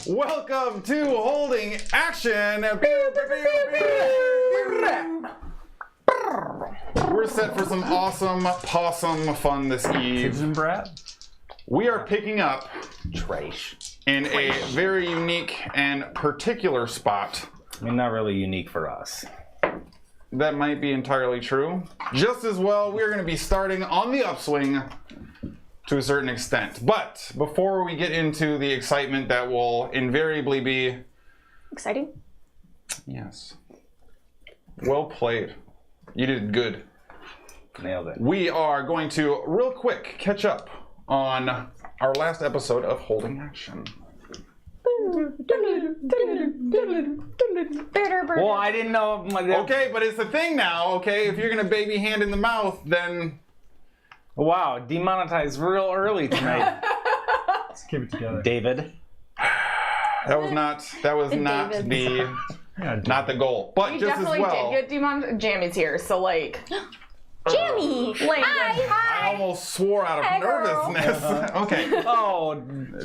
Welcome to Holding Action. We're set for some awesome possum fun this eve. We are picking up in a very unique and particular spot. I mean, not really unique for us. That might be entirely true. Just as well, we're going to be starting on the upswing to a certain extent. But before we get into the excitement that will invariably be... Exciting? Yes. Well played. You did good. Nailed it. We are going to, real quick, catch up on our last episode of Holding Action. Well, I didn't know. Okay, but it's a thing now, okay? If you're going to baby hand in the mouth, then... Wow, demonetized real early tonight. Let's keep it together. David. That was not the goal. But You just definitely as well... did get demonetized. Jammy's here, so like... Jammy! I almost swore out of nervousness. Okay. Oh,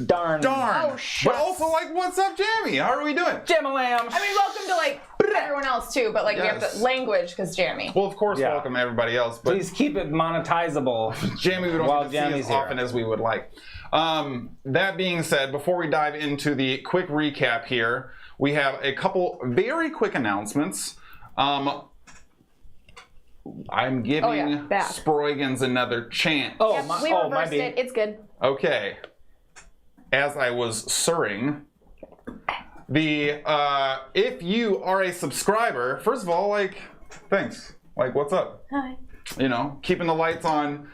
darn. Darn. But also, like, what's up, Jammy? How are we doing? Jam-a-lam. I mean, welcome to like everyone else too, but like we have Yes. to language because Jammy. Well, of course, Yeah. welcome everybody else. But Please keep it monetizable. Jammy, we don't While get to see Jammy's as here. often as we would like. That being said, before we dive into the quick recap here, we have a couple very quick announcements. I'm giving back. Sproigins another chance. Oh, Yep, my, we my reversed bad. it. It's good. Okay. As I was sirring, if you are a subscriber, first of all, like, thanks. Like, what's up? Hi. You know, keeping the lights on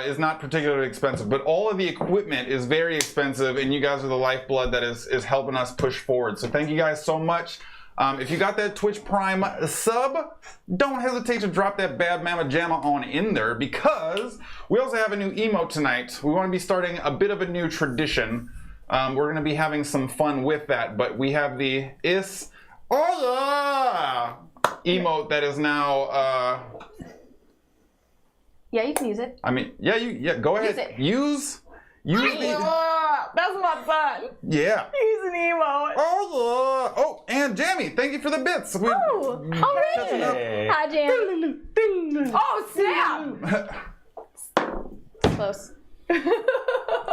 is not particularly expensive, but all of the equipment is very expensive, and you guys are the lifeblood that is helping us push forward. So thank you guys so much. If you got that Twitch Prime sub, don't hesitate to drop that Bad Mama Jamma on in there, because we also have a new emote tonight. We want to be starting a bit of a new tradition. We're going to be having some fun with that, but we have the emote that is now... Yeah, you can use it. I mean, yeah, go ahead. Use the... That's my son. Yeah. He's an emo. Oh, and Jammy, thank you for the bits. Already. Hey. Hi, Jam. Oh snap! Close.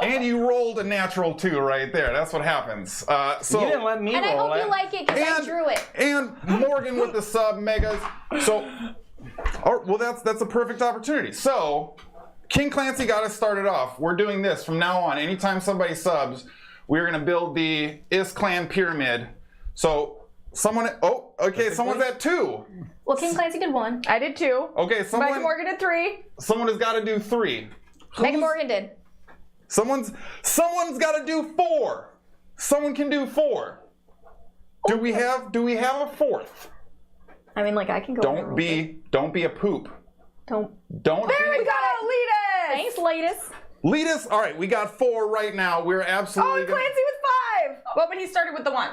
And you rolled a natural 2 right there. That's what happens. So You didn't let me And I roll hope it. you like it because I drew it. And Morgan with the sub megas. So, well, that's a perfect opportunity. So, King Clancy got us started off. We're doing this from now on. Anytime somebody subs, we're going to build the Is Clan pyramid. So, someone... Oh, okay, someone's at 2. Well, King Clancy did 1. I did 2. Okay, Megan someone Morgan did 3. has got to do 3. Megan Morgan did. Someone's got to do 4. Someone can do 4. Do we have a 4th? I mean, like, I can go. Don't be a poop. Don't There we go, lead us. Thanks, latest. Lead us. All right, we got 4 right now. We're Oh, absolutely. and Clancy with 5. Well, but he started with the 1.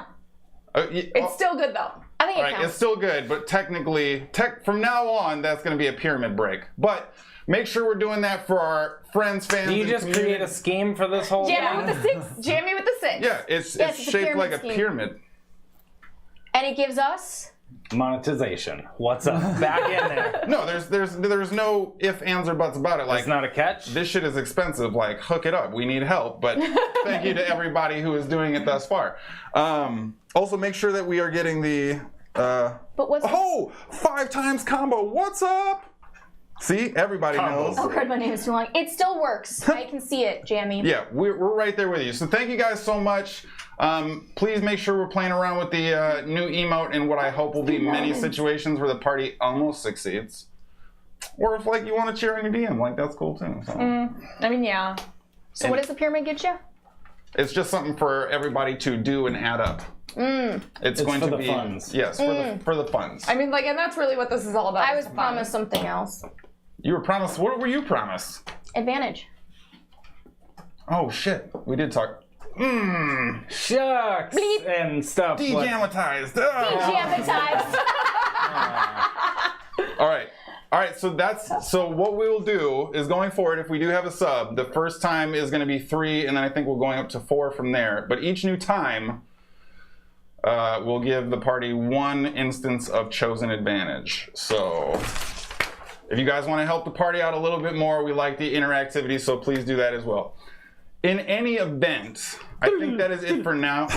It's still good though. I think all it right, counts. it's still good, but technically, from now on, that's going to be a pyramid break. But make sure we're doing that for our friends, fans. Do you and just community. create a scheme for this whole Jammy thing? with the 6. Jammy with the 6. Yeah, it's Yes, it's a shaped like pyramid a scheme. pyramid. And it gives us... Monetization. What's up? Back in there. No, there's no if, ands, or buts about it. Like, It's not a catch? this shit is expensive. Like, hook it up. We need help. But thank you to everybody who is doing it thus far. Also, make sure that we are getting the... But what's... 5 times combo. What's up? See, everybody knows. Oh, God, my name is too long. It still works. I can see it, Jammy. Yeah, we're right there with you. So thank you guys so much. Please make sure we're playing around with the new emote in what I hope will be many situations where the party almost succeeds. Or if, like, you want to cheer on your DM, like, that's cool too. So. I mean, yeah. So what does the pyramid get you? It's just something for everybody to do and add up. It's going for to the be funds. Yes, for the funds. I mean, like, and that's really what this is all about. I was is fun. promised something else. You were promised. What were you promised? Advantage. Oh shit, we did talk. Shucks and stuff. Dejamatized. Dejamatized. All right. All right, so what we will do is going forward, if we do have a sub, the first time is going to be 3, and then I think we're going up to 4 from there. But each new time, we'll give the party 1 instance of chosen advantage. So if you guys want to help the party out a little bit more, we like the interactivity, so please do that as well. In any event, I think that is it for now.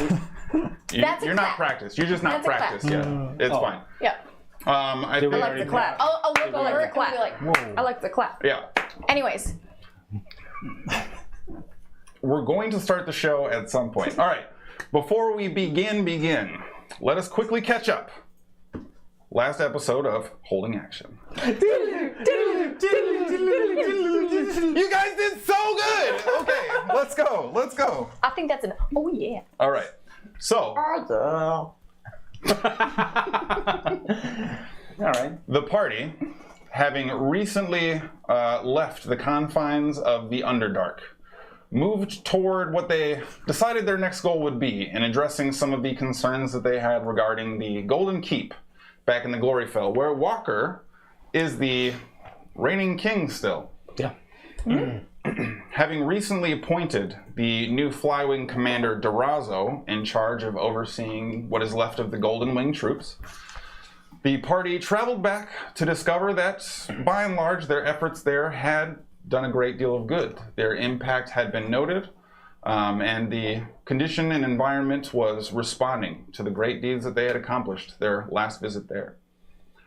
You're not practiced. You're just not practiced yet. It's fine. Yeah. I think I like the clap. I'll look over it and be like, I like the clap. Yeah. Anyways. We're going to start the show at some point. All right. Before we begin, let us quickly catch up. Last episode of Holding Action. You guys did so good! Okay, let's go. I think that's an oh yeah. All right. So, All right. the party, having recently left the confines of the Underdark, moved toward what they decided their next goal would be in addressing some of the concerns that they had regarding the Golden Keep back in the Gloryfell, where Walker is the reigning king still. Yeah. Having recently appointed the new Flywing commander Durazo in charge of overseeing what is left of the Golden Wing troops, the party traveled back to discover that, by and large, their efforts there had done a great deal of good. Their impact had been noted, and the condition and environment was responding to the great deeds that they had accomplished their last visit there.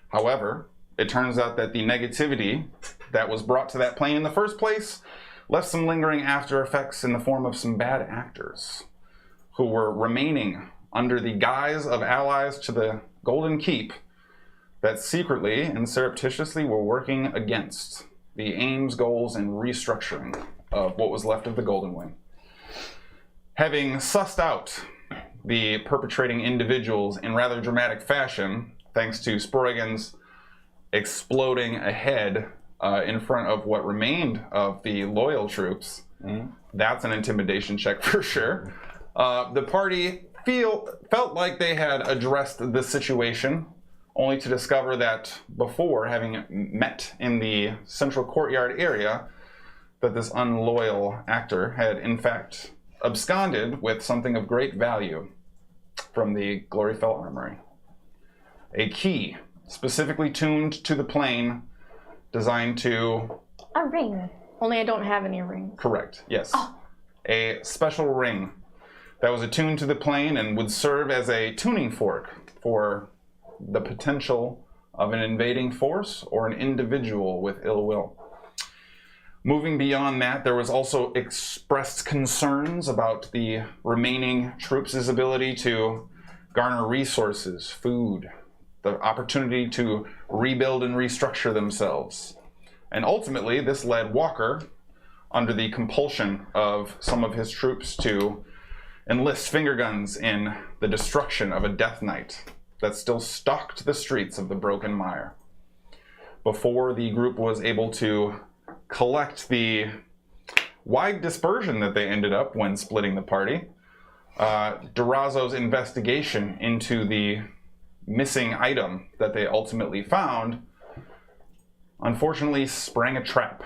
However, it turns out that the negativity that was brought to that plane in the first place left some lingering after effects in the form of some bad actors who were remaining under the guise of allies to the Golden Keep that secretly and surreptitiously were working against the aims, goals, and restructuring of what was left of the Golden Wing. Having sussed out the perpetrating individuals in rather dramatic fashion, thanks to Sproigins exploding ahead in front of what remained of the loyal troops, that's an intimidation check for sure. The party felt like they had addressed the situation, only to discover that before having met in the central courtyard area, that this unloyal actor had in fact absconded with something of great value from the Gloryfell Armory. A key specifically tuned to the plane, designed to... A ring. Only I don't have any ring. Correct, yes. A special ring that was attuned to the plane and would serve as a tuning fork for the potential of an invading force or an individual with ill will. Moving beyond that, there was also expressed concerns about the remaining troops' ability to garner resources, food, the opportunity to rebuild and restructure themselves. And ultimately, this led Walker, under the compulsion of some of his troops, to enlist finger guns in the destruction of a Death Knight that still stalked the streets of the Broken Mire. Before the group was able to collect the wide dispersion that they ended up when splitting the party, Durazo's investigation into the missing item that they ultimately found unfortunately sprang a trap.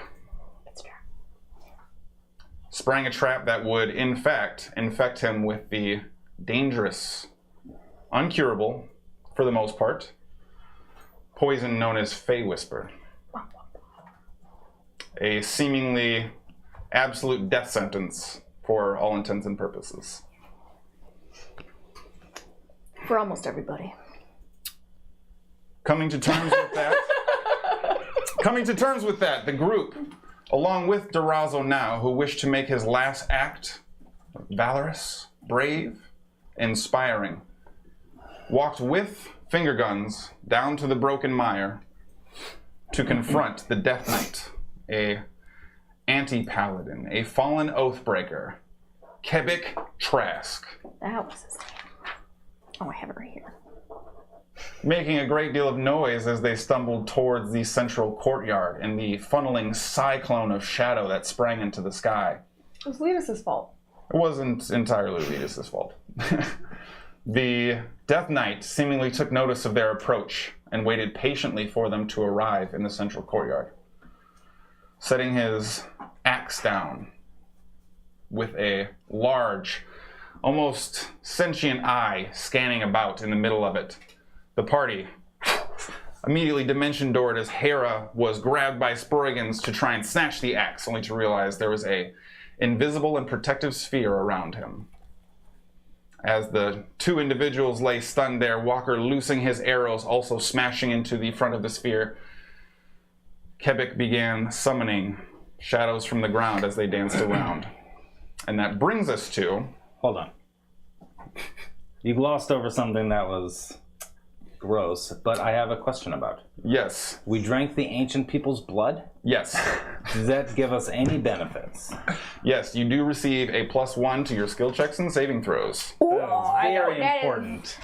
Sprang a trap that would, in fact, infect him with the dangerous, uncurable, for the most part, poison known as Fey Whisper. A seemingly absolute death sentence for all intents and purposes. For almost everybody. Coming to terms with that, the group, along with Durazo now, who wished to make his last act valorous, brave, inspiring, walked with finger guns down to the Broken Mire to confront the Death Knight, a anti-paladin, a fallen oathbreaker, Kebik Trask. That was his name. Oh, I have it right here. Making a great deal of noise as they stumbled towards the central courtyard and the funneling cyclone of shadow that sprang into the sky. It was Letus's fault. It wasn't entirely Letus's fault. The Death Knight seemingly took notice of their approach and waited patiently for them to arrive in the central courtyard, setting his axe down with a large, almost sentient eye scanning about in the middle of it. The party immediately dimension doored as Hara was grabbed by Sproigins to try and snatch the axe, only to realize there was a invisible and protective sphere around him. As the two individuals lay stunned there, Walker loosing his arrows, also smashing into the front of the sphere, Kebik began summoning shadows from the ground as they danced around. And that brings us to... Hold on. You glossed over something that was gross, but I have a question about. Yes. We drank the ancient people's blood? Yes. Does that give us any benefits? Yes, you do receive a +1 to your skill checks and saving throws. Very that is- important.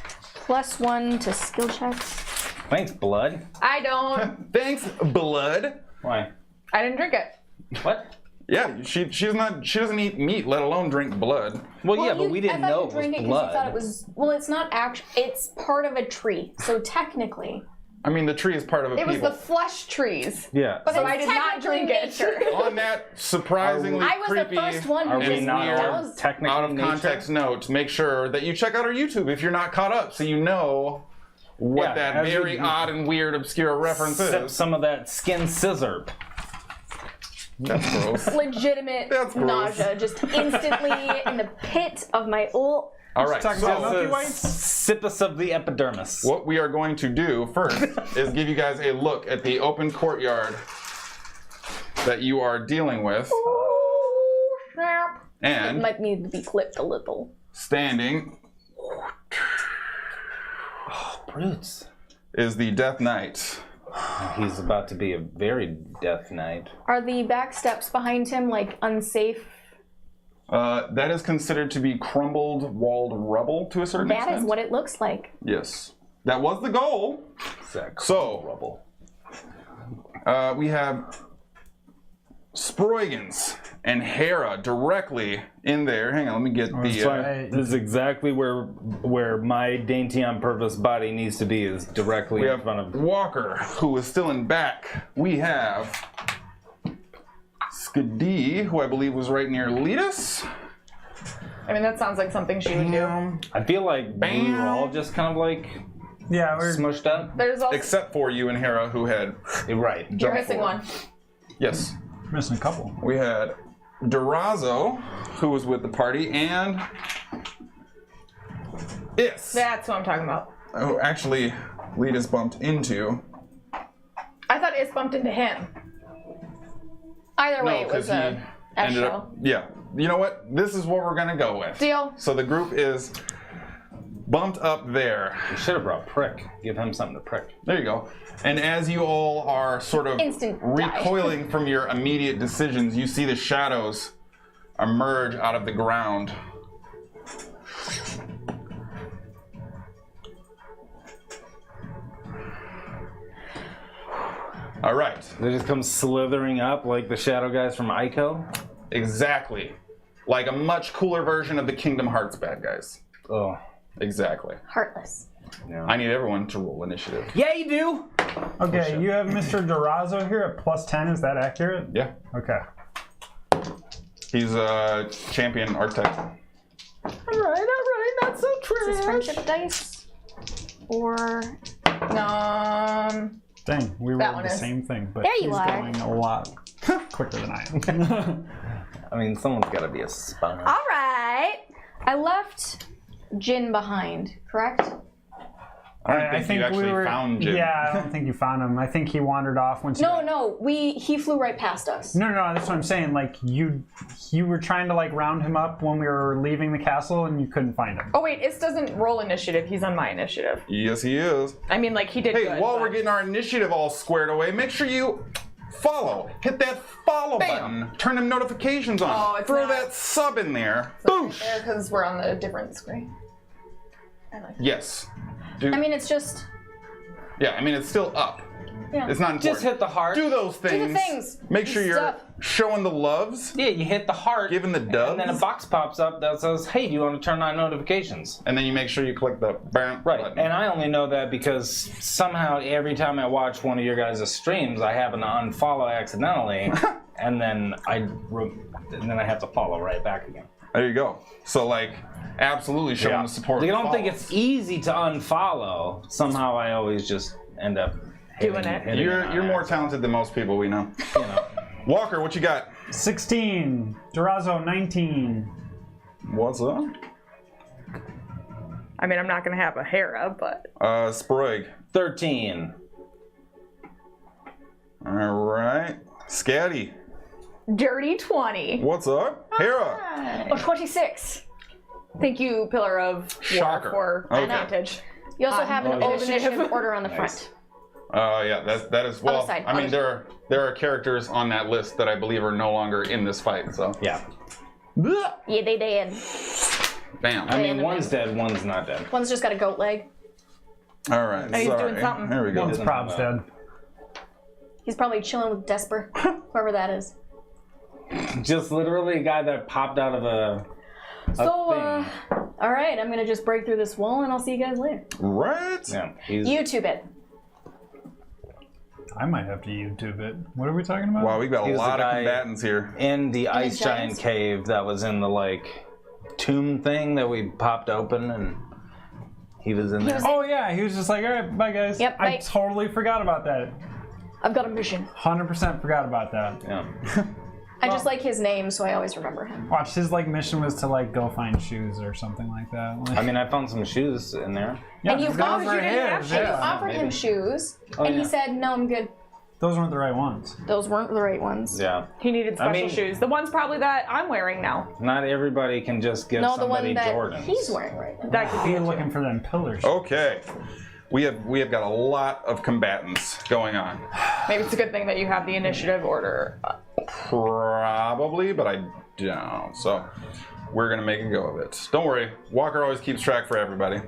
+1 to skill checks. Thanks, blood. I don't. Thanks, blood. Why? I didn't drink it. What? Yeah, she doesn't eat meat, let alone drink blood. Well, yeah, but we didn't know it was You blood. thought it was, well, it's not actually, it's part of a tree. So technically. I mean, the tree is part of a It was people. the flesh trees. Yeah. But So it's I did not drink technically it. On that surprisingly I was creepy, the first one who Are we just not weird, all knows. technically out of nature? context note, make sure that you check out our YouTube if you're not caught up, so you know what Yeah, that as very we- odd and weird obscure reference Sip is. some of that skin scissor. That's gross. Legitimate That's gross. nausea, just instantly in the pit of my All right, Talking about so Milky Whites? Sippus of the epidermis. what we are going to do first is give you guys a look at the open courtyard that you are dealing with, It and might need to be clipped a little. standing Brutes. is the Death Knight. He's about to be a very death knight. Are the back steps behind him like unsafe? That is considered to be crumbled, walled rubble to a certain That extent. is what it looks like. Yes. That was the goal. So, Rubble. we have Sproigins and Hara directly in there. Hang on, let me get the... This is exactly where my dainty on purpose body needs to be, is directly we in have front of. Walker, who is still in back. We have Skadi, who I believe was right near Letus. I mean, that sounds like something she would do. I feel like we were all just kind of like Yeah, we're smushed up. There's also. Except for you and Hara, who had... Right. You're jumped missing forward. one. Yes. missing a couple. We had Durazo, who was with the party, and Is. That's what I'm talking about. Oh, actually, Letus bumped into. I thought Is bumped into him. Either way, No, it was 'cause he a ended show. up. Yeah. You know what? This is what we're gonna go with. Deal. So the group is bumped up there. We should have brought Prick. Give him something to prick. There you go. And as you all are sort of Instant die. recoiling from your immediate decisions, you see the shadows emerge out of the ground. All right. They just come slithering up like the shadow guys from Ico. Exactly. Like a much cooler version of the Kingdom Hearts bad guys. Oh. Exactly. Heartless. Yeah. I need everyone to roll initiative. Yeah, you do. Okay, you have Mr. Durazo here at +10. Is that accurate? Yeah. Okay. He's a champion architect. All right, not so Is this trash. friendship dice? Or Dang, we That rolled one the is. same thing, but There you he's are. going a lot quicker than I am. I mean, someone's got to be a spy. all right. I left Jin behind, correct? I don't think you actually found Jim. Yeah, I don't think you found him. I think he wandered off once. No, he flew right past us. No, that's what I'm saying. Like you were trying to like round him up when we were leaving the castle, and you couldn't find him. Oh wait, Is doesn't roll initiative. He's on my initiative. Yes, he is. I mean, like he did Hey, good. while but- we're getting our initiative all squared away, make sure you follow. Hit that follow button. Turn them notifications on. Oh, it's Throw not- that sub in there. Boosh! Because we're on the different screen. I like that. Yes. Dude. I mean, it's just Yeah, I mean, it's still up. Yeah. It's not important. Just hit the heart. Do those things. Do the things. Make sure Do you're stuff. showing the loves, Yeah, you hit the heart. giving the dubs, And then a box pops up that says, hey, do you want to turn on notifications? and then you make sure you click the bam Right, button. and I only know that because somehow every time I watch one of your guys' streams, I happen to unfollow accidentally, and then I have to follow right back again. There you go. So like, absolutely showing the support. I don't think follows. it's easy to unfollow. Somehow I always just end up Doing it. You're more talented than most people we know. You know. Walker, what you got? 16. Durazo, 19. What's up? I mean, I'm not going to have a Hara, but... Sproig. 13. All right. Skadi. Dirty 20. What's up? Hara. Oh, 26. Thank you, Pillar of War, Shocker. for Okay. advantage. You also have an oh, old yeah. initiative order on the front. Yeah, that is well. side, I mean, other there are characters on that list that I believe are no longer in this fight. So Yeah. Yeah, they did. bam. I mean, the one's dead, one's not dead. One's just got a goat leg. All right. he's sorry. doing something. There we go. One's probs dead. He's probably chilling with Desper, whoever that is. Just literally a guy that popped out of a So, thing. all right, I'm gonna just break through this wall, and I'll see you guys later. Right. Yeah, he's... YouTube it. I might have to YouTube it. What are we talking about? Wow, we got a He was lot the of guy- combatants here. in the ice giants? giant cave that was in the like tomb thing that we popped open, and he was in there. was- Oh yeah, he was just like, all right, bye guys. Yep, I bye. totally forgot about that. I've got a mission. 100% forgot about that. Yeah. I just like his name, so I always remember him. Watch, his like mission was to like go find shoes or something like that. Like, I mean, I found some shoes in there. yeah, and you those offered- were you didn't have his, shoes. And you yeah. offered him shoes, Oh, and he yeah. said, "No, I'm good." Those weren't the right ones. Those weren't the right ones. Yeah. He needed special mean- shoes. The ones probably that I'm wearing now. Not everybody can just give No, the one somebody that Jordans. he's wearing right now. That could be You're it, looking too. for them pillars. Okay. We have got a lot of combatants going on. Maybe it's a good thing that you have the initiative order. Probably, but I don't. So we're gonna make a go of it. Don't worry. Walker always keeps track for everybody.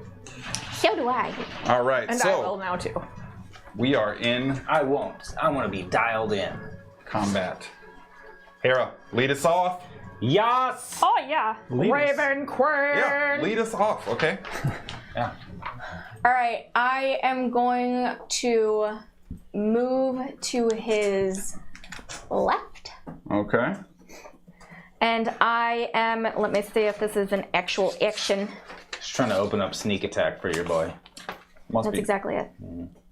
So do I. All right. And I will So now, too. we are in I won't. I want to be dialed in. combat. Hera, lead us off. Yes. Oh, yeah. Lead us. Raven Queen. Yeah, lead us off. Okay. Yeah. All right, I am going to move to his left, Okay. and I am. Let me see if this is an actual action. Just trying to open up sneak attack for your boy. Must That's be. exactly it.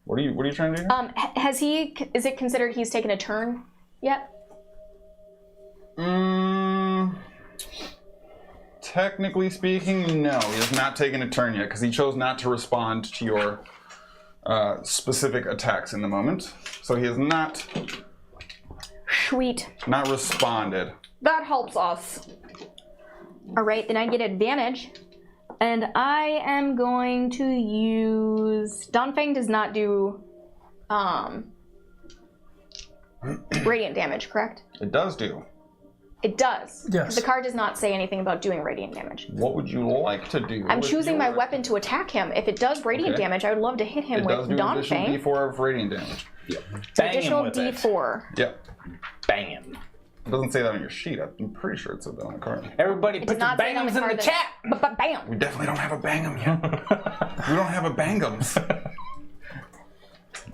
What are you trying to do? Has he? Is it considered he's taken a turn yet? Technically speaking, no. He has not taken a turn yet because he chose not to respond to your specific attacks in the moment. So he has not Sweet. responded. That helps us. All right, then I get advantage, and I am going to use. Donfang does not do radiant damage, correct? It does do. It does. Yes. The card does not say anything about doing radiant damage. What would you like to do? I'm with choosing my your- weapon to attack him. If it does radiant Okay. damage, I would love to hit him It does with do an additional Donfang. D4 of radiant damage. Bang Additional him with it. D4. Yep. Bang him. It doesn't say that on your sheet. I'm pretty sure it said that on the card. Everybody It put does your not say it on bangs in the card that- chat. But bam! We definitely don't have a bangum yet. We don't have a bangums.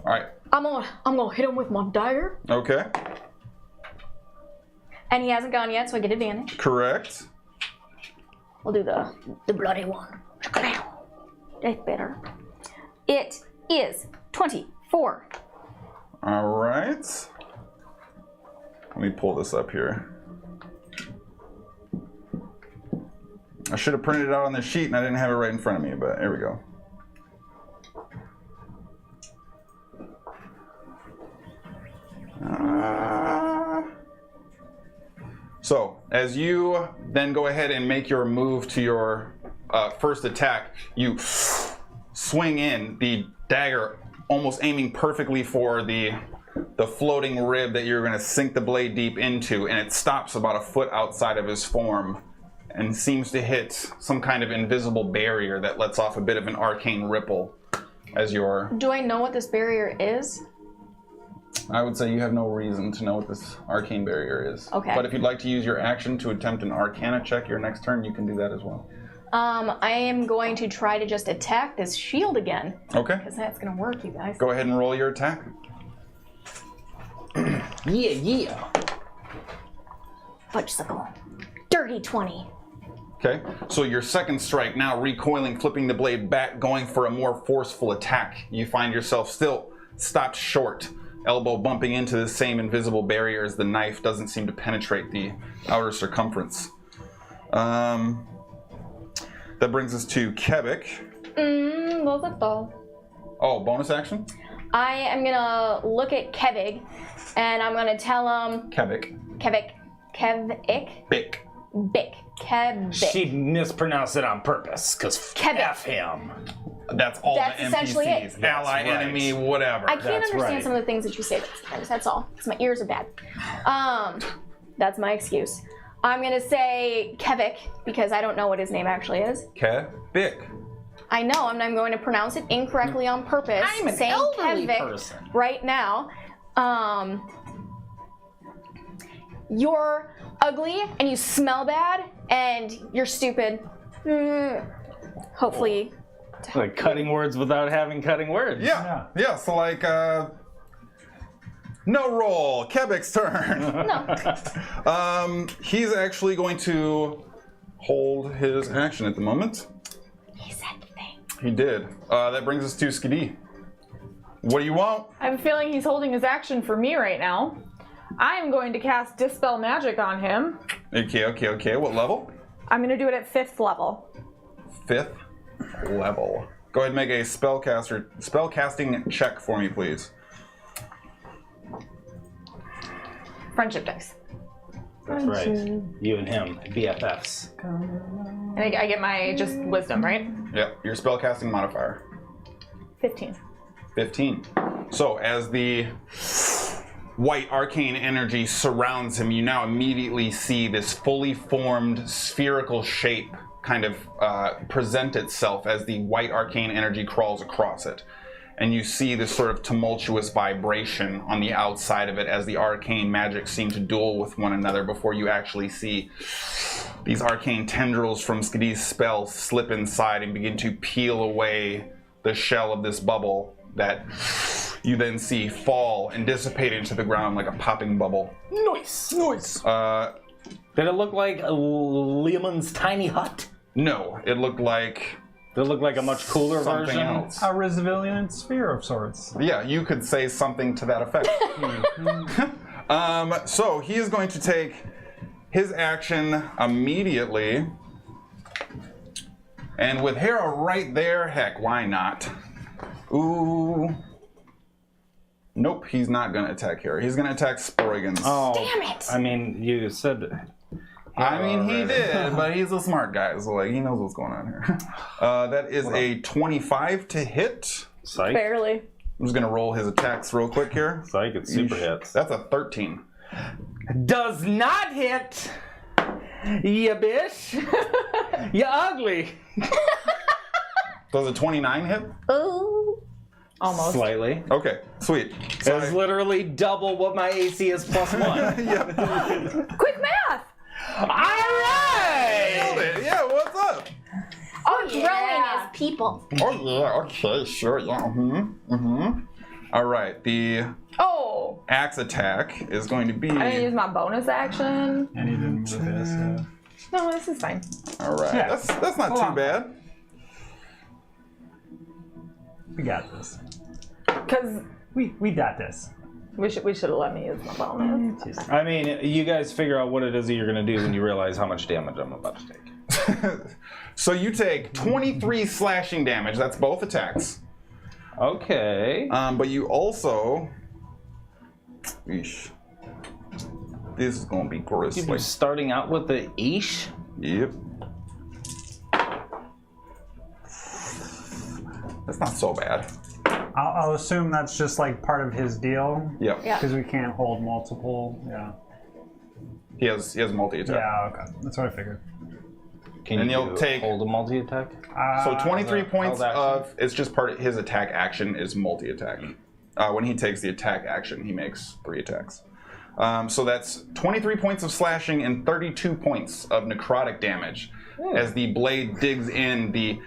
All right. I'm gonna hit him with my dagger, Okay. and he hasn't gone yet, so I get advantage. Correct. We'll do the bloody one. That's better. It is 24. All right. Let me pull this up here. I should have printed it out on the sheet and I didn't have it right in front of me, but there we go. So, as you then go ahead and make your move to your first attack, you swing in the dagger, almost aiming perfectly for the floating rib that you're going to sink the blade deep into, and it stops about a foot outside of his form and seems to hit some kind of invisible barrier that lets off a bit of an arcane ripple as your... Do I know what this barrier is? I would say you have no reason to know what this arcane barrier is. Okay. But if you'd like to use your action to attempt an arcana check your next turn, you can do that as well. I am going to try to just attack this shield again. Okay. Because that's going to work, you guys. Go ahead and roll your attack. Yeah. Fudgesicle. Dirty 20. Okay. So your second strike, now recoiling, flipping the blade back, going for a more forceful attack. You find yourself still stopped short, elbow bumping into the same invisible barrier as the knife doesn't seem to penetrate the outer circumference. That brings us to Kevik. What's it though? Oh, bonus action? I am going to look at Kevig, and I'm going to tell him... Kevik. Kevik. Bick. Bick. Kevik. She mispronounced it on purpose, because Kevik. F him. That's all That's the essentially NPCs. it. Ally, That's right. enemy, whatever. I can't That's understand right. some of the things that you say sometimes, that's all. Because my ears are bad. That's my excuse. I'm going to say Kevik, because I don't know what his name actually is. Kevik. I know, and I'm going to pronounce it incorrectly on purpose. I'm an saying elderly Kevik person. right now. You're ugly, and you smell bad, and you're stupid. Hopefully. Like cutting words without having cutting words. Yeah. So like, no roll. Kevik's turn. No. He's actually going to hold his action at the moment. He said the thing. He did. That brings us to Skadi. What do you want? I'm feeling he's holding his action for me right now. I am going to cast Dispel Magic on him. Okay. What level? I'm going to do it at 5th level. 5th level. Go ahead and make a spellcasting check for me, please. Friendship dice. That's right. You and him, BFFs. And I get my just wisdom, right? Yep, your spellcasting modifier. 15. 15. So as the white arcane energy surrounds him, you now immediately see this fully formed spherical shape kind of present itself as the white arcane energy crawls across it. And you see this sort of tumultuous vibration on the outside of it as the arcane magic seem to duel with one another before you actually see these arcane tendrils from Skadi's spell slip inside and begin to peel away the shell of this bubble that you then see fall and dissipate into the ground like a popping bubble. Nice. Did it look like Leomund's tiny hut? No, it looked like... Did it look like a much cooler something version? else. A resilient sphere of sorts. Yeah, you could say something to that effect. So he is going to take his action immediately. And with Hara right there, heck, why not? Ooh. Nope, he's not going to attack Hara. He's going to attack Sproigins. Oh, Damn it! I mean, you said... I mean, he did, but he's a smart guy, so like he knows what's going on here. That is a 25 to hit. Psych. Barely. I'm just going to roll his attacks real quick here. Psych, it's super Yeesh. hits. That's a 13. Does not hit. Ya bitch. Ya ugly. Does a 29 hit? Oh. Almost. Slightly. Okay, sweet. So It's literally double what my AC is plus 1. Quick math! Alright! nailed it. Yeah, what's up? Oh, growing as people. Oh yeah, okay, sure, yeah. All right, the Oh! axe attack is going to be. I didn't use my bonus action. And he didn't move his. No, this is fine. All right, Yeah. that's not Hold too on. bad. We got this. Because We got this. we should have let me use my bonus. I mean, you guys figure out what it is that you're going to do when you realize how much damage I'm about to take. So you take 23 slashing damage. That's both attacks. Okay. But you also. Eesh. This is going to be You're grisly. starting out with the Ish? Yep. That's not so bad. I'll assume that's just like part of his deal. Yep. Yeah. Because we can't hold multiple. Yeah. He has multi-attack. Yeah, okay. That's what I figured. Can And you you'll take- hold a multi-attack? So 23 held points action? of it's just part of his attack action is multi-attack. When he takes the attack action, he makes 3 attacks. So that's 23 points of slashing and 32 points of necrotic damage. As the blade digs in, the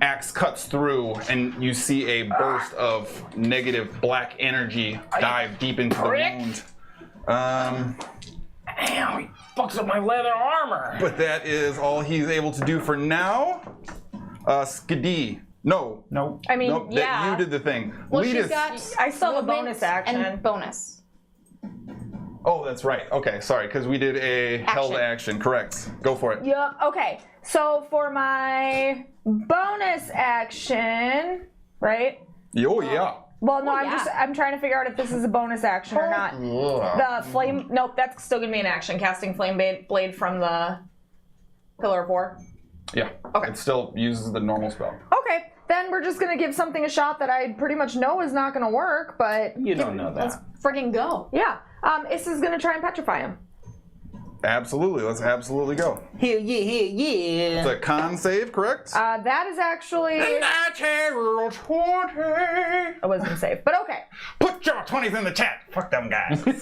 axe cuts through, and you see a burst of negative black energy dive deep into the wound. Ow, he fucks up my leather armor. But that is all he's able to do for now. Skadi. No. Nope. I mean, Nope, yeah. that you did the thing. Well, she's Letus. got I still have a movement bonus action. and bonus. Oh, that's right. Okay, sorry, because we did a held action. Correct. Go for it. Yep. Okay. So for my bonus action, right? Oh, yeah. Well, no, yeah. I'm trying to figure out if this is a bonus action or not. The flame. Nope, that's still gonna be an action. Casting flame blade from the Pillar of War. Yeah. Okay. It still uses the normal spell. Okay, then we're just gonna give something a shot that I pretty much know is not gonna work, but You don't know Let's that. friggin' go. yeah. Issa's gonna try and petrify him. Absolutely. Let's absolutely go. Hell yeah. It's a con save, correct? That is actually Natural 20. a wisdom save, but okay. Put your 20s in the chat. Fuck them guys. Put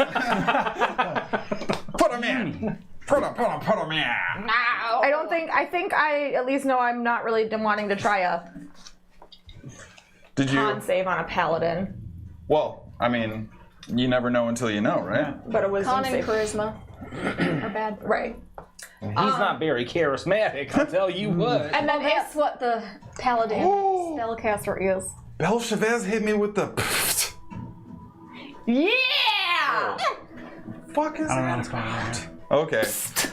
them in. Put them in. I think I at least know I'm not really wanting to try a Did you? con save on a paladin, Well, I mean, you never know until you know, right? but a wisdom Con and save. charisma are bad. Right. He's not very charismatic, I'll tell you what. And then that's what the paladin spellcaster is. Belchavez hit me with the. Yeah! Fuck is I don't know that? what's going on here. Okay.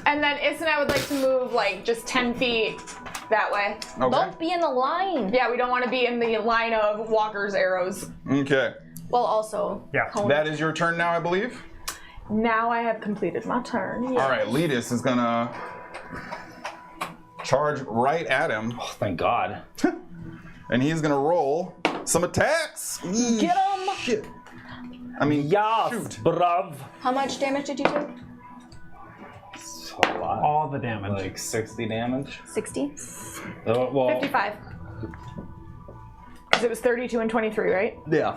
And then Issa and I would like to move like just 10 feet that way. Okay. Don't be in the line. Yeah, we don't want to be in the line of walkers' arrows. Okay. Well, also. Yeah. Conan. That is your turn now, I believe. Now I have completed my turn. All right, Letus is gonna charge right at him, Oh, thank God. and he's gonna roll some attacks. Get him! Shit. I mean, Yes, shoot. bruv. How much damage did you do? A lot. All the damage. Like 60 damage. 60? Well, 55. Because it was 32 and 23, right? yeah.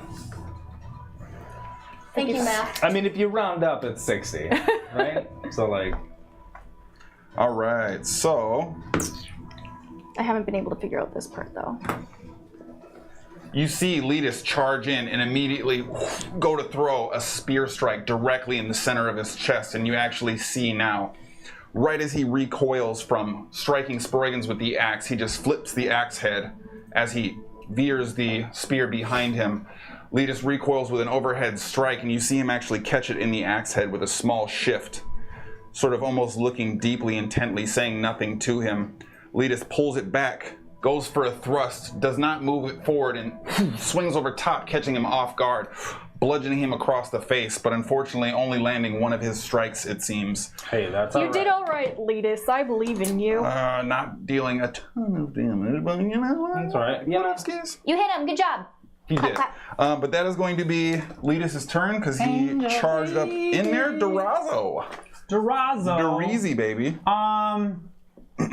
Thank you, math. I mean, if you round up, it's 60, right? So, like, All right, so I haven't been able to figure out this part, though. you see Letus charge in and immediately go to throw a spear strike directly in the center of his chest, and you actually see now, right as he recoils from striking Sproigins with the axe, he just flips the axe head as he veers the spear behind him. Letus recoils with an overhead strike, and you see him actually catch it in the axe head with a small shift, sort of almost looking deeply, intently, saying nothing to him. Letus pulls it back, goes for a thrust, does not move it forward, and swings over top, catching him off guard, bludgeoning him across the face, but unfortunately only landing one of his strikes, it seems. hey, that's You all did right. all right, Letus. I believe in you. Not dealing a ton of damage, but you know what? That's all right. You know, Skis? You hit him. Good job. He did. But that is going to be Letus's turn because he charged up in there. Durazo. Durazo. Durizi, baby.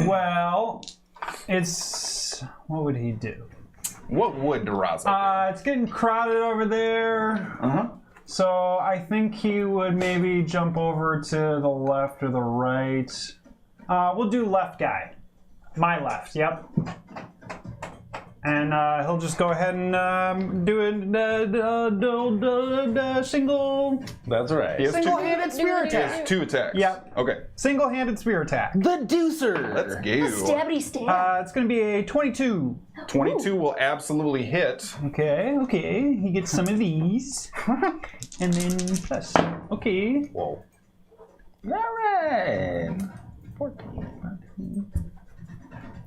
Well, it's... What would he do? What would Durazo It's getting crowded over there. do? Uh-huh. So I think he would maybe jump over to the left or the right. We'll do left guy. My left, yep. And he'll just go ahead and do a single that's right. He has single-handed spear he attack. has 2 attacks. Yep. Okay. Single-handed spear attack. The Deucer. Let's go. Stabby stab. It's going to be a 22. 22 will absolutely hit. Okay. He gets some of these. And then plus. Okay. Whoa. All right. 14.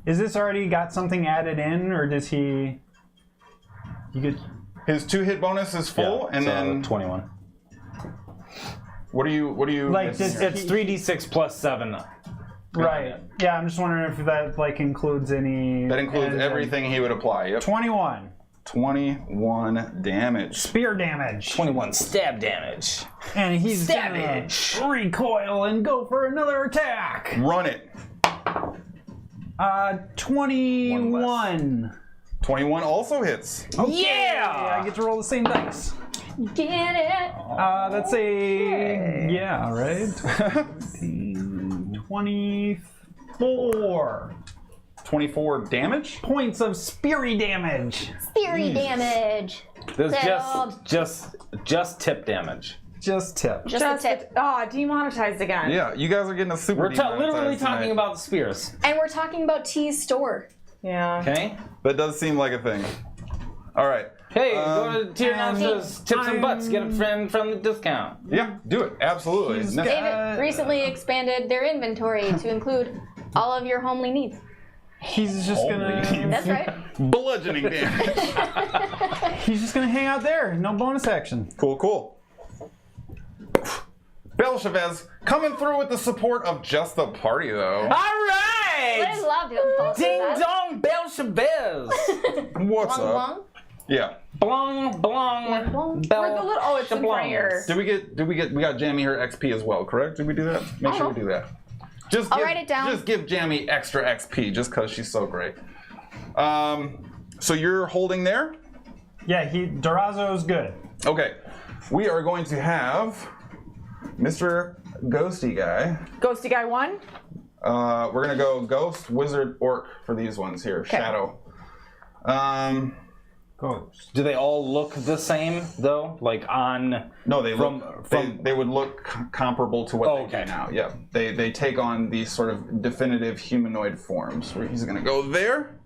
Is this already got something added in, or does he... You get... His 2 hit bonus is full, Yeah, and so then 21. what do you Like, does It's 3d6 plus 7. Right. Yeah, I'm just wondering if that, like, includes any... that includes added- everything he would apply. Yep. 21. 21 damage. Spear damage. 21 stab damage. And he's Savage. gonna recoil and go for another attack. Run it. 21. 21 also hits. I get to roll the same dice. Get it? That's a yeah, right. 24 24 damage? points of speary damage. Theory damage. This Failed. just tip damage. Just tip. Just a tip. Demonetized again. Yeah, you guys are getting a super We're literally demonetized talking tonight. about the spears. And we're talking about T's store. Yeah. Okay. That does seem like a thing. All right. Hey, go to Tier Announcers, Tips and Butts, get a friend from the discount. Yeah, do it. Absolutely. He's Next- They've recently expanded their inventory to include all of your homely needs. He's just gonna. That's right. Bludgeoning damage. He's just gonna hang out there. No bonus action. Cool. Belchavez coming through with the support of just the party, though. All right! I loved it. Ding dong, Belchabez! What's Wong up? wong. Yeah. Blong, blong, Blong. bell. Where'd the little- oh, it's in front of your- We got Jammy her XP as well, correct? Did we do that? Make sure we do that. I'll write it down. Just give Jammy extra XP just because she's so great. So you're holding there? Yeah, Durazo's good. Okay. We are going to have Mr. Ghosty Guy. Ghosty Guy 1. We're gonna go Ghost, Wizard, Orc for these ones here. Shadow. Ghost. Do they all look the same, though? Like on... No, they From- look. from- They would look comparable to what Oh, they okay. do now. Yeah, they take on these sort of definitive humanoid forms. Where he's gonna go there.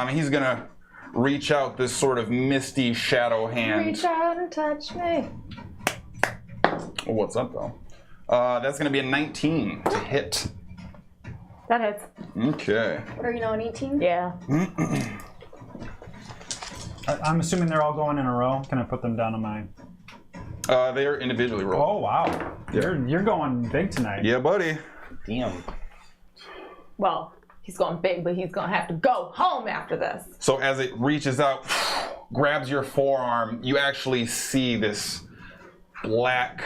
He's gonna reach out this sort of misty shadow hand. Reach out and touch me. Oh, what's up though? That's gonna be a 19 to hit. That hits. Okay. What are you now, an 18? Yeah. I'm assuming they're all going in a row. Can I put them down on mine? They are individually rolled. Oh wow, you're going big tonight. Yeah, buddy. Damn. Well, he's going big, but he's going to have to go home after this. So as it reaches out, grabs your forearm, you actually see this black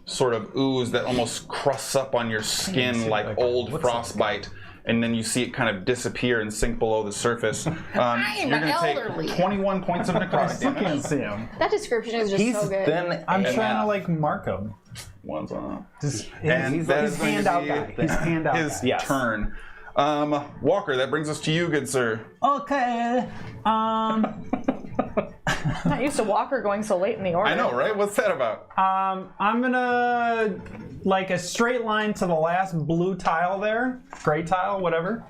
sort of ooze that almost crusts up on your skin like old frostbite. And then you see it kind of disappear and sink below the surface. You're going to take 21 points of I necrotic still can't damage. see him. That description is just He's so good. thin. I'm and- trying to like mark him. One's on. He's that his is going to handout be guy. He's handout his guy. Yes. turn. Walker, that brings us to you, good sir. Okay. Not used to Walker going so late in the order. I know, right? What's that about? I'm gonna like a straight line to the last blue tile there, gray tile, whatever.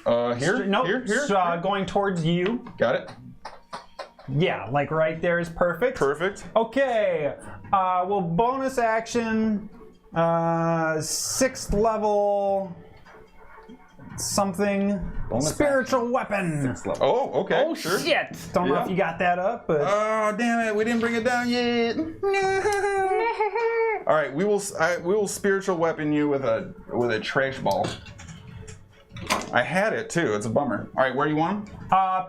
Here? Nope. Here? So, going towards you. Got it. Yeah, like right there is perfect. Perfect. Okay. Well, bonus action, 6th level, something. Bonus Spiritual weapon. Oh, okay. Oh, sure. shit! Don't know Yeah. if you got that up, but Oh, damn it! We didn't bring it down yet. All right, we will spiritual weapon you with a trash ball. I had it too. It's a bummer. All right, where you want him?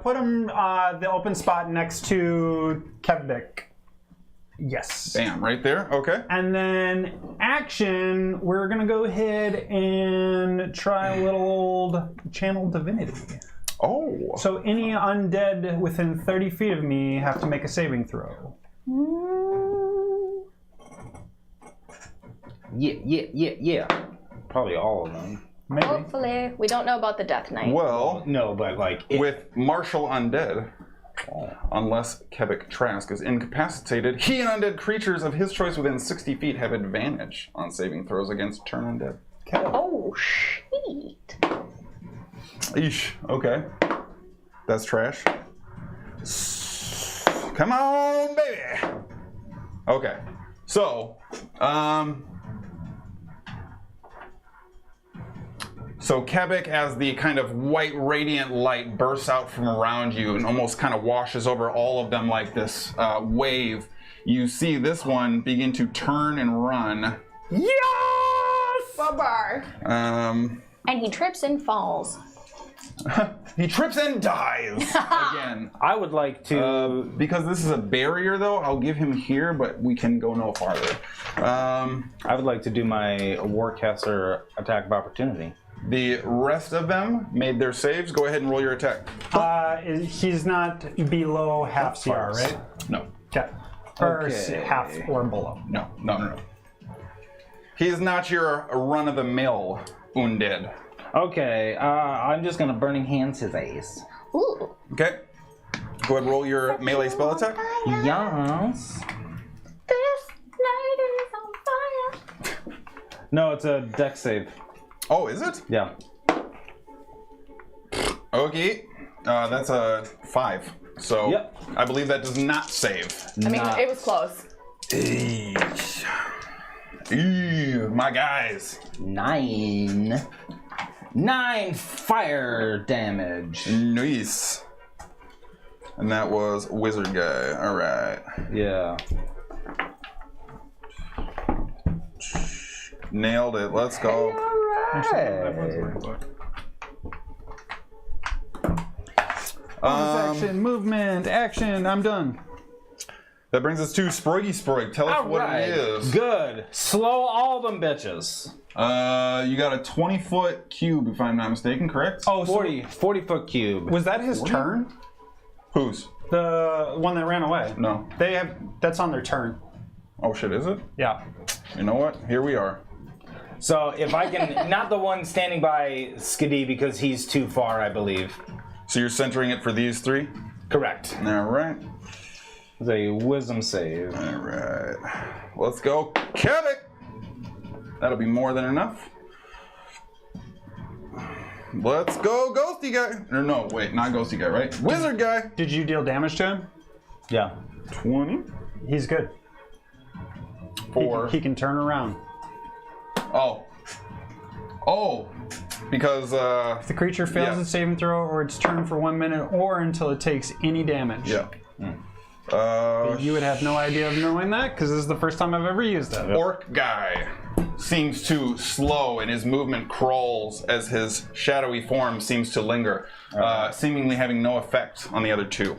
put him the open spot next to Kevvik. Yes. Bam, right there. Okay. And then action, we're gonna go ahead and try a little old channel divinity. Oh. So any undead within 30 feet of me have to make a saving throw. Yeah. Probably all of them. Maybe. Hopefully. We don't know about the Death Knight. Well, No, but like... with martial undead, unless Kevvik Trask is incapacitated, he and undead creatures of his choice within 60 feet have advantage on saving throws against turn undead. Oh, shit. Eesh. Okay. That's trash. Come on, baby. Okay. So, Kevvik, as the kind of white radiant light bursts out from around you and almost kind of washes over all of them like this wave, you see this one begin to turn and run. Yes! Bye-bye. And he trips and falls. He trips and dies again. I would like to... Because this is a barrier, though, I'll give him here, but we can go no farther. I would like to do my Warcaster attack of opportunity. The rest of them made their saves. Go ahead and roll your attack. He's not below half CR, right? No. Okay. Or Okay. half or below. No. He is not your run-of-the-mill undead. Okay, I'm just gonna Burning Hands his ace. Ooh. Okay. Go ahead and roll your melee spell attack. Yes. This night is on fire. No, it's a dex save. Oh, is it? Yeah. Okay. That's a 5. So Yep. I believe that does not save. I mean, it was close. Ew, my guys. 9 fire damage. Nice. And that was wizard guy. All right. Yeah. Nailed it. Let's go. Action, movement, action. I'm done. That brings us to Sproig. Tell us what it is. Good. Slow all them bitches. You got a 20-foot cube, if I'm not mistaken, correct? Oh, 40 foot cube. was that his turn? Whose? The one that ran away. No. They have. That's on their turn. Oh shit, is it? Yeah. You know what? Here we are. So if I can, not the one standing by Skadi because he's too far, I believe. So you're centering it for these 3? Correct. All right. It's a wisdom save. All right. Let's go. Kevin! That'll be more than enough. Let's go, ghosty guy. Or no, wait, not ghosty guy, right? Wizard guy. Did you deal damage to him? Yeah. 20. He's good. 4. He can turn around. Oh. Because, If the creature fails Yeah. its saving throw or its turn for 1 minute or until it takes any damage. yeah. You would have no idea of knowing that because this is the first time I've ever used that. Orc guy seems to slow and his movement crawls as his shadowy form seems to linger, seemingly having no effect on the other 2.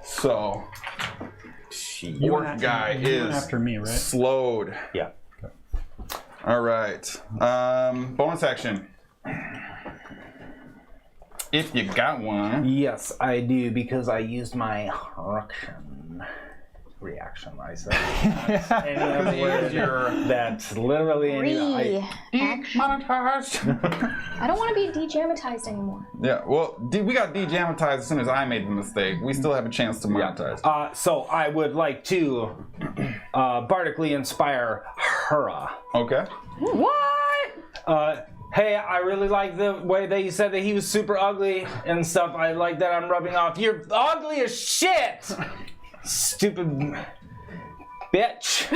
So, orc guy you went is after me, right? slowed. Yeah. All right. Bonus action. If you got one. Yes, I do because I used my reaction. I said. Any other word that's literally any. Demonetized. I don't want to be dejamatized anymore. Yeah, well, we got dejamatized as soon as I made the mistake. We still have a chance to monetize. So I would like to bardically inspire Hara. Okay. What? Hey, I really like the way that you said that he was super ugly and stuff. I like that I'm rubbing off. You're ugly as shit! Stupid bitch.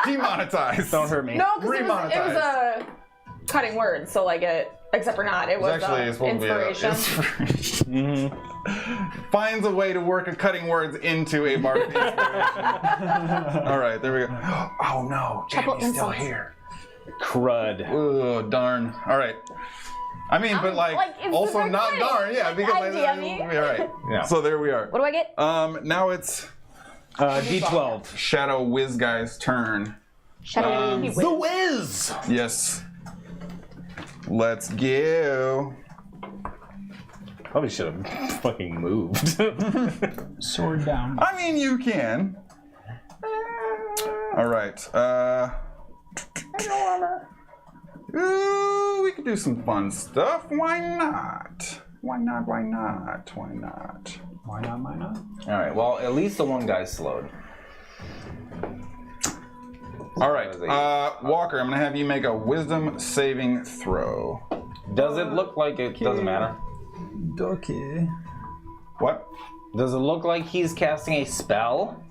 Demonetized. Don't hurt me. No, because it was Remonetized. a cutting word, so like it, except for not, it was Actually, it's supposed inspiration. to be inspiration. Finds a way to work a cutting words into a bardic inspiration. All right, there we go. Oh no, Couple Jamie's still insults. here. Crud. Oh darn. All right. I mean, but like it's also super not exciting. darn. Yeah, because Idea me. all right. Yeah. So there we are. What do I get? Now it's D12. Shadow Whiz Guy's turn. Shadow Whiz. The Wiz! Yes. Let's go. Probably should have fucking moved. Sword down. I mean, you can. All right. Ooh, we could do some fun stuff. Why not? Why not? Why not? Why not? Why not? Why not? All right. Well, at least the one guy's slowed. All right. Walker, I'm gonna have you make a wisdom saving throw. Does it look like it doesn't matter? Okay. What? Does it look like he's casting a spell?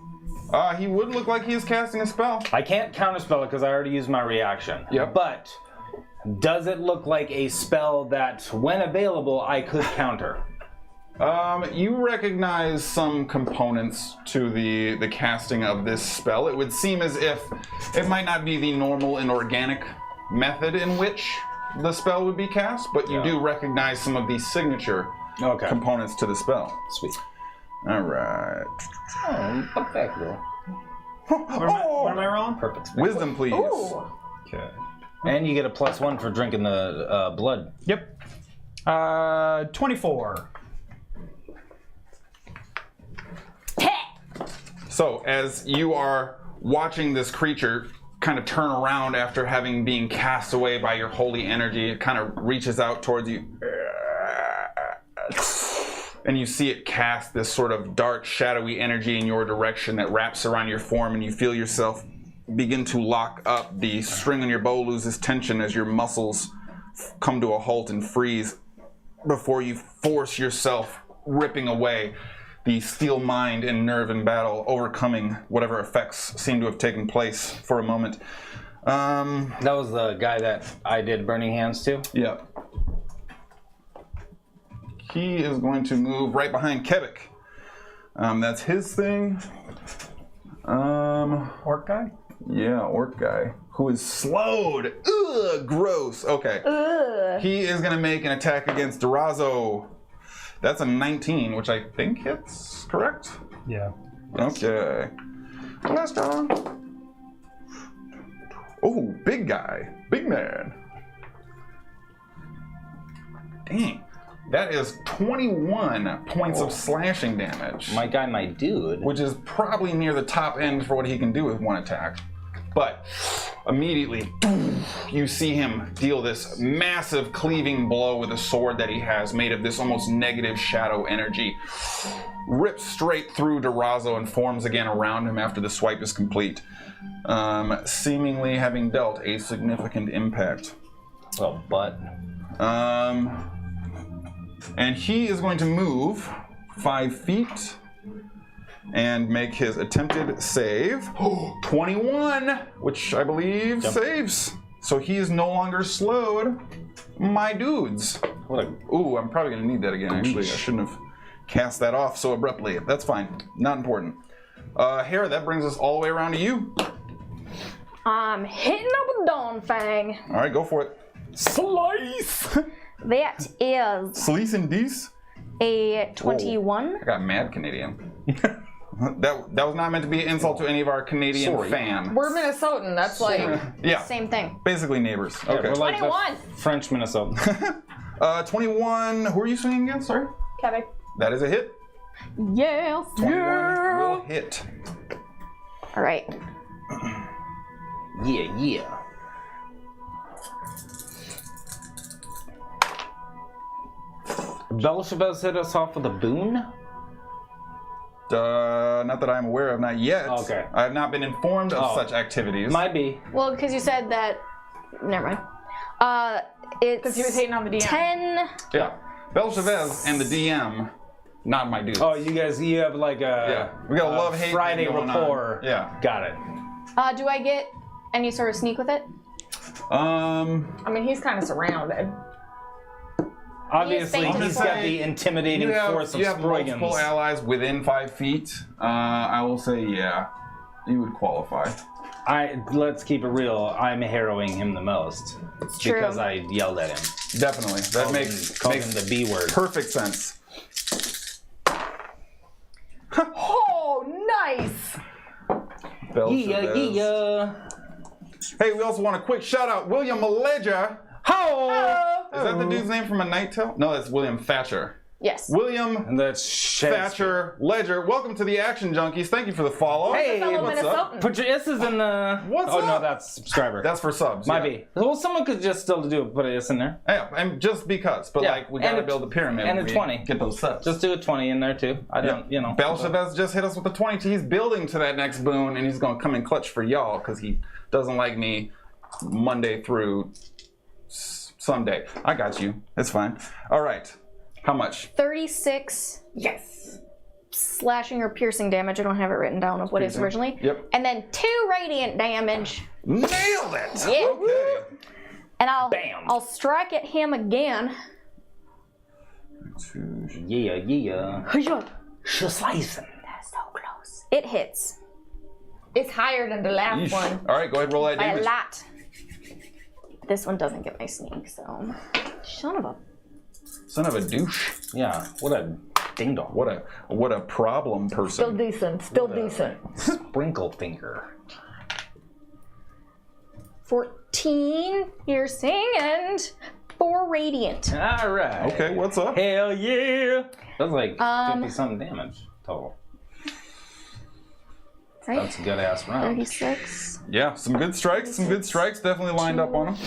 He would look like he is casting a spell. I can't counterspell it because I already used my reaction. Yep. But does it look like a spell that, when available, I could counter? You recognize some components to the casting of this spell. It would seem as if it might not be the normal and organic method in which the spell would be cast, but you do recognize some of the signature components to the spell. Sweet. All right. Oh, perfecto. What am I rolling? Perfect. Wisdom, please. Ooh. Okay. And you get a +1 for drinking the blood. Yep. 24. So as you are watching this creature kind of turn around after having been cast away by your holy energy, it kind of reaches out towards you. And you see it cast this sort of dark, shadowy energy in your direction that wraps around your form, and you feel yourself begin to lock up. The string on your bow loses tension as your muscles come to a halt and freeze before you force yourself ripping away, the steel mind and nerve in battle, overcoming whatever effects seem to have taken place for a moment. That was the guy that I did Burning Hands to? Yeah. He is going to move right behind Kevik. That's his thing. Orc guy? Yeah, orc guy. Who is slowed. Ugh, gross. Okay. Ugh. He is going to make an attack against Durazo. That's a 19, which I think hits, correct? Yeah. Okay. Last round. Oh, big guy. Big man. Dang. That is 21 points of slashing damage. My guy, my dude. Which is probably near the top end for what he can do with one attack. But immediately, you see him deal this massive cleaving blow with a sword that he has made of this almost negative shadow energy. Rips straight through Durazo and forms again around him after the swipe is complete. Seemingly having dealt a significant impact. Oh, butt. And he is going to move 5 feet and make his attempted save. 21, which I believe saves. So he is no longer slowed. My dudes. What a... Ooh, I'm probably going to need that again, actually. I shouldn't have cast that off so abruptly. That's fine. Not important. Hara, that brings us all the way around to you. I'm hitting up with Dawn Fang. All right, go for it. Slice! That is Slice and dice? a 21. I got mad Canadian. That was not meant to be an insult to any of our Canadian fan. We're Minnesotan. That's like Yeah, Same thing. basically neighbors. Yeah, Okay. we're like 21. the French Minnesota. 21. Who are you swinging against? Sorry. Kevin. That is a hit. Yes. 21 will hit. All right. Yeah. Beelzebub's hit us off with a boon? Not that I'm aware of, not yet. Okay. I have not been informed of such activities. Might be. Well, because you said that. Never mind. It's because he was hating on the DM. 10. Yeah. Belchavez and the DM, not my dude. Oh, you have like a... Yeah. We got a love-hate Friday thing going on. rapport. Yeah. Got it. Do I get any sort of sneak with it? I mean, he's kind of surrounded. Obviously, faint he's as got fuck. the intimidating force of you have multiple Sproigins. allies within 5 feet. I will say, yeah, you would qualify. Let's keep it real. I'm harrowing him the most. It's true. Because I yelled at him. Definitely. That makes Called him the B word. perfect sense. Oh, nice! Belchavez. Yeah. Hey, we also want a quick shout out. William Maleja. How? Is that the dude's name from A Night Tale? No, that's William Thatcher. Yes. William And that's Thatcher Ledger. Welcome to the Action Junkies. Thank you for the follow. Hey, Fellow what's up? Minnesotan. Put your S's in the... What's oh, up? no, that's subscriber. That's for subs. Might yeah. be. Well, someone could just still put an S in there. Yeah, and just because. But Yeah, like, we and gotta a- build a pyramid. and a when we 20. Get those subs. Just do a 20 in there, too. I don't, you know. Belchavez just hit us with the 20. He's building to that next boon, and he's gonna come in clutch for y'all because he doesn't like me Monday through Sunday. I got you. It's fine. All right. How much? 36 Yes. slashing or piercing damage. I don't have it written down of what it is Piercing. originally. Yep. And then 2 radiant damage. Nailed it. Yeah. Okay. And I'll Bam. I'll strike at him again. Yeah. She's slicing. That's so close. It hits It's higher than the last Yeesh. one. All right, go ahead and roll that by a damage. lot. This one doesn't get my sneak, so son of a. Son of a douche. Yeah, what a ding dong. What a problem person. decent. Still decent. Sprinkle finger. 14 piercing and 4 radiant. All right. Okay, what's up? Hell yeah! That's like 50-something damage total. Right? That's a good ass round. 36. Yeah, some good strikes. Some good strikes. Definitely lined up on them.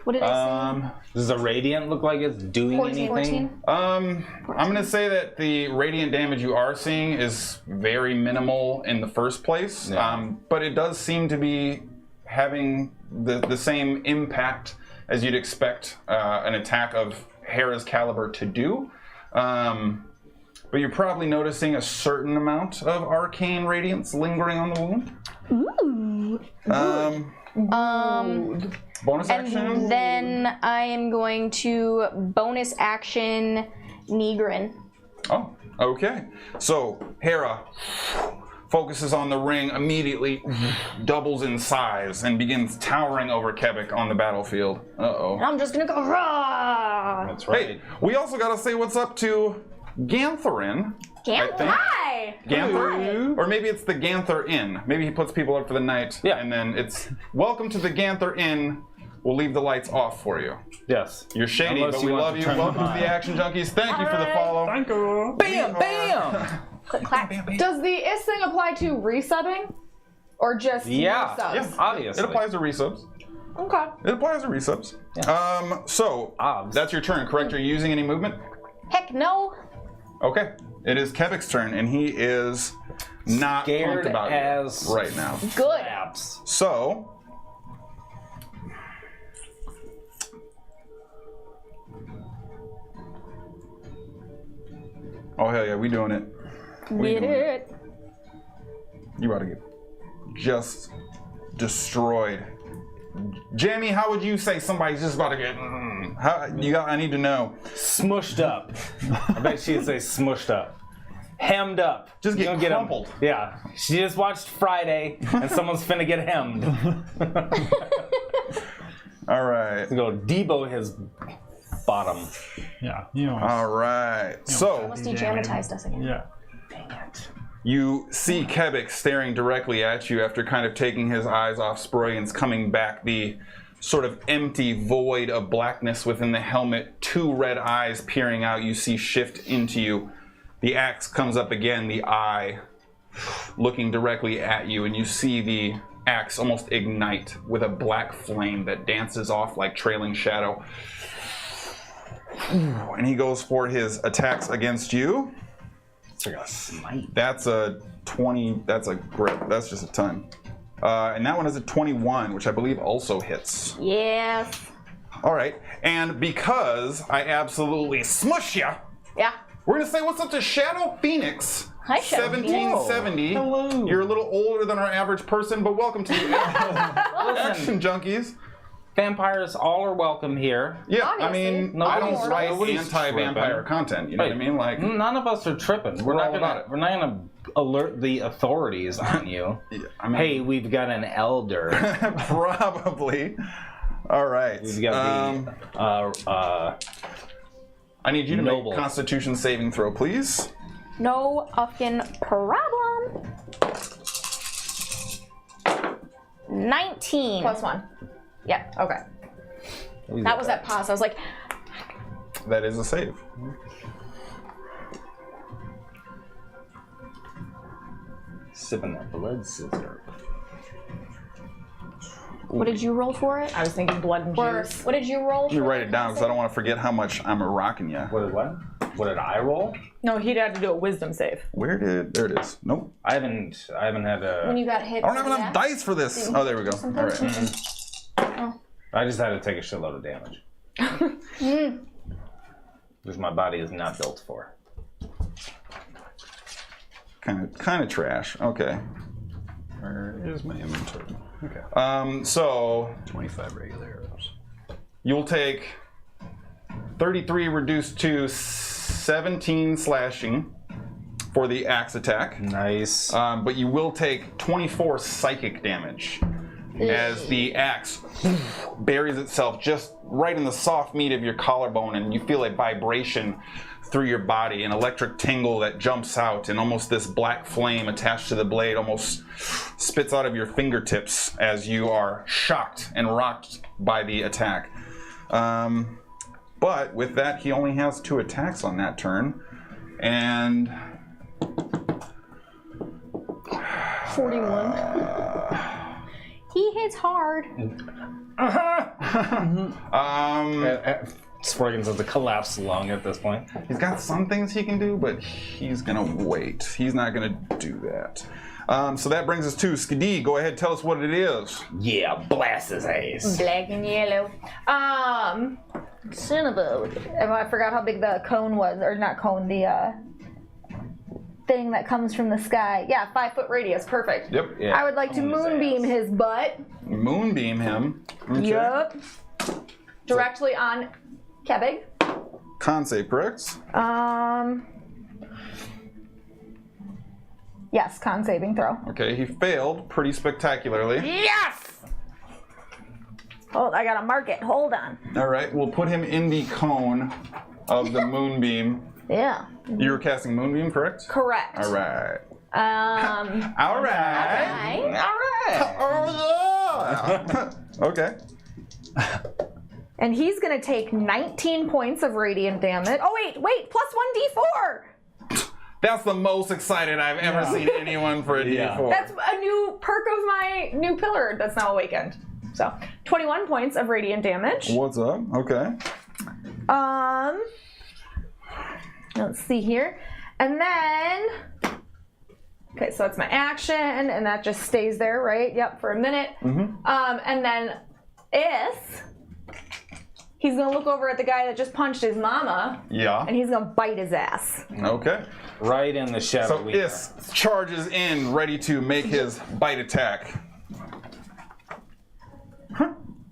What did I say? Does the radiant look like it's doing 14. anything? I'm gonna say that the radiant damage you are seeing is very minimal in the first place, Yeah. but it does seem to be having the same impact as you'd expect an attack of Hera's caliber to do. But you're probably noticing a certain amount of arcane radiance lingering on the wound. Ooh. Bonus action. And then I am going to bonus action Negrin. Oh, okay. So Hera focuses on the ring, immediately doubles in size, and begins towering over Kevik on the battlefield. Uh-oh. I'm just gonna go rah! That's right. Hey, we also gotta say what's up to Gantherin. I think. Hi! Ganther? Or maybe it's the Ganther Inn. Maybe he puts people up for the night, Yeah. and then it's, welcome to the Ganther Inn. We'll leave the lights off for you. Yes. You're shady, Unless but you we want love to you. turn Welcome to them the on. Action Junkies. Thank you for the follow. Thank you. Bam! Bam! Click clack. Does the is thing apply to resubbing? Or just Yeah. resubs? Yeah. Obviously. It applies to resubs. Okay. It applies to resubs. So, Obs. that's your turn, correct? Are you using any movement? Heck no. Okay. It is Kevik's turn, and he is not Scared pumped about as you right now. Good. Abs. So, oh hell yeah, we doing it. We Get doing it. You about to get just destroyed. Jamie, how would you say somebody's just about to get? I need to know. Smushed up. I bet she'd say smushed up. Hemmed up. Just get You don't crumpled. Yeah. She just watched Friday, and someone's finna get hemmed. All right. Go Debo his bottom. Yeah, you know. All right. So Must he dramatized us again. Yeah. you see Kevik staring directly at you after kind of taking his eyes off Sproigins, coming back, the sort of empty void of blackness within the helmet, 2 red eyes peering out you see shift into you. The axe comes up again, the eye looking directly at you, and you see the axe almost ignite with a black flame that dances off like trailing shadow. And he goes for his attacks against you. It's like a smite. That's a 20, that's a grip, that's just a ton. And that one is a 21, which I believe also hits. Yes. All right, and because I absolutely smush ya, Yeah. we're gonna say what's up to Shadow Phoenix. Hi, Shadow Phoenix. 1770. Hello. You're a little older than our average person, but welcome to the Action Junkies. Vampires all are welcome here. Yeah, Obviously. I mean, No, I don't nobody's- write nobody's anti-vampire tripping. content. You know what I mean? Like, None of us are tripping. We're We're not all gonna. about it. We're not gonna alert the authorities on you. I mean, Hey, we've got an elder. probably. All right. We've got the I need you to Noble. make Constitution saving throw, please. No fucking problem. 19. +1. Yeah. Okay. That was that pause. I was like, That is a save. sipping that blood scissor. what did you roll for it? I was thinking blood and Or juice. what did you roll for Let me write it, it down because I don't want to forget how much I'm rocking you. What did what? What did I roll? No, he'd had to do a wisdom save. Where did? There it is. Nope. I haven't had When a. you got hit. I don't have with enough that? dice for this. Oh, there we go. All right. I just had to take a shitload of damage. Which my body is not built for. Kind of trash. Okay. Where is my inventory? Okay. So 25 regular arrows. you'll take 33 reduced to 17 slashing for the axe attack. Nice. But you will take 24 psychic damage as the axe buries itself just right in the soft meat of your collarbone, and you feel a vibration through your body, an electric tingle that jumps out, and almost this black flame attached to the blade almost spits out of your fingertips as you are shocked and rocked by the attack. But with that, he only has 2 attacks on that turn, and 41. He hits hard. Sproigins has to collapse lung at this point. He's got some things he can do, but he's gonna wait. He's not gonna do that. So that brings us to Skadi. Go ahead, tell us what it is. Yeah, blast his ass. Black and yellow. Cinnabon. I forgot how big the cone was, or not cone, the thing that comes from the sky. Yeah, 5-foot radius. Perfect. Yep. Yeah, I would like to own his moonbeam ass. his butt. Moonbeam him. Okay. Yup. Directly on Kevig. Con save, correct? Yes, con saving throw. Okay, he failed pretty spectacularly. Yes! Hold, I gotta mark it. Hold on. All right, we'll put him in the cone of the moonbeam. Yeah. You were casting moonbeam, correct? Correct. All right. Okay. All right. Okay. And he's gonna take 19 points of radiant damage. Oh wait, plus 1d4! That's the most excited I've ever seen anyone for a Yeah. D4. That's a new perk of my new pillar that's now awakened. So, 21 points of radiant damage. What's up? Okay. Let's see here. And then, okay, so that's my action, and that just stays there, right? Yep, for a minute. And then he's gonna look over at the guy that just punched his mama, Yeah. and he's gonna bite his ass. Okay. Right in the shadow. So Is charges in, ready to make his bite attack.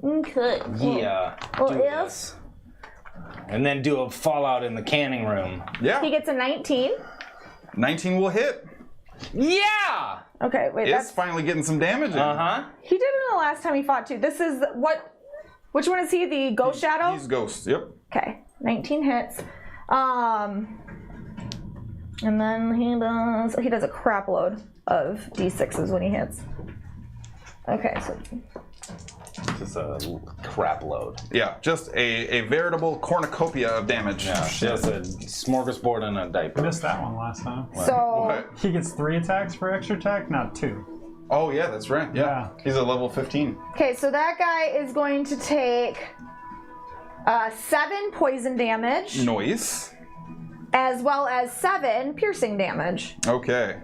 Okay. Yeah. Well, do this. And then do a fallout in the canning room. Yeah. He gets a 19. 19 will hit. Yeah! Okay, wait, Is that's... finally getting some damage in. Uh-huh. He did it the last time he fought too. This is what... Which one is he? The Ghost Shadow? He's ghost. Yep. Okay, 19 hits. And then he does a crap load of d6s when he hits. Okay, so Just a crap load. Yeah. Just a veritable cornucopia of damage. Yeah, just a smorgasbord and a I diaper. missed that one last time. What? He gets 3 attacks for extra attack, not 2. Oh yeah, that's right. Yeah. He's a level 15. okay, so that guy is going to take 7 poison damage, Noise. as well as 7 piercing damage. Okay.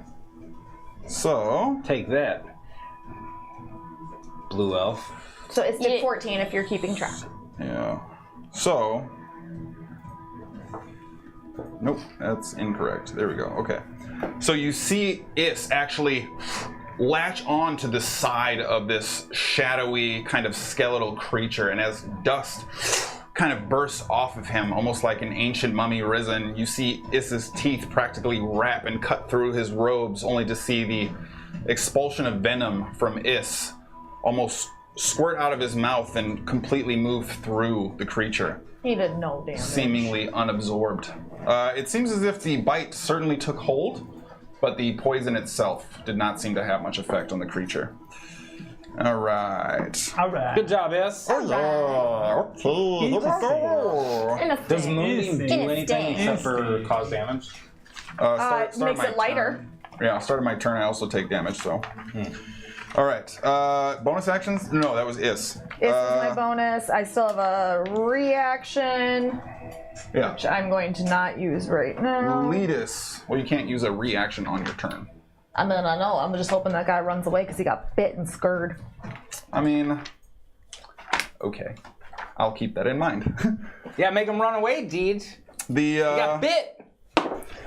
So Take that. Blue elf. So it's to 14 if you're keeping track. yeah. So. Nope, that's incorrect. There we go. Okay. So you see Is actually latch on to the side of this shadowy kind of skeletal creature, and as dust kind of bursts off of him, almost like an ancient mummy risen, you see Is's teeth practically wrap and cut through his robes, only to see the expulsion of venom from Is almost squirt out of his mouth and completely move through the creature, He did no damage. seemingly unabsorbed. It seems as if the bite certainly took hold, but the poison itself did not seem to have much effect on the creature. All right. All right. Good job, S. Oh, okay, here we go. Does Moonbeam do In a anything stand. except for cause damage? It makes my it lighter. turn. Yeah, started my turn. I also take damage, so. All right. Bonus actions? No, that was Is. This is my bonus. I still have a reaction, Yeah. which I'm going to not use right now. Leadus. Well, you can't use a reaction on your turn. I mean, I know. I'm just hoping that guy runs away because he got bit and scurred. I mean, okay. I'll keep that in mind. Yeah, make him run away, Deej. The Got bit.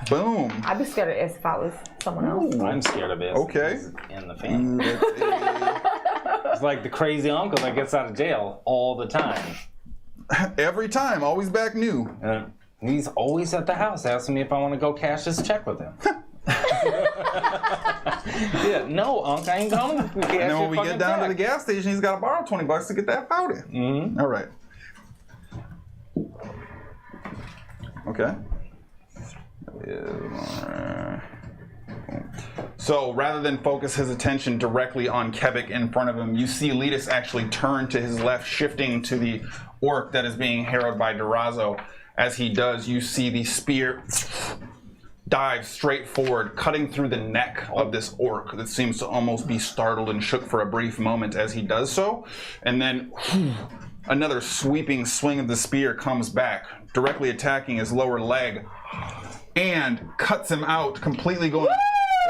boom. I'd be scared of this if I was someone else. I'm scared of it. Okay. In the family. It's like the crazy uncle that gets out of jail all the time. Every time, always back new. He's always at the house asking me if I want to go cash his check with him. Yeah, no, Unc, I ain't coming. And then when we get down to the gas station, he's got to borrow $20 to get that powder. All right. Okay. So rather than focus his attention directly on Kevik in front of him, you see Letus actually turn to his left, shifting to the orc that is being harrowed by Durazo. As he does, you see the spear dive straight forward, cutting through the neck of this orc that seems to almost be startled and shook for a brief moment as he does so. And then another sweeping swing of the spear comes back, directly attacking his lower leg, and cuts him out, completely going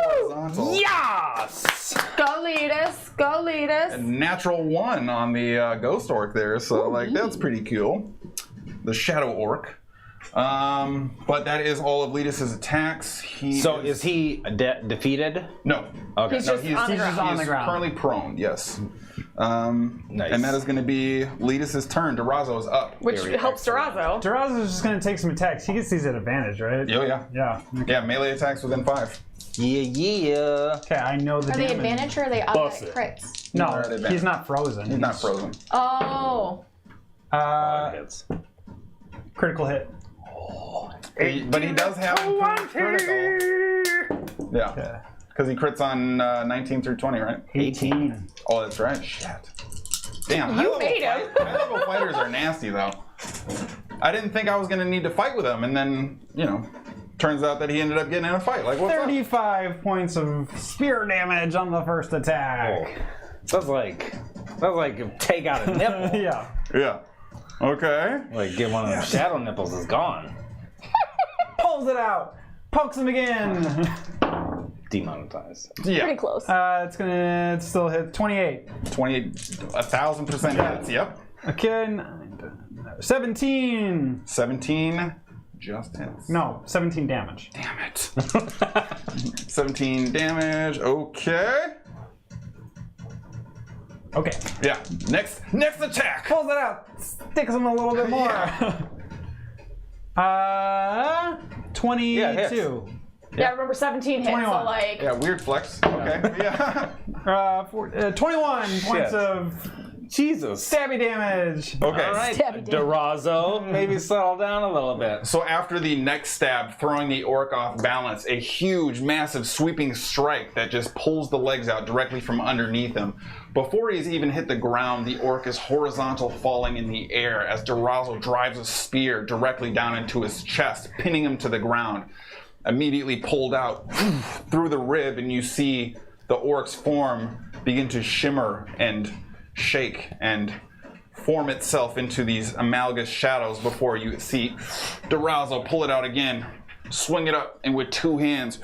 horizontal. Yes! Go Letus. Go Letus. A natural 1 on the ghost orc there, so like that's pretty cool. The shadow orc. But that is all of Letus's attacks. Is he defeated? No. Okay. He's No, just he is, on the ground. he on is the ground. currently prone, yes. Nice. And that is going to be Letus's turn. Durazo is up. Which Very helps Durazo. Durazo's just gonna take some attacks. He gets these at advantage, right? Oh, yeah. Yeah. Yeah, melee attacks within 5. Yeah. Okay, I know the Are they damage. advantage or are they automatic crits? No, They're at advantage. he's not frozen. He's not frozen. Oh. Hits. Critical hit. But he does have critical. Yeah. Okay. Because he crits on 19 through 20, right? 18. Oh, that's right. Shit. Damn. You made him. High-level fighters are nasty, though. I didn't think I was going to need to fight with him, and then, turns out that he ended up getting in a fight. Like, what's 35 points of spear damage on the first attack. That's like take out a nipple. Yeah. up? Yeah. Okay. Like get one of them shadow nipples is gone. Pulls it out. Pokes him again. Demonetized. Yeah. Pretty close. It's gonna still hit 28. 28, 1,000% hits. Yep. Okay, 17. 17 just hits. No, 17 damage. Damn it. 17 damage. Okay. Okay. Yeah. Next attack. Pulls it out. Sticks him a little bit more. 22. Yeah, hits. Yeah, remember 17 hits, so 21. like. Yeah, weird flex. Okay. Yeah. 21 points of Jesus. stabby damage. Okay. All right, Stabby damage. Durazo, maybe settle down a little bit. So after the next stab, throwing the orc off balance, a huge, massive, sweeping strike that just pulls the legs out directly from underneath him. Before he's even hit the ground, the orc is horizontal, falling in the air as Durazo drives a spear directly down into his chest, pinning him to the ground. Immediately pulled out through the rib, and you see the orc's form begin to shimmer and shake and form itself into these amalgamous shadows before you see Durazo pull it out again, swing it up, and with 2 hands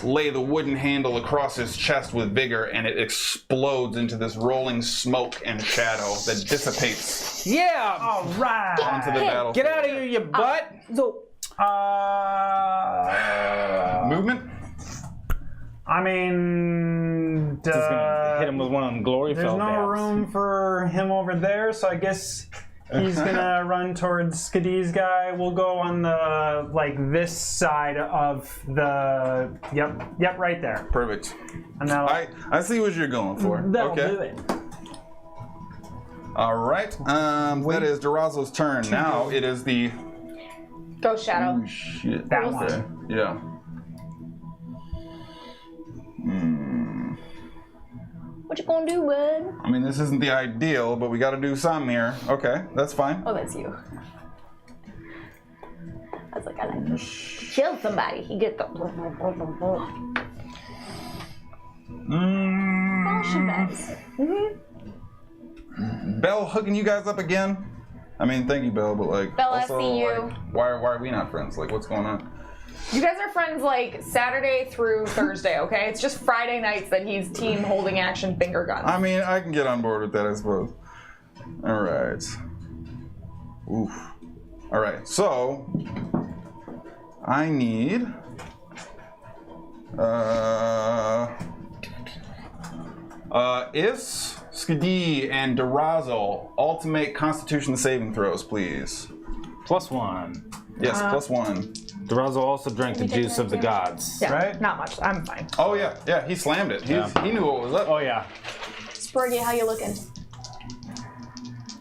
lay the wooden handle across his chest with vigor, and it explodes into this rolling smoke and shadow that dissipates Yeah. All right. onto the battlefield. Get out of here, you butt. So, Movement? I mean, Just gonna hit him with one of them glory there's fell no dabs. room for him over there, so I guess he's gonna run towards Skadi's guy. We'll go on the this side of the yep, right there. Perfect. And that'll I see what you're going for. that'll Okay. do it. All right. That is Durazo's turn. Now it is the Ghost Shadow. shit. That Okay. one. Yeah. what you gonna do, bud? I mean, this isn't the ideal, but we got to do something here. Okay, that's fine. Oh, that's you. I was like, I like to kill somebody. He get the. Belle hooking you guys up again? I mean, thank you, Belle, but like, Belle, I also, see you. like, why are we not friends? Like, what's going on? You guys are friends like Saturday through Thursday, okay? It's just Friday nights that he's team holding action finger guns. I mean, I can get on board with that, I suppose. All right. Oof. All right. So I need. Is Skadi and Durazo ultimate Constitution saving throws, please? +1. Yes, +1. Drowzo also drank the juice of the gods. Yeah, Right? not much. I'm fine. Oh yeah, he slammed it. He knew what was up. Oh yeah. Sproigi, how you looking?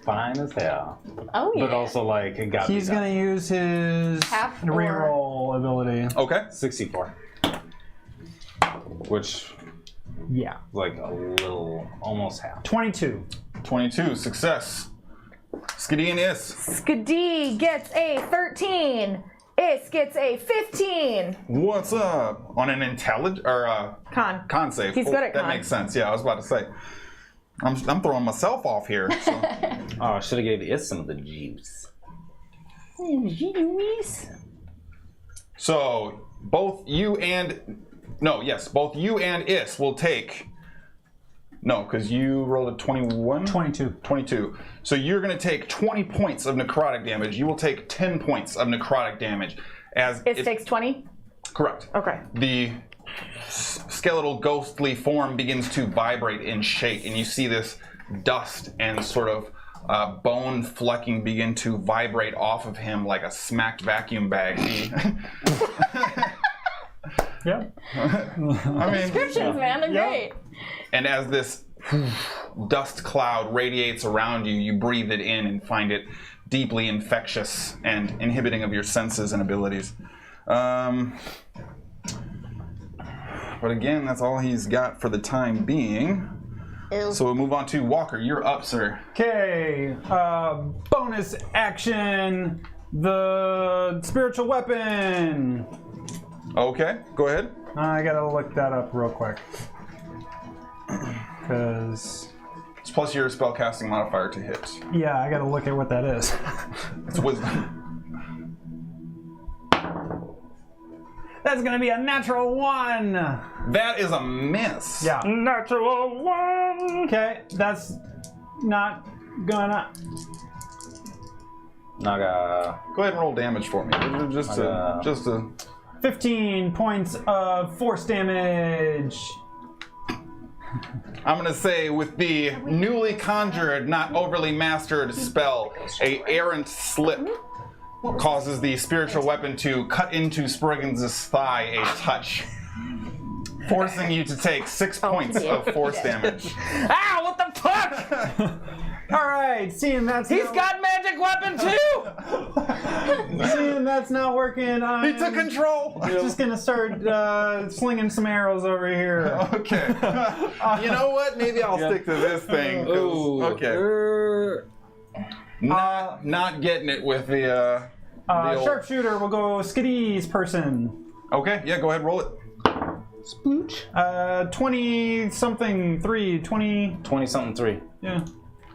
Fine as hell. Oh yeah. But also like it got He's gonna use his Half or- reroll ability. Okay. 64. Which Yeah. like a little almost half. 22. 22, success. Skadi and Is. Skadi gets a 13. Is gets a 15. What's up? On an Con. con save. He's good at That con. makes sense. Yeah, I was about to say. I'm throwing myself off here. So. Oh, I should have gave Is some of the juice. So both you and Is will take. No, because you rolled a 21? 22. 22. So you're going to take 20 points of necrotic damage. You will take 10 points of necrotic damage. As It takes 20? correct. Okay. The skeletal ghostly form begins to vibrate and shake, and you see this dust and sort of bone flecking begin to vibrate off of him like a smacked vacuum bag. Yep. I mean, Descriptions, man, they're great. and as this dust cloud radiates around you, you breathe it in and find it deeply infectious and inhibiting of your senses and abilities. But again, that's all he's got for the time being. So we'll move on to Walker. You're up, sir. Okay. Bonus action. The spiritual weapon. Okay, go ahead. I gotta look that up real quick. Because, It's plus your spellcasting modifier to hit. yeah, I gotta look at what that is. It's wisdom. That's gonna be a natural 1. That is a miss. Yeah. Natural one. Okay, that's not gonna. Naga. Go ahead and roll damage for me. Just to 15 points of force damage. I'm gonna say with the newly conjured, not overly mastered spell, a errant slip causes the spiritual weapon to cut into Sproigins' thigh a touch, forcing you to take 6 points of force damage. Ah, what the fuck? All right, seeing that's He's got magic weapon too. seeing that's not working. He took control. I'm just gonna start slinging some arrows over here. Okay. You know what? Maybe I'll stick to this thing. 'Cause- Ooh. Okay. Not getting it with the old... Sharpshooter will go Skadi's person. Okay. Yeah. Go ahead. And roll it. Splooch. 20 something 3. 20. 20 something 3. Yeah.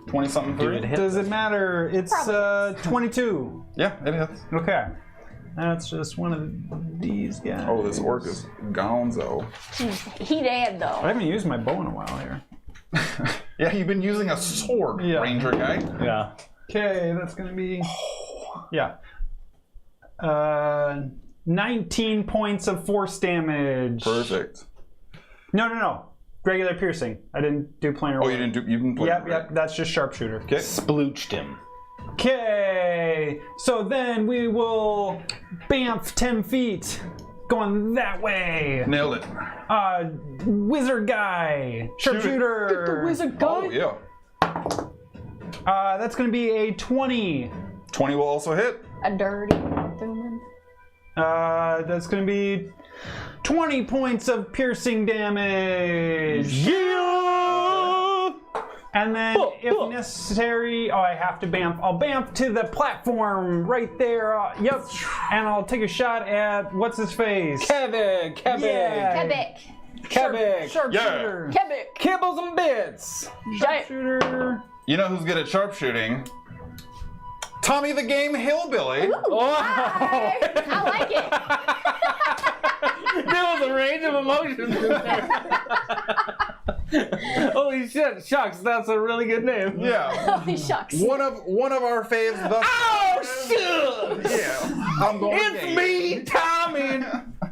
20 something Dude, 3. it hit. Does it matter? It's 22. Yeah. It hits. Okay. That's just one of these guys. Oh, this orc is gonzo. He dead I though. haven't used my bow in a while here. Yeah, you've been using a sword, Yeah. ranger guy. Yeah. Okay, that's gonna be. Yeah. 19 points of force damage. Perfect. No. Regular piercing. I didn't do planar. Oh, you didn't play. Yep. That's just sharpshooter. Okay. Splooched him. Okay. So then we will bamf 10 feet, going that way. Nailed it. Wizard guy, sharpshooter. Wizard Oh yeah. That's gonna be a 20. 20 will also hit. A dirty human. That's gonna be 20 points of piercing damage. Yeah. And then, if necessary, I have to bamf. I'll bamf to the platform right there. Yep. And I'll take a shot at what's his face. Kevik. Yeah. Quebec. Kevik. Sharpshooter. Quebec. Kibbles and bits. Giant. Sharpshooter. You know who's good at sharpshooting? Tommy the Game Hillbilly. Oh. I like it. There was a range of emotions in there. Holy shit, shucks, that's a really good name. Yeah. Holy shucks. One of our faves thus Oh, shucks! Yeah. I'm going It's game. me, Tommy,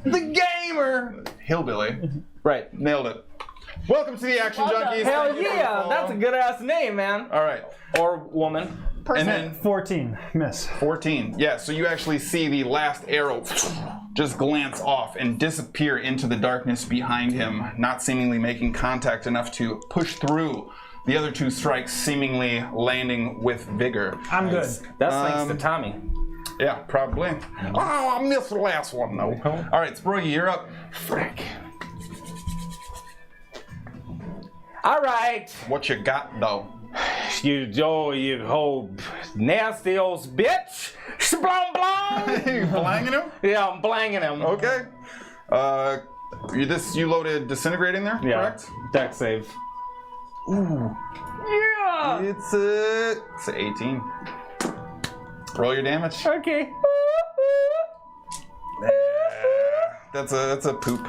the gamer. Hillbilly. Right. Nailed it. Welcome to the Action Well done. Junkies. Hell Thank you for the yeah, follow. that's a good ass name, man. All right. Or woman. person. And then 14. Miss. 14. Yeah, so you actually see the last arrow just glance off and disappear into the darkness behind him, not seemingly making contact enough to push through the other 2 strikes, seemingly landing with vigor. I'm good. That's thanks to Tommy. Yeah, probably. Oh, I missed the last one, though. All right, Sprogy, you're up. Frick. All right. What you got, though? You old nasty old bitch. Splong blong. You blanging him? Yeah, I'm blanging him. Okay. You loaded disintegrating there, Yeah. correct? Deck save. Ooh. Yeah. It's an 18. Roll your damage. Okay. That's a poop.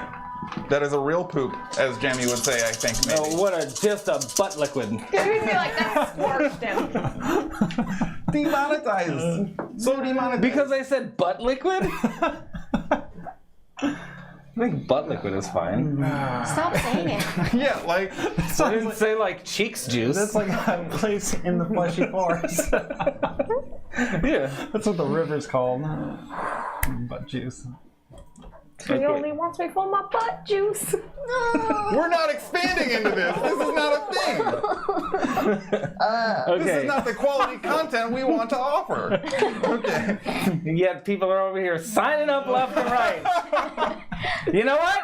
That is a real poop, as Jamie would say, I think, maybe. Oh, what just a butt liquid. You'd be like, that scorched him. Demonetized. So demonetized. Because I said butt liquid? I think butt liquid is fine. Stop saying it. Yeah, like... I didn't say like cheeks juice. That's like a place in the fleshy forest. Yeah. That's what the river's called. Butt juice. He only wants me for my butt juice. We're not expanding into this. This is not a thing. Okay. This is not the quality content we want to offer. Okay. Yet people are over here signing up left and right. You know what?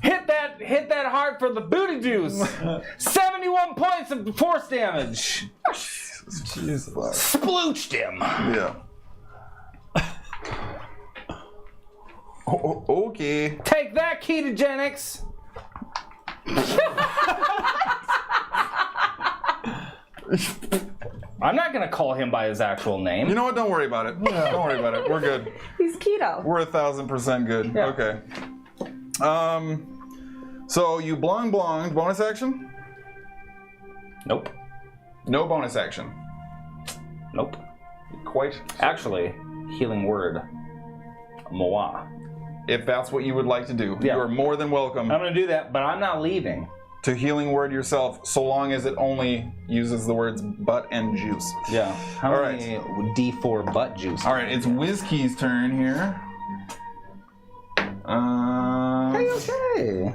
Hit that heart for the booty juice. 71 points of force damage. Jesus. Splooched him. Yeah. Okay. Take that, ketogenics. I'm not gonna call him by his actual name. You know what? Don't worry about it. Don't worry about it. We're good. He's keto. We're 1,000% good. Yeah. Okay. So you blong, bonus action? Nope. No bonus action. Nope. Quite. Actually, healing word. Moa. If that's what you would like to do, Yeah. you are more than welcome I'm gonna do that, but I'm not leaving. to healing word yourself, so long as it only uses the words butt and juice. Yeah. How All many D4 butt juice? All right, it's Whiskey's turn here. Okay.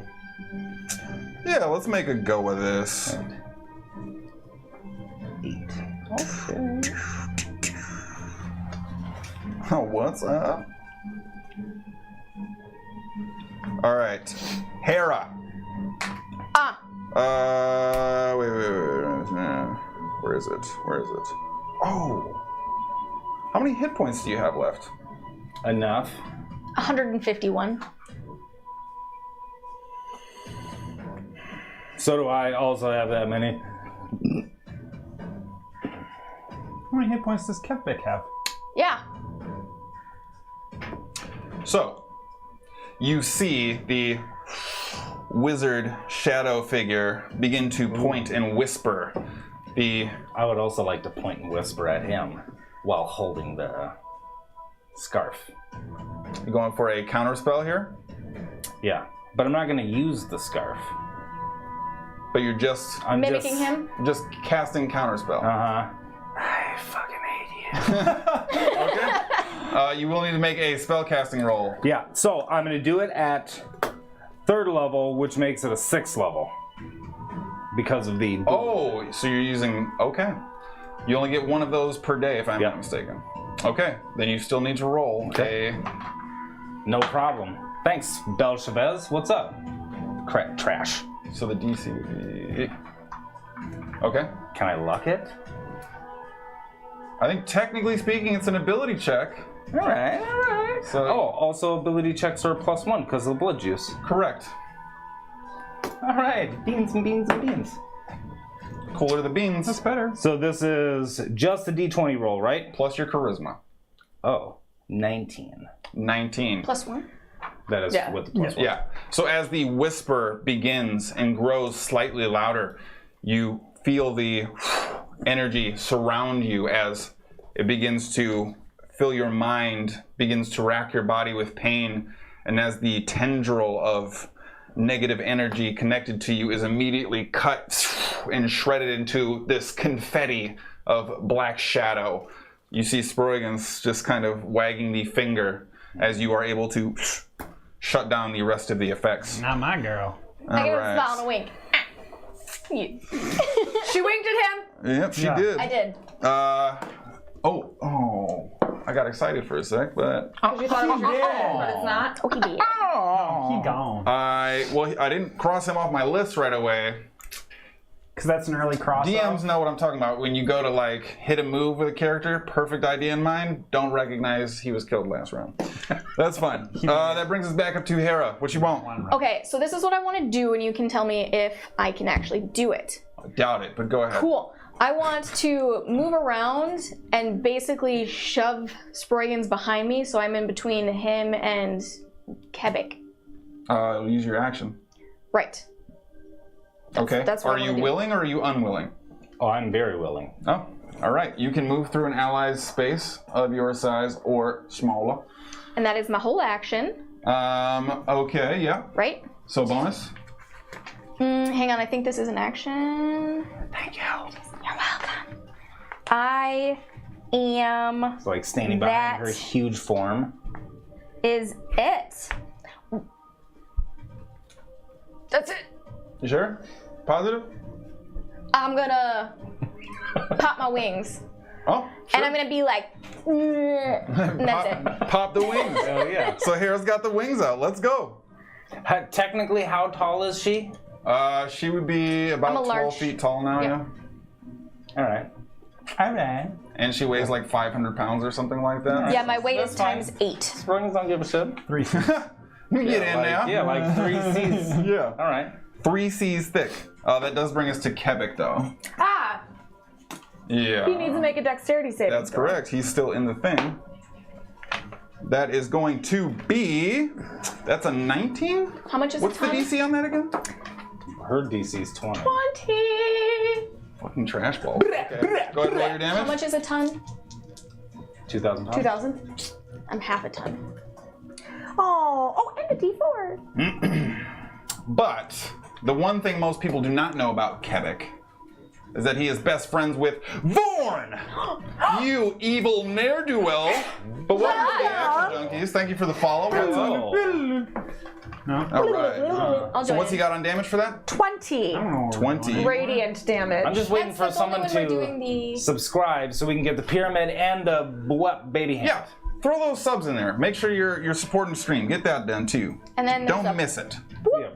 Yeah, let's make a go of this. 8. Okay. Oh, what's up? All right, Hara. Ah, Wait. Where is it? Oh. How many hit points do you have left? Enough. 151. So do I also have that many. How many hit points does Kevvik have? Yeah. So, you see the wizard shadow figure begin to point and whisper. I would also like to point and whisper at him while holding the scarf. You going for a counter spell here? Yeah, but I'm not going to use the scarf. But you're just Mimicking him? just casting counter spell. Uh-huh. I fucking hate you. Okay. You will need to make a spell casting roll. Yeah, so I'm going to do it at 3rd level, which makes it a 6th level. Because of the... Oh, so you're using... Okay. You only get one of those per day, if I'm Yep. not mistaken. Okay, then you still need to roll Okay. No problem. Thanks, Belchavez. What's up? Trash. So the DC would be... Okay. Can I luck it? I think technically speaking, it's an ability check. All right. So Also ability checks are +1 because of the blood juice. correct. All right, beans and beans and beans. Cooler the beans. That's better. So this is just a d20 roll, right? Plus your charisma. Oh, 19. 19. +1. That is Yeah. with the +1. Yeah. So as the whisper begins and grows slightly louder, you feel the energy surround you as it begins to fill your mind, begins to rack your body with pain, and as the tendril of negative energy connected to you is immediately cut and shredded into this confetti of black shadow. You see Sproigins just kind of wagging the finger as you are able to shut down the rest of the effects. Not my girl. I give him a Alright. smile and a wink. She winked at him. Yep, she Yeah. did. I did. I got excited for a sec, but Because you thought it was your dad, but it's not. Oh, he did. He gone. I didn't cross him off my list right away. Because that's an early cross. DMs know what I'm talking about. When you go to like hit a move with a character, perfect idea in mind, don't recognize he was killed last round. That's fine. That brings us back up to Hara. What you want? Okay, so this is what I want to do, and you can tell me if I can actually do it. I doubt it, but go ahead. Cool. I want to move around and basically shove Sproigins behind me, so I'm in between him and Quebec. Use your action. Right. Okay. that's what Are I you wanna do. willing or are you unwilling? Oh, I'm very willing. Oh, all right. You can move through an ally's space of your size or smaller. And that is my whole action, Okay, yeah. right? So bonus. Hang on, I think this is an action. Thank you. You're welcome. I am... It's like standing behind her That- huge form. Is it? That's it. You sure? Positive? I'm gonna pop my wings. Oh, sure. And I'm gonna be like... and that's it. Pop the wings. Oh yeah. So Hera's got the wings out. Let's go. Technically, how tall is she? She would be about I'm a 12 large- feet tall now, yeah. All right. All right. And she weighs like 500 pounds or something like that. Yeah, my weight is That's times 8. Sproigins don't give a shit. 3. You get in like, there. Yeah, like 3 C's. Yeah. All right. 3 C's thick. That does bring us to Quebec, though. Ah, Yeah. he needs to make a dexterity save. That's correct. He's still in the thing. That is going to be... That's a 19? How much is What's a the ton? DC on that again? Her DC's 20. 20. Fucking trash ball. Okay. Go ahead and roll your How damage. much is a ton? 2,000 pounds. 2,000? I'm half a ton. Oh, and a D4. But the one thing most people do not know about Quebec is that he is best friends with Vorn! You evil ne'er-do-well. But welcome to the Action Junkies. Thank you for the follow. Oh. All right. I'll So join what's he in. got on damage for that? 20 20. radiant damage. I'm just waiting for That's only someone when we're doing to the... subscribe so we can get the pyramid and the what baby hand. Yeah. Throw those subs in there. Make sure you're supporting the stream. Get that done too. And then there's Don't miss it. Yeah.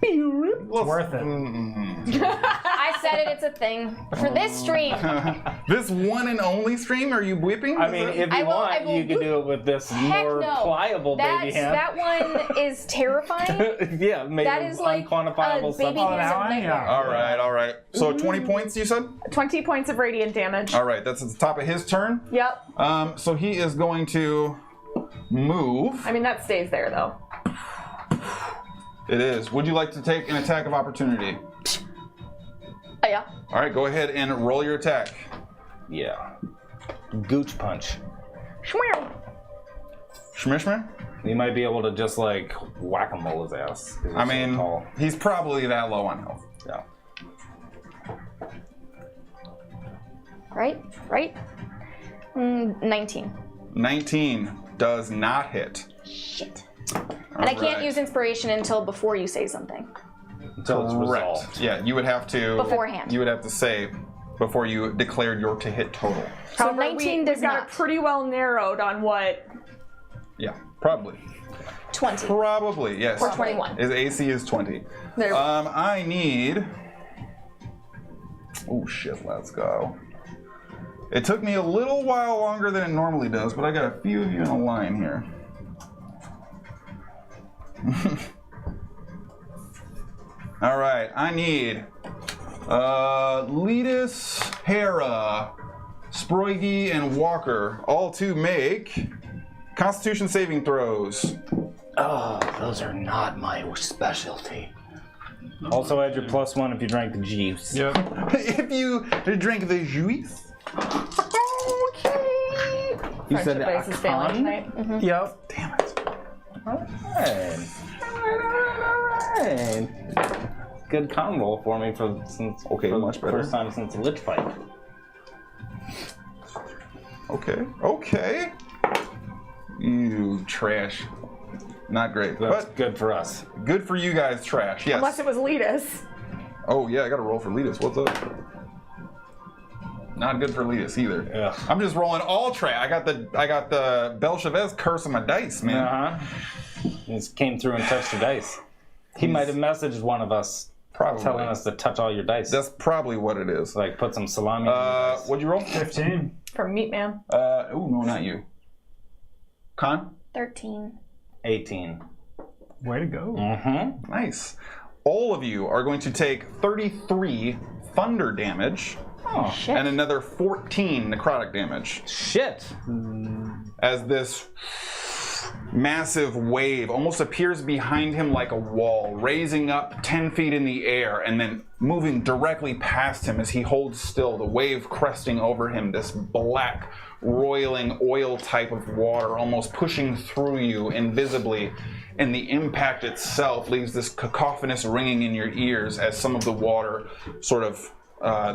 It's worth it. I said it, it's a thing. For this stream. This one and only stream, are you whipping? I mean, if I you will- want, I will you can do it with this Heck more no. pliable baby hand. That one is terrifying. Yeah, made That of is like a unquantifiable baby substance. hands that of one? nightmare. Yeah. All right. So 20 points, you said? 20 points of radiant damage. All right, that's at the top of his turn. Yep. So he is going to move. I mean, that stays there, though. It is. Would you like to take an attack of opportunity? Oh, yeah. All right, go ahead and roll your attack. Yeah. Gooch punch. Shmeow. Schmishmer? You might be able to just like whack-a-mole his ass. 'cause he's I so mean, tall. he's probably that low on health. Yeah. Right? 19. 19 does not hit. Shit. And I can't use inspiration until before you say something. Until it's Correct. resolved. Yeah, you would have to Beforehand. You would have to save before you declared your to hit total. So However, 19 we does got not. it pretty well narrowed on what. Yeah, probably. 20. Probably, yes. Or 21. His AC is 20. There. I need. Oh shit, let's go. It took me a little while longer than it normally does, but I got a few of you in a line here. All right, I need Letus, Hara, Sproigi, and Walker all to make Constitution saving throws. Oh, those are not my specialty. Also add your +1 if you drank the juice. Yep. If you drink the juice. You said Friendship base is failing tonight. Yep. Damn it. Alright. Good con roll for me for since Okay, for much the better. first time since the Lich fight. Okay. You trash. Not great, That's but good for us. good for you guys, trash. Yes. Unless it was Letus. Oh yeah, I got to roll for Letus. What's up? Not good for Letus either. Ugh. I'm just rolling all trash. I got the Belshazzar's curse on my dice, man. Uh-huh. He just came through and touched your dice. He might have messaged one of us Probably. telling us to touch all your dice. That's probably what it is. Like put some salami in your dice. What'd you roll? 15. From Meat Man. Oh no, not you. Con? 13. 18. Way to go. Mm-hmm. Nice. All of you are going to take 33 thunder damage Oh, Shit. and another 14 necrotic damage shit. as this massive wave almost appears behind him like a wall, raising up 10 feet in the air and then moving directly past him as he holds still, the wave cresting over him, this black, roiling oil type of water almost pushing through you invisibly, and the impact itself leaves this cacophonous ringing in your ears as some of the water sort of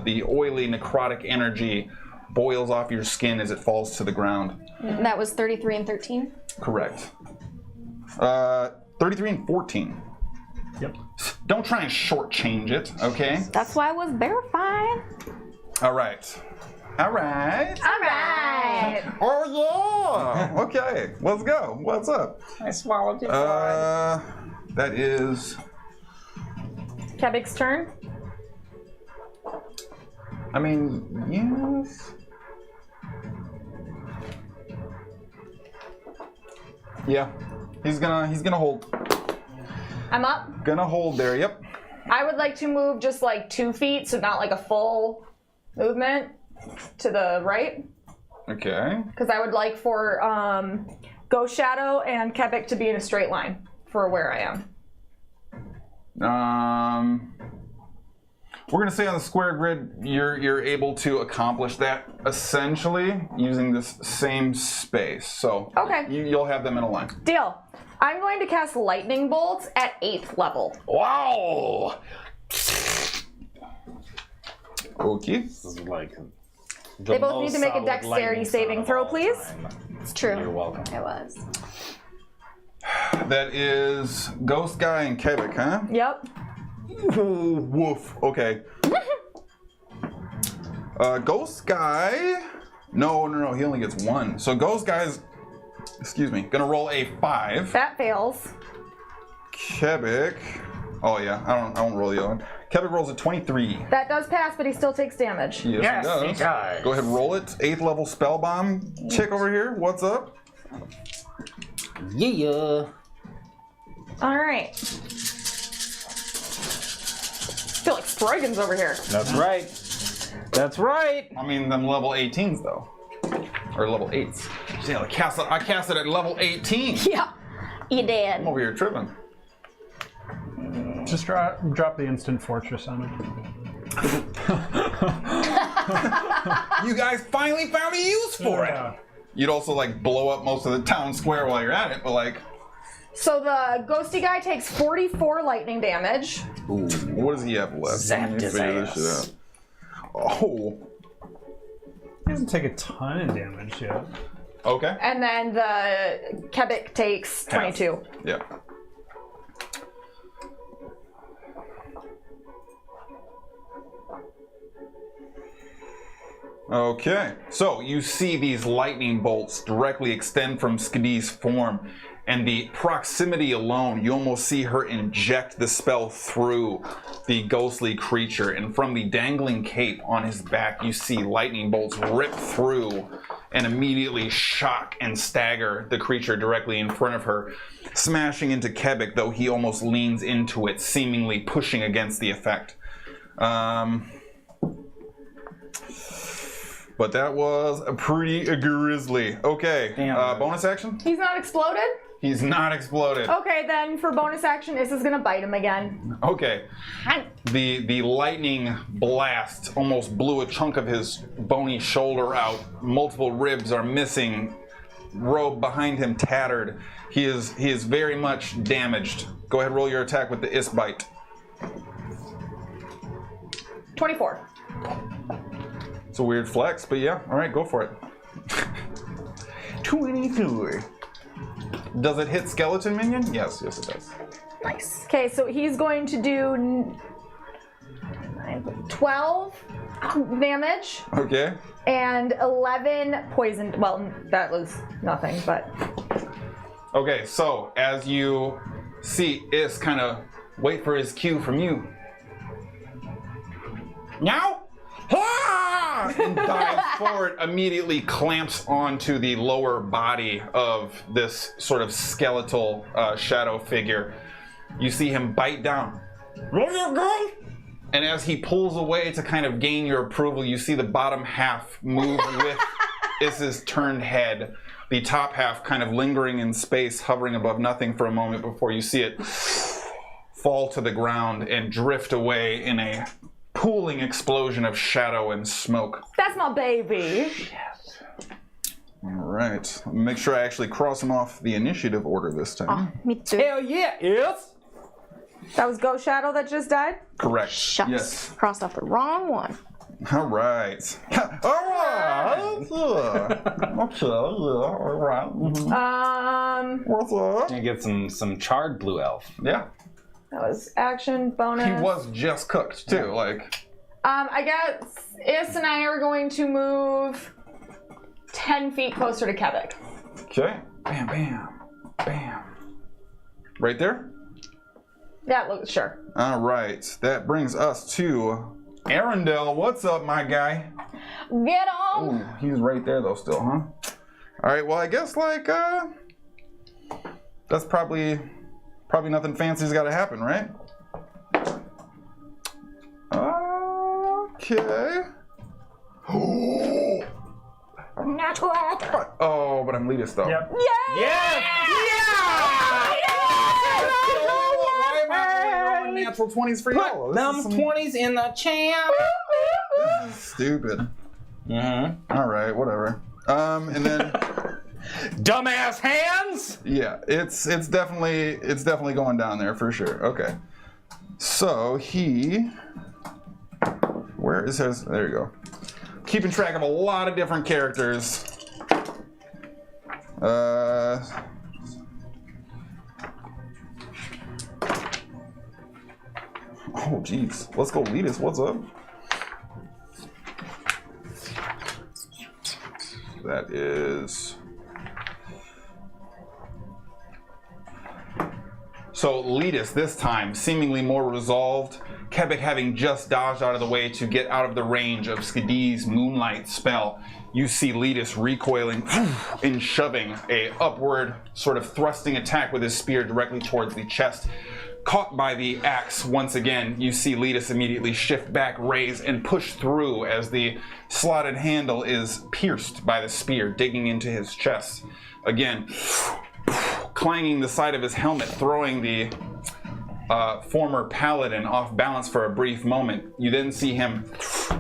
the oily necrotic energy boils off your skin as it falls to the ground. That was 33 and 13. Correct. 33 and 14. Yep. Don't try and shortchange it, okay? That's why I was verified. All right. All right. All right. Oh, yeah. Okay, let's go. What's up? I swallowed your That is... Kebik's turn. I mean, yes. Yeah. He's gonna hold. I'm up. Gonna hold there, yep. I would like to move just like 2 feet, so not like a full movement to the right. Okay. Because I would like for Ghost Shadow and Kebik to be in a straight line for where I am. We're gonna say on the square grid, you're able to accomplish that essentially using this same space. So Okay. you'll have them in a line. Deal. I'm going to cast Lightning Bolts at 8th level. Wow! Okay. This is like They both need to make a dexterity saving throw, please. It's true. You're welcome. It was. That is Ghost Guy and Kevik, huh? Yep. Ooh, woof. Okay. Ghost Guy. No. He only gets 1. So Ghost Guy's, gonna roll a 5. That fails. Kevik. Oh yeah, I won't roll the other one. Kevik rolls a 23. That does pass, but he still takes damage. Yes, he does. Go ahead, roll it. 8th level spell bomb. Chick over here. What's up? Yeah. All right. I feel like Sproigins over here. That's right. That's right. I mean, them level 18s though, or level 8s. See, I cast it at level 18. Yeah. You did. I'm over here tripping. Just drop the instant fortress on him. You guys finally found a use for it. You'd also like blow up most of the town square while you're at it, but like. So the ghosty guy takes 44 lightning damage. Ooh, what does he have left? Zapped Let me his figure this ass. shit out. Oh. He doesn't take a ton of damage yet. Okay. And then the Kebik takes 22. Yeah. Okay, so you see these lightning bolts directly extend from Skadi's form, and the proximity alone, you almost see her inject the spell through the ghostly creature, and from the dangling cape on his back, you see lightning bolts rip through and immediately shock and stagger the creature directly in front of her, smashing into Kebik, though he almost leans into it, seemingly pushing against the effect. But that was a pretty grisly. Okay, Damn. bonus action? He's not exploded? He's not exploded. Okay, then for bonus action, Issa's gonna bite him again. Okay. The lightning blast almost blew a chunk of his bony shoulder out. Multiple ribs are missing. Robe behind him tattered. He is very much damaged. Go ahead, roll your attack with the Is bite. 24. It's a weird flex, but yeah. All right, go for it. 24. Does it hit skeleton minion? Yes, it does. Nice. Okay, so he's going to do 12 damage Okay. and 11 poison. Well, that was nothing, but Okay, so as you see Is kind of wait for his cue from you. Now? And dives forward, immediately clamps onto the lower body of this sort of skeletal shadow figure. You see him bite down. And as he pulls away to kind of gain your approval, you see the bottom half move with Is's turned head. The top half kind of lingering in space, hovering above nothing for a moment before you see it fall to the ground and drift away in a pooling explosion of shadow and smoke. that's my baby. All right. Make sure I actually cross him off the initiative order this time. Me too. Hell yeah, Is. That was Ghost Shadow that just died? Correct. Shucks. Yes. Crossed off the wrong one. All right. All right. Okay. All right. What's up? You get some charred blue elf. Yeah. That was action, bonus. He was just cooked too. Like. I guess Is and I are going to move 10 feet closer to Kevik. Okay. Bam, bam, bam. Right there? Yeah, look, sure. All right. That brings us to Arundel. What's up, my guy? Get on! Ooh, he's right there, though, still, huh? All right. Well, I guess, like, that's probably nothing fancy's got to happen, right? Okay. Natural. Oh, but I'm Letus, though. Yep. Yay! Yes! Why am I rolling natural 20s for y'all? Put them 20s in the champ. This is stupid. Mm-hmm. All right, whatever. And then Dumbass hands. yeah, it's definitely going down there for sure. Okay. So where is his? There you go. Keeping track of a lot of different characters. Oh, geez. Let's go Letus. What's up? That is... So Letus this time, seemingly more resolved, Kevik having just dodged out of the way to get out of the range of Skadi's Moonlight spell. You see Letus recoiling and shoving a upward sort of thrusting attack with his spear directly towards the chest. Caught by the axe once again, you see Letus immediately shift back, raise, and push through as the slotted handle is pierced by the spear, digging into his chest. Again, clanging the side of his helmet, throwing the former paladin off balance for a brief moment. You then see him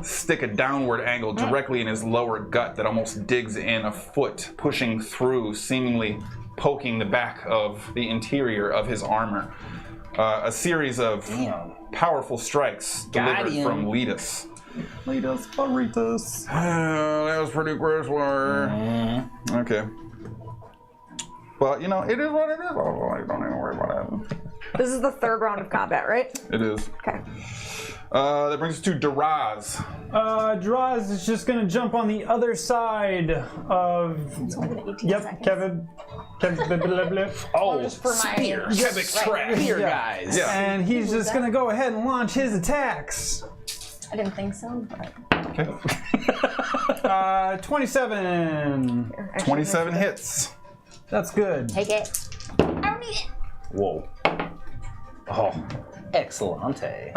stick a downward angle directly in his lower gut that almost digs in a foot, pushing through, seemingly poking the back of the interior of his armor. A series of powerful strikes delivered from Letus. Letus, Burritos. That was pretty grisly. Okay. But, you know, it is what it is. Don't even worry about it. This is the third round of combat, right? It is. Okay. That brings us to Daraz. Draz is just gonna jump on the other side of. It's only been 18 Yep, seconds. Kevin. Blah, blah, blah. Oh, Just for my Kevik trap. Here, guys. Yeah. And he's just gonna go ahead and launch his attacks. I didn't think so, but Okay. 27. 27 hits. That's good. take it. I don't need it. Whoa. Oh, excellente.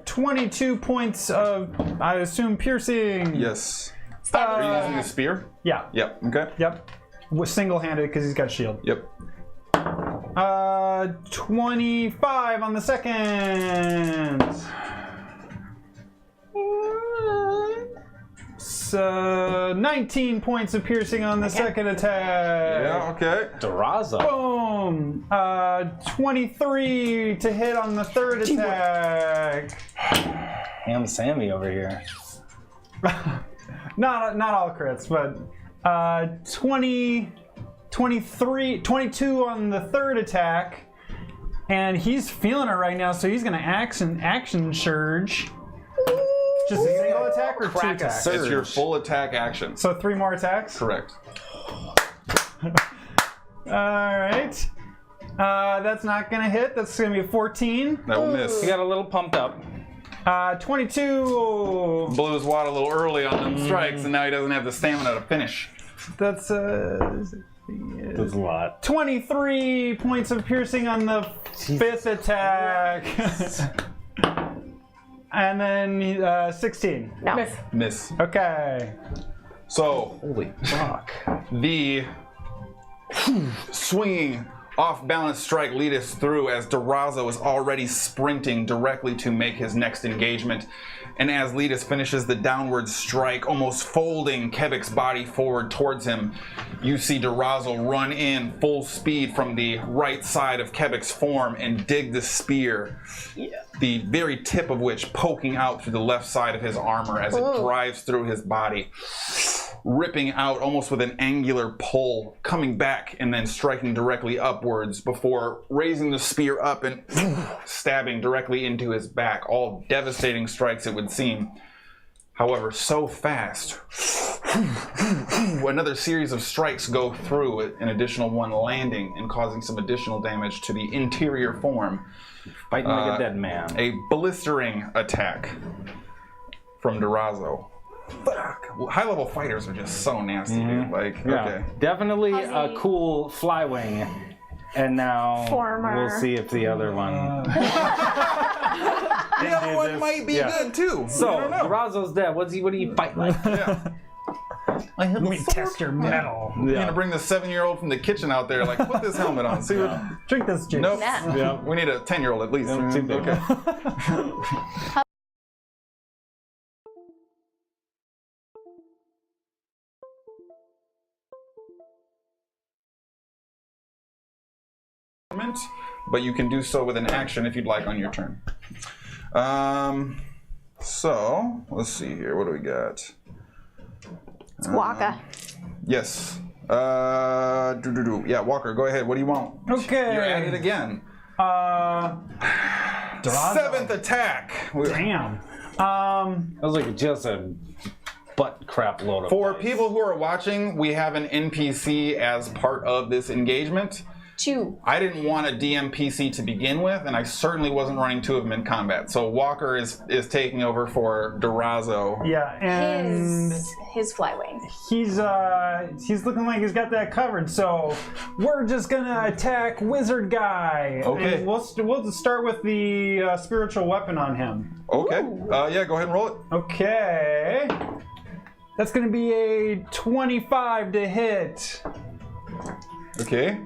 22 points of, I assume, piercing. Yes. Are you using the spear? Yeah. Yep. Okay. Yep. Single-handed because he's got a shield. Yep. 25 on the second. So 19 points of piercing on the second attack. Yeah, okay. Daraza. Boom. 23 to hit on the third attack. Ham Sammy over here. Not all crits, but 20, 23, 22 on the third attack. And he's feeling it right now, so he's going to action surge. Just a single attack or 2 attacks? It's your full attack action. So 3 more attacks? Correct. Alright. That's not going to hit. That's going to be a 14. That will miss. He got a little pumped up. 22. Blew his wad a little early on them strikes, and now he doesn't have the stamina to finish. That's That's a lot. 23 points of piercing on the 5th attack. And then 16. No. Miss. Okay. So, Holy fuck. the swinging off-balance strike lead us through as Durazo is already sprinting directly to make his next engagement. And as Letus finishes the downward strike, almost folding Kevik's body forward towards him, you see Durazo run in full speed from the right side of Kevik's form and dig the spear, the very tip of which poking out through the left side of his armor as it drives through his body, ripping out almost with an angular pull, coming back and then striking directly upwards before raising the spear up and stabbing directly into his back. All devastating strikes, it would seem. However, so fast. Another series of strikes go through it, an additional one landing and causing some additional damage to the interior form. Fighting like a dead man. A blistering attack from Durazo. Fuck. High-level fighters are just so nasty, dude. Like, Yeah, okay. definitely a Ozzy. cool flywing. And now Former. we'll see if the other one. The other one might be good too. So, I don't know. Durazo's dead. What do you fight like? Yeah. Let me test your metal. You're gonna bring the 7-year-old from the kitchen out there, like, put this helmet on. See what? Drink this juice. Nope. Nah. Yeah. We need a 10-year-old at least. Too big. Okay. But you can do so with an action if you'd like on your turn. So let's see here. What do we got? It's Waka. Yes. Yeah, Walker, go ahead. What do you want? Okay. You're at it again. Durazo. 7th attack. Damn. That was like just a butt crap load of For dice. people who are watching, we have an NPC as part of this engagement. 2. I didn't want a DMPC to begin with, and I certainly wasn't running 2 of them in combat. So Walker is taking over for Durazo. Yeah, and His flywing. he's looking like he's got that covered. So we're just gonna attack Wizard Guy. Okay. And we'll start with the spiritual weapon on him. Okay. Yeah, go ahead and roll it. Okay. That's gonna be a 25 to hit. Okay.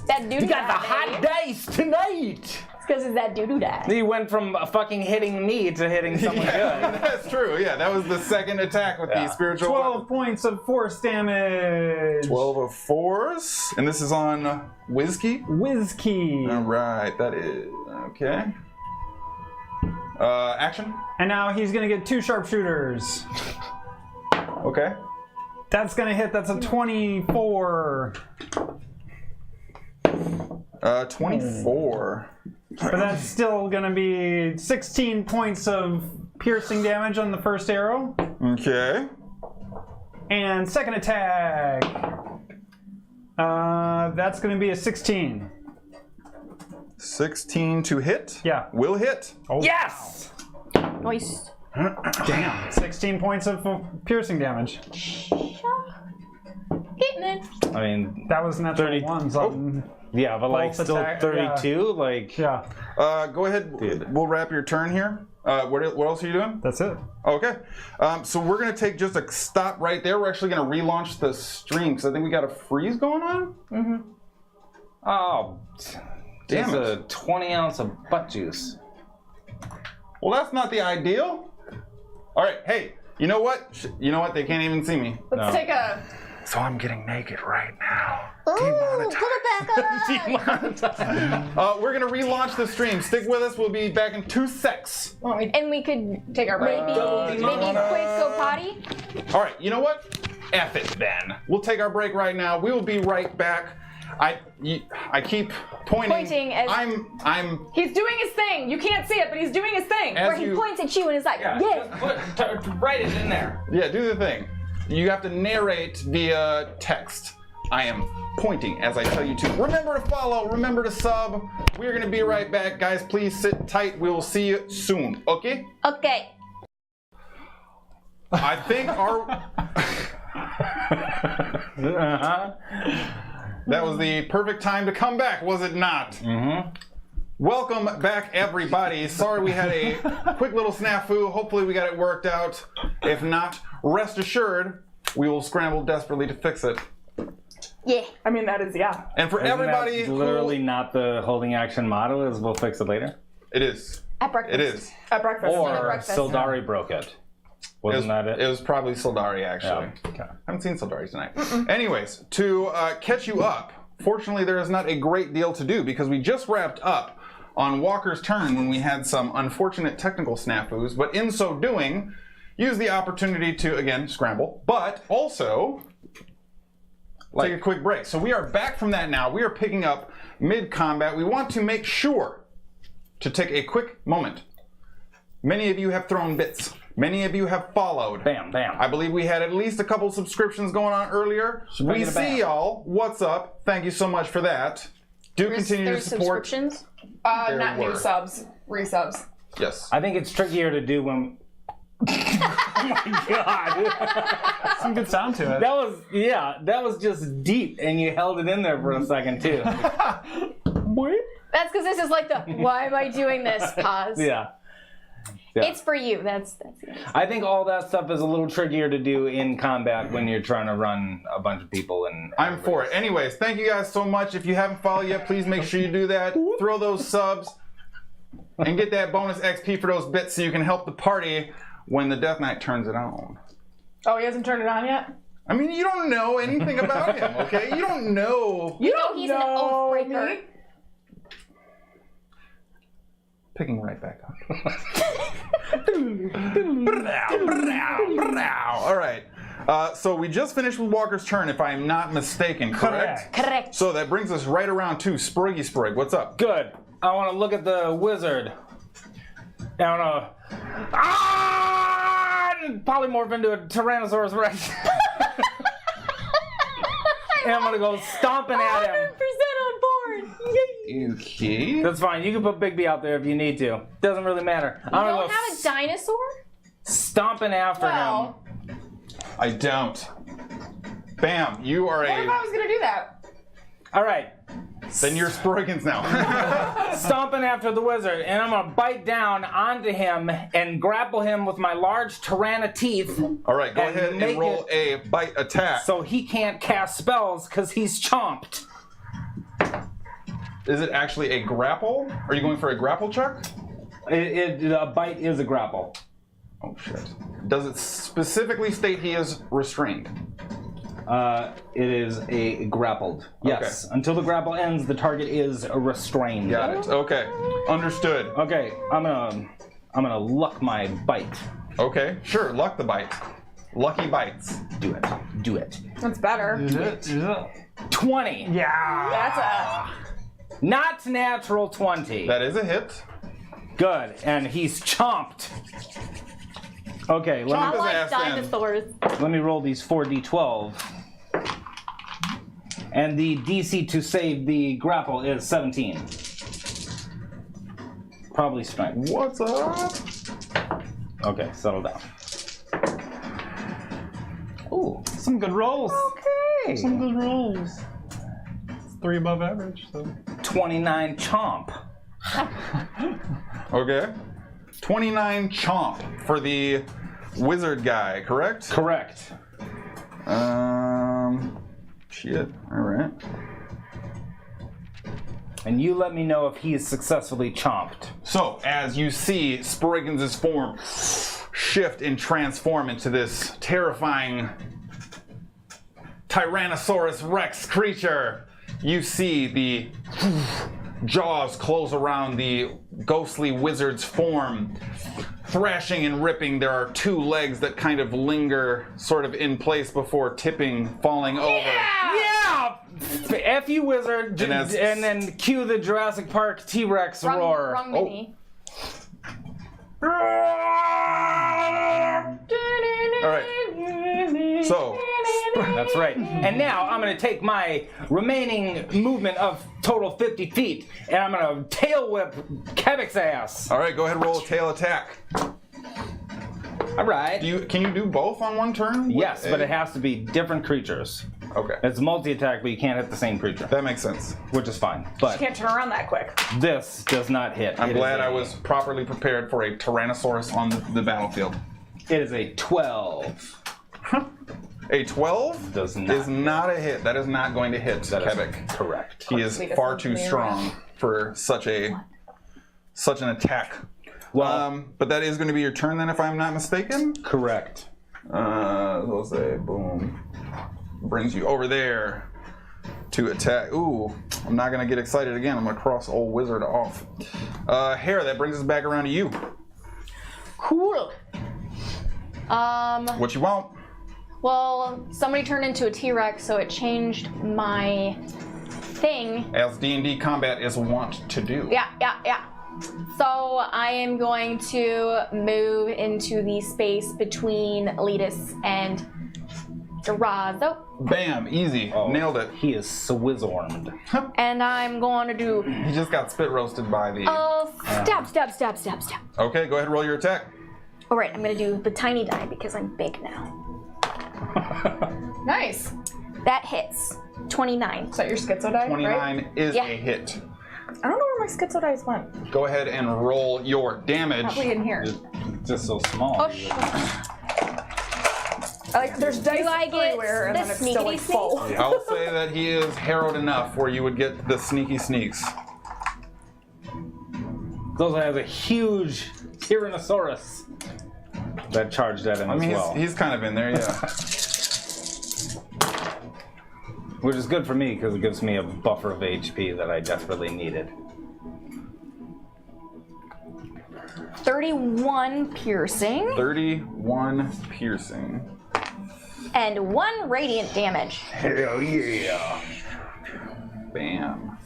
That doo-doo You got the die, hot baby. dice tonight! It's because it's that doo-doo die. He went from fucking hitting me to hitting someone good. That's true. Yeah, that was the second attack with the spiritual 12 weapon. points of force damage. 12 of force. And this is on Whiskey? Whiz-key. All right, that is... Okay. Action? And now he's gonna get 2 sharpshooters. Okay. That's gonna hit. That's a 24. 24. But that's still gonna be 16 points of piercing damage on the first arrow. Okay. And second attack. That's gonna be a 16. 16 to hit? Yeah. Will hit. Oh, Yes! Nice. damn. 16 points of piercing damage. Getting it. I mean, That was natural 30 ones on. yeah, but like Both still attack- 32? Like, Yeah, Go ahead. We'll wrap your turn here. What else are you doing? that's it. Okay. So we're going to take just a stop right there. We're actually going to relaunch the stream because I think we got a freeze going on. oh, Damn just it. a 20 ounce of butt juice. Well, that's not the ideal. All right. Hey, you know what? You know what? They can't even see me. Let's take a... So I'm getting naked right now. Ooh, put it back on. We're going to relaunch the stream. Stick with us. We'll be back in 2 secs. And we could Take our break. maybe quick go potty. All right. You know what? F it then. We'll take our break right now. We will be right back. I keep pointing as I'm He's doing his thing. You can't see it, but he's doing his thing. As where he points at you and is like, yeah. Write it in there. Yeah, do the thing. You have to narrate via text. I am pointing as I tell you to. Remember to follow, remember to sub. We're gonna be right back. Guys, please sit tight. We will see you soon, okay? Okay. I think our... That was the perfect time to come back, was it not? Mm-hmm. Welcome back, everybody. Sorry we had a quick little snafu. Hopefully we got it worked out. If not, rest assured, we will scramble desperately to fix it. Yeah. I mean, that is, yeah. And for everybody That's literally not the holding action motto is we'll fix it later. It is. At breakfast. It is. At breakfast. Or breakfast. Sildari broke it. Wasn't that it? It was probably Sildari, actually. Yeah. Okay. I haven't seen Sildari tonight. Anyways, to catch you up, fortunately there is not a great deal to do because we just wrapped up on Walker's turn when we had some unfortunate technical snafus, but in so doing, use the opportunity to, again, scramble, but also take a quick break. So we are back from that now. We are picking up mid-combat. We want to make sure to take a quick moment. Many of you have thrown bits. Many of you have followed. Bam, bam. I believe we had at least a couple subscriptions going on earlier. We see y'all. What's up? Thank you so much for that. Do continue to There's support. subscriptions. Not were. new subs. Resubs. Yes. I think it's trickier to do when... Oh my god. Some good sound to it. That was just deep and you held it in there for a second too. That's because this is like the, why am I doing this? Pause. Yeah. It's for you. That's it. I think all that stuff is a little trickier to do in combat when you're trying to run a bunch of people and I'm for it. Anyways, thank you guys so much. If you haven't followed yet, please make sure you do that. Throw those subs and get that bonus XP for those bits so you can help the party when the Death Knight turns it on. Oh, he hasn't turned it on yet? I mean, you don't know anything about him, okay? You don't know. You know he's an oath breaker. me? Picking right back up. All right. So we just finished with Walker's turn, if I'm not mistaken, correct? Correct. So that brings us right around to Sproig. What's up? Good. I want to look at the wizard. I want to polymorph into a Tyrannosaurus Rex. And I'm gonna go stomping at him. 100% on board. Yay. Okay. That's fine. You can put Bigby out there if you need to. Doesn't really matter. I'm You gonna don't go have a dinosaur? stomping after Well, I don't. Bam. You are what if I a... was going to do that? him. All right. Then you're Sproigins now. Stomping after the wizard, and I'm gonna bite down onto him and grapple him with my large Tyranna teeth. All right, go And ahead make and roll a bite attack. So he can't cast spells because he's chomped. Is it actually a grapple? Are you going for a grapple check? A bite is a grapple. Oh, shit. Does it specifically state he is restrained? It is a grappled. Yes. Okay. Until the grapple ends, the target is restrained. Got it. Okay. Understood. Okay. I'm gonna luck my bite. Okay. Sure. Luck the bite. Lucky bites. Do it. Do it. That's better. 20. Yeah. That's a... Not natural 20. That is a hit. Good. And he's chomped. Okay. I Chomp his like ass in. dinosaurs. Let me roll these 4d12. And the DC to save the grapple is 17. Probably strength. What's up? Okay, settle down. Ooh, Some good rolls. okay. Some good rolls. It's 3 above average, so. 29 chomp. Okay. 29 chomp for the wizard guy, correct? Correct. Shit. All right. And you let me know if he is successfully chomped. So, as you see Sproigins' form shift and transform into this terrifying Tyrannosaurus Rex creature, you see the jaws close around the ghostly wizard's form. thrashing and ripping, there are two legs that kind of linger sort of in place before tipping, falling over. Yeah! F you, wizard. And then cue the Jurassic Park T-Rex roar. Wrong mini. All right. So, That's right. And now I'm going to take my remaining movement of total 50 feet, and I'm going to tail whip Kevic's ass. all right, go ahead and roll a tail attack. All right. Can you do both on one turn? Yes, but it has to be different creatures. Okay, It's multi-attack, but you can't hit the same creature, that makes sense. which is fine. You But can't turn around that quick. this does not hit. I'm It is glad I a- was properly prepared for a Tyrannosaurus on the battlefield. It is a 12. A 12 Does not is not a hit. That is not going to hit That is Kevic. correct. He is far too strong for such an attack. Well, But that is going to be your turn then, if I'm not mistaken. correct. We'll say boom, brings you over there to attack. Ooh, I'm not going to get excited again. I'm going to cross old wizard off. Hara, that brings us back around to you. Cool. What you want? Well, somebody turned into a T-Rex, so it changed my thing. As D&D combat is wont to do. Yeah. So I am going to move into the space between Letus and Durazo. Bam, easy, nailed it. He is swizzormed. And I'm going to do He just got spit roasted by the. stab. Okay, go ahead and roll your attack. All right, I'm going to do the tiny die because I'm big now. Nice. That hits. 29. Is that your schizo die, 29 right? is Yeah. a hit. I don't know where my schizo dice went. Go ahead and roll your damage. Probably in here. Just so small. Oh, shit. There's dice Do I get everywhere, and the then it's still like sneaky full. I'll say that he is harrowed enough where you would get the sneaky sneaks. Those has a huge Tyrannosaurus that charged at him I as mean, well. he's kind of in there, yeah. Which is good for me because it gives me a buffer of HP that I desperately needed. 31 piercing 31 piercing. and 1 radiant damage. Hell yeah! Bam.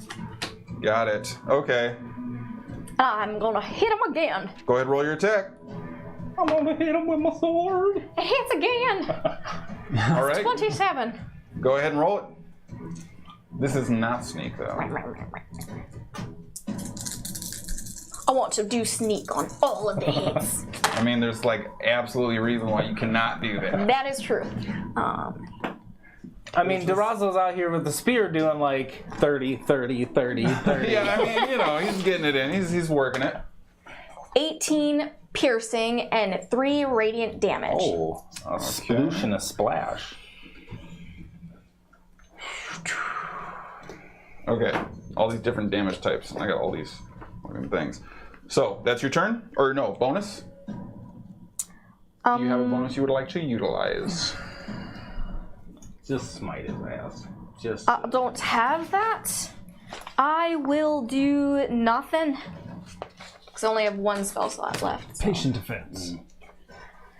Got it. Okay. I'm gonna hit him again. Go ahead and roll your attack. I'm gonna hit him with my sword. It hits again. All right. 27. Go ahead and roll it. This is not sneak, though. I want to do sneak on all of the hits. I mean, there's like absolutely a reason why you cannot do that. That is true. I mean, Durazo's out here with the spear doing like 30, 30, 30, 30. Yeah, I mean, you know, he's getting it in. He's working it. 18 piercing and 3 radiant damage. Oh, a sploosh and a splash. Okay, all these different damage types. I got all these fucking things. So, that's your turn? Or no, bonus? Do you have a bonus you would like to utilize? Just smite his ass. Just. I don't have that. I will do nothing. Because I only have 1 spell slot left. so. Patient defense.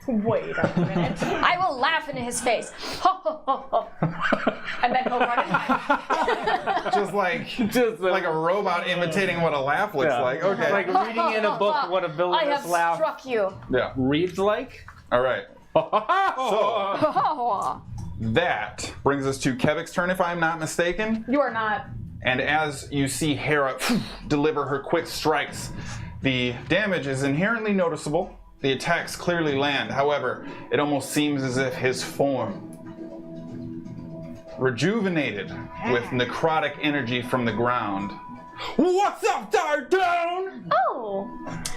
Wait a minute. I will laugh into his face. Ho, ho, ho, ho. And then he'll run and hide. Just like Just like a robot imitating what a laugh looks Yeah. like. Okay. Like reading in a book what a I villainous have laugh struck you. Yeah. reads like. All right. So, That brings us to Kevic's turn, if I'm not mistaken. You are not. And as you see Hera deliver her quick strikes, the damage is inherently noticeable. The attacks clearly land. However, it almost seems as if his form, rejuvenated with necrotic energy from the ground. What's up, Dardoon? Oh.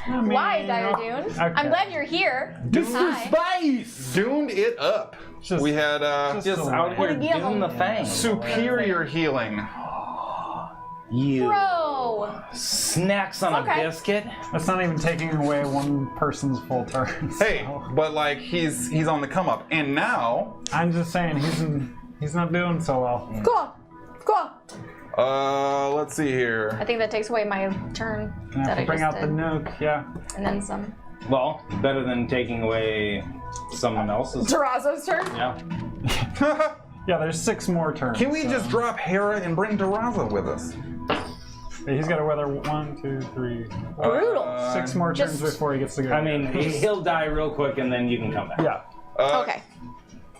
Why, Diodune? okay. I'm glad you're here. Mr. Hi. Spice! Doomed it up. Just- We had Just out here Give doing him- the thing. superior healing. You Bro. snacks on Okay. a biscuit. That's not even taking away one person's full turn. Hey, so but like he's on the come up, and now I'm just saying he's not doing so well. Cool. Cool. let's see I here. think that takes away my turn I have that to I bring just out the did. nuke. Yeah. And then some. Well, better than taking away someone else's. Terrazzo's turn. Yeah. Yeah, there's 6 more turns. Can we so- just drop Hara and bring Terrazzo with us? He's got to weather 1, 2, 3, Brutal. 6 more turns just- before he gets to go. I mean, he'll die real quick and then you can come back. yeah. Okay.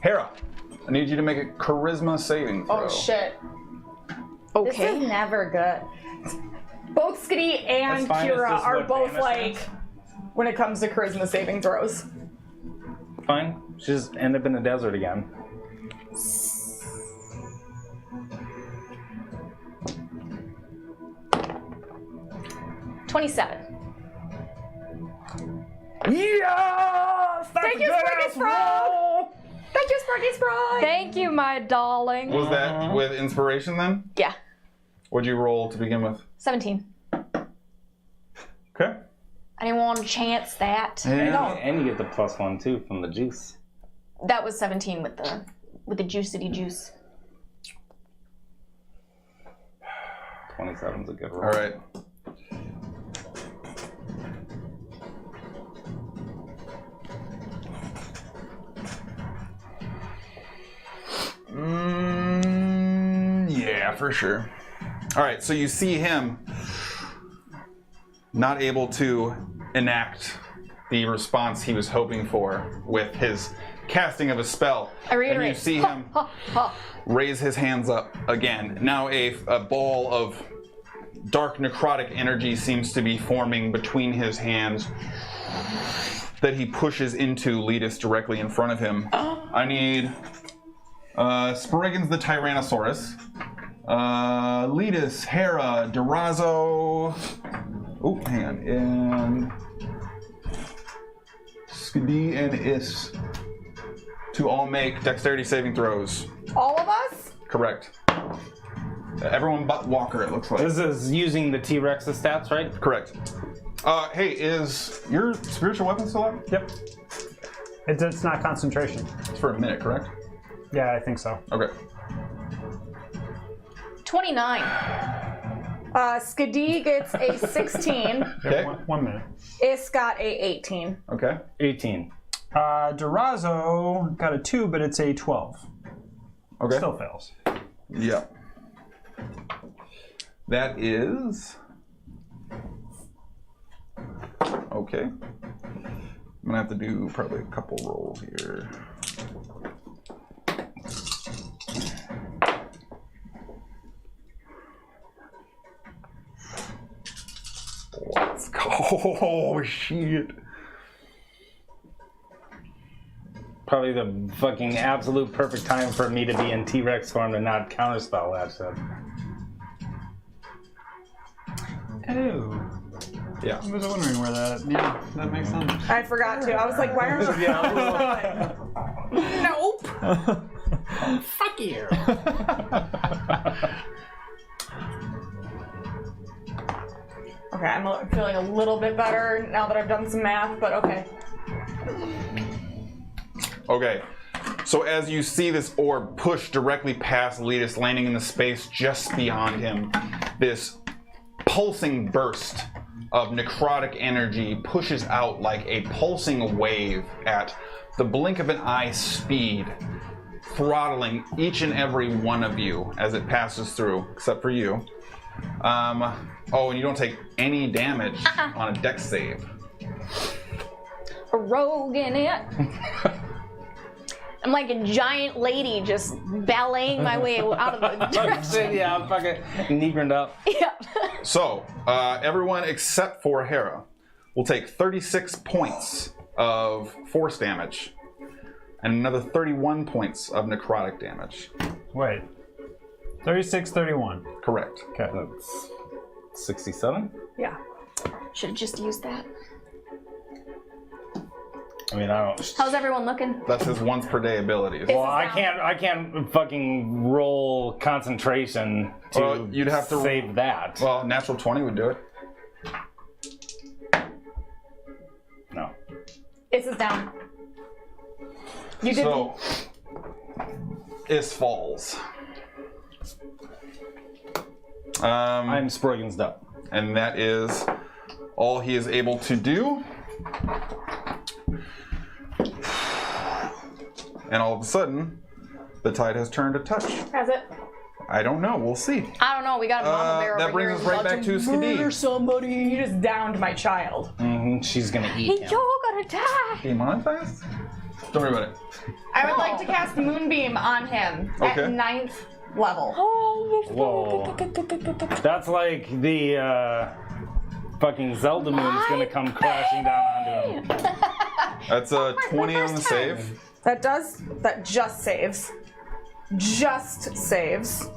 Hara, I need you to make a charisma saving throw. Oh shit. This Okay. is never good. Both Skadi and That's fine, it's Kira just are what both Bama like, says. when it comes to charisma saving throws. Fine. Just end up in the desert again. $27. Yes! Thank you, Sproigins Frog! Thank you, Sproigins Frog! Thank you, my darling. Was that with inspiration then? Yeah. What'd you roll to begin with? 17. Okay. I didn't want to chance that. And you get the +1 too from the juice. That was 17 with the juicity juice. 27's a good roll. All right. Yeah, for sure. All right, so you see him not able to enact the response he was hoping for with his casting of a spell. I reiterate. And you see him raise his hands up again. Now a ball of dark necrotic energy seems to be forming between his hands that he pushes into Letus directly in front of him. I need Sproigins the Tyrannosaurus, Letus, Hara, Terrazzo, oh, hang on, and Skadi and Is to all make dexterity saving throws. All of us? Correct. Everyone but Walker, it looks like. This is using the T-Rex's stats, right? Correct. Hey, is your spiritual weapon still up? Yep. It's not concentration. It's for a minute, correct? Yeah, I think so. Okay. 29. Skadi gets a 16. Okay. One minute. Is got a 18. Okay. 18. Terrazzo got a 2, but it's a 12. Okay. Still fails. Yeah. That is... Okay. I'm gonna have to do probably a couple rolls here. Let's go. Oh, shit. Probably the fucking absolute perfect time for me to be in T-Rex form and not counterspell that shit. Oh. Yeah. I was wondering where that... Yeah, that makes sense. I forgot to. I was like, why aren't you? Nope. Fuck you! Okay, I'm feeling a little bit better now that I've done some math, but okay. Okay, so as you see this orb push directly past Letus, landing in the space just beyond him, this pulsing burst of necrotic energy pushes out like a pulsing wave at the blink of an eye speed, throttling each and every one of you as it passes through, except for you. Oh, and you don't take any damage on a dex save. A rogue in it. I'm like a giant lady just balleting my way out of the dirt. Yeah, I'm fucking negrined up. Yeah. So, everyone except for Hara will take 36 points of force damage and another 31 points of necrotic damage. Wait. 36, 31. Correct. Okay. That's 67? Yeah. Should have just used that. I mean, I don't... How's everyone looking? That's his once per day abilities. Well, I can't fucking roll concentration to Well, you'd have to- save that. Well, natural 20 would do it. No. Is down. You did. So, Is falls. I'm Sproigins up. And that is all he is able to do. And all of a sudden, the tide has turned to touch. Has it? I don't know. We'll see. I don't know. We got a mama bear That over brings here. us right back to Skadi. somebody. You just downed my child. She's gonna eat Hey, him. you're gonna die. Demonetized? Don't worry about it. I would like to cast Moonbeam on him at Okay. 9th level. Whoa. That's like the fucking Zelda moon is gonna come crashing down onto him. That's a 20 on the save. That just saves. Just saves.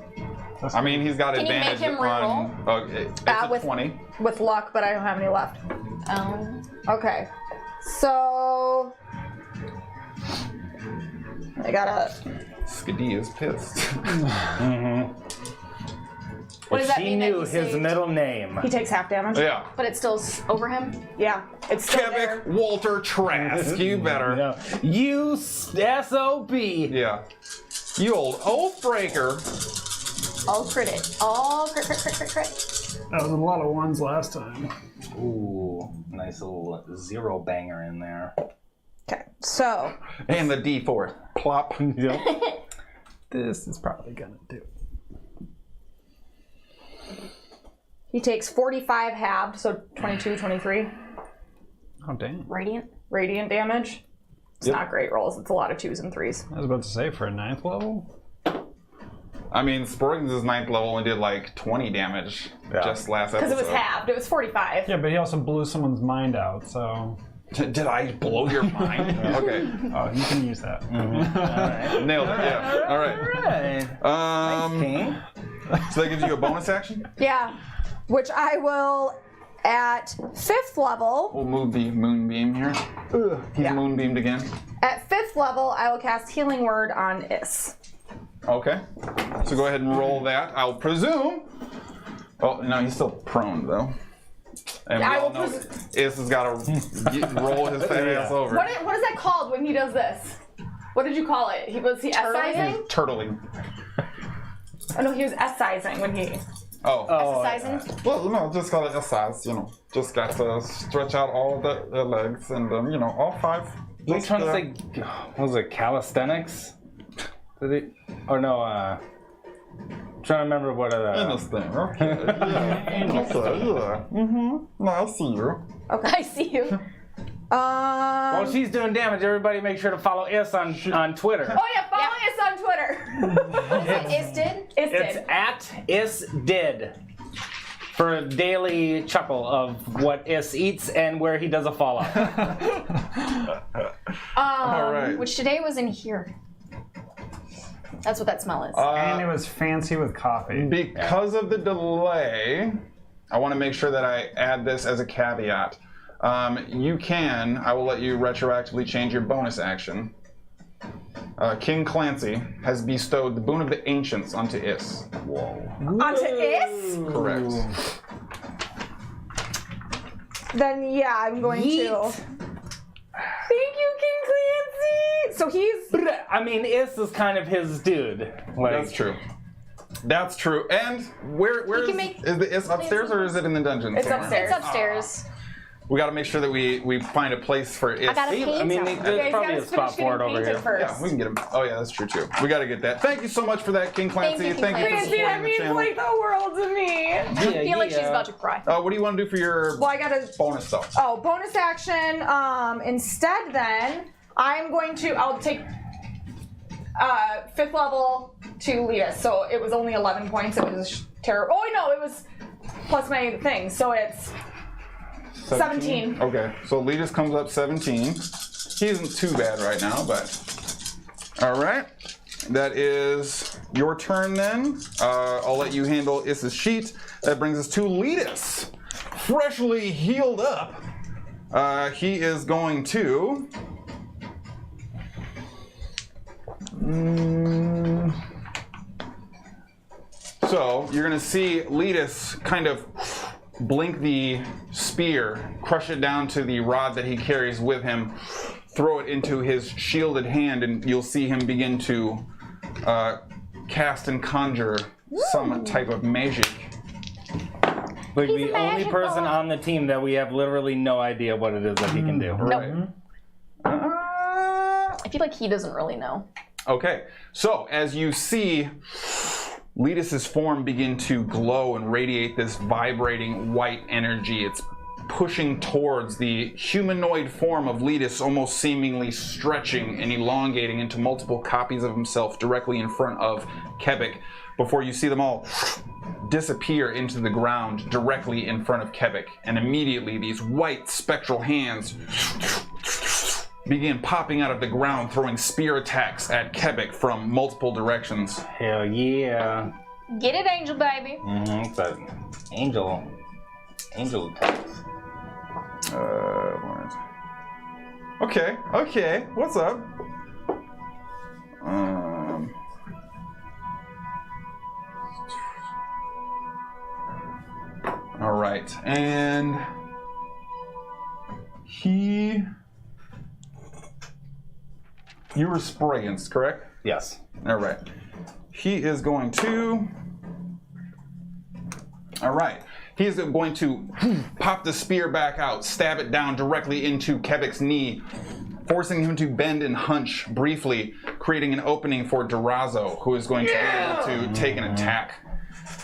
I mean, he's got Can you advantage make him on. It's a with 20. With luck, but I don't have any left. Oh. Okay. So I gotta. Skadi is pissed. What does that She mean? knew that he his saved? middle name. He takes half damage. Yeah. But it's still over him? Yeah. It's still there. Kevik Walter Trask. You better. No. You SOP. Yeah. You old oath breaker. All crit it. All crit. That was a lot of ones last time. Ooh, nice little zero banger in there. Okay. So And the D4. Plop. Yep. This is probably gonna do. he takes 45 halved, so 22, 23 Oh dang! Radiant? radiant damage. It's not great rolls. It's a lot of 2s and 3s. I was about to say for a 9th level. I mean, Sproigins' 9th level only did like 20 damage just last episode. Because it was halved. It was 45. Yeah, but he also blew someone's mind out, so. Did I blow your mind? Okay. Oh, you can use that. Nailed it. Yeah. All right. Alright. Um, so that gives you a bonus action? Yeah. Which I will at 5th level. We'll move the moonbeam here. He's Yeah. moonbeamed again. At 5th level, I will cast Healing Word on Is. Okay. So go ahead and roll that. I'll presume. Oh, no, he's still prone, though. And we I all will know Is has got to roll his fat ass over. What is that called when he does this? What did you call it? Was he S-sizing? Turtling. Oh no, he was S-sizing when he... Oh. Exercising? Well, no, just got to exercise, Just got to stretch out all the legs and, all 5. I'm trying to say, what was it, calisthenics? Did it? Or no, trying to remember what it. This thing, okay. Yeah. Okay, yeah. No, I see you. Okay. I see you. While she's doing damage, everybody make sure to follow Is on Twitter. Oh yeah, follow us on Twitter. Is did? It's at Isdid for a daily chuckle of what Is eats and where he does a fall off. All right. Which today was in here. That's what that smell is. And it was fancy with coffee. Because of the delay, I want to make sure that I add this as a caveat. I will let you retroactively change your bonus action. King Clancy has bestowed the boon of the ancients onto Is. Whoa. Onto Is? Correct. Then yeah, I'm going to... Thank you, King Clancy! So he's... I mean, Is is kind of his dude. Like, That's true. That's true. And where is the Is upstairs or is it in the dungeon? It's somewhere? upstairs. It's upstairs. We got to make sure that we find a place for Is. I got a paint. I mean, somewhere. there's he's probably gotta a spot finish for it getting over painted here. first. Yeah, we can get him. Oh yeah, that's true too. We got to get that. Thank you so much for that, King Clancy. Thank you, King for Clancy. Clancy, that supporting the means channel. like the world to me. I feel like she's about to cry. What do you want to do for your Well, I gotta... bonus stuff? Oh, bonus action. Instead then, I'll take 5th level to Leah. So it was only 11 points. It was terrible. Oh, no, it was plus my thing. So it's 17. Okay, so Letus comes up 17. He isn't too bad right now, but... All right. That is your turn then. I'll let you handle Is's sheet. That brings us to Letus. Freshly healed up. He is going to... So you're going to see Letus kind of blink the spear, crush it down to the rod that he carries with him, throw it into his shielded hand, and you'll see him begin to cast and conjure some type of magic. Like He's the a only magic person boy. on the team that we have literally no idea what it is that he can do. Right. I feel like he doesn't really know. Okay, so as you see Letus's form begin to glow and radiate this vibrating white energy, it's pushing towards the humanoid form of Letus, almost seemingly stretching and elongating into multiple copies of himself directly in front of Quebec, before you see them all disappear into the ground directly in front of Quebec. And immediately these white spectral hands begin popping out of the ground, throwing spear attacks at Quebec from multiple directions. Hell yeah. Get it, Angel baby. It's an angel attacks. Where is it? Okay, what's up? All right, and you were Sproigins, correct? Yes. All right. He is going to. All right. He is going to pop the spear back out, stab it down directly into Quebec's knee, forcing him to bend and hunch briefly, creating an opening for Durazo, who is going to be able to take an attack.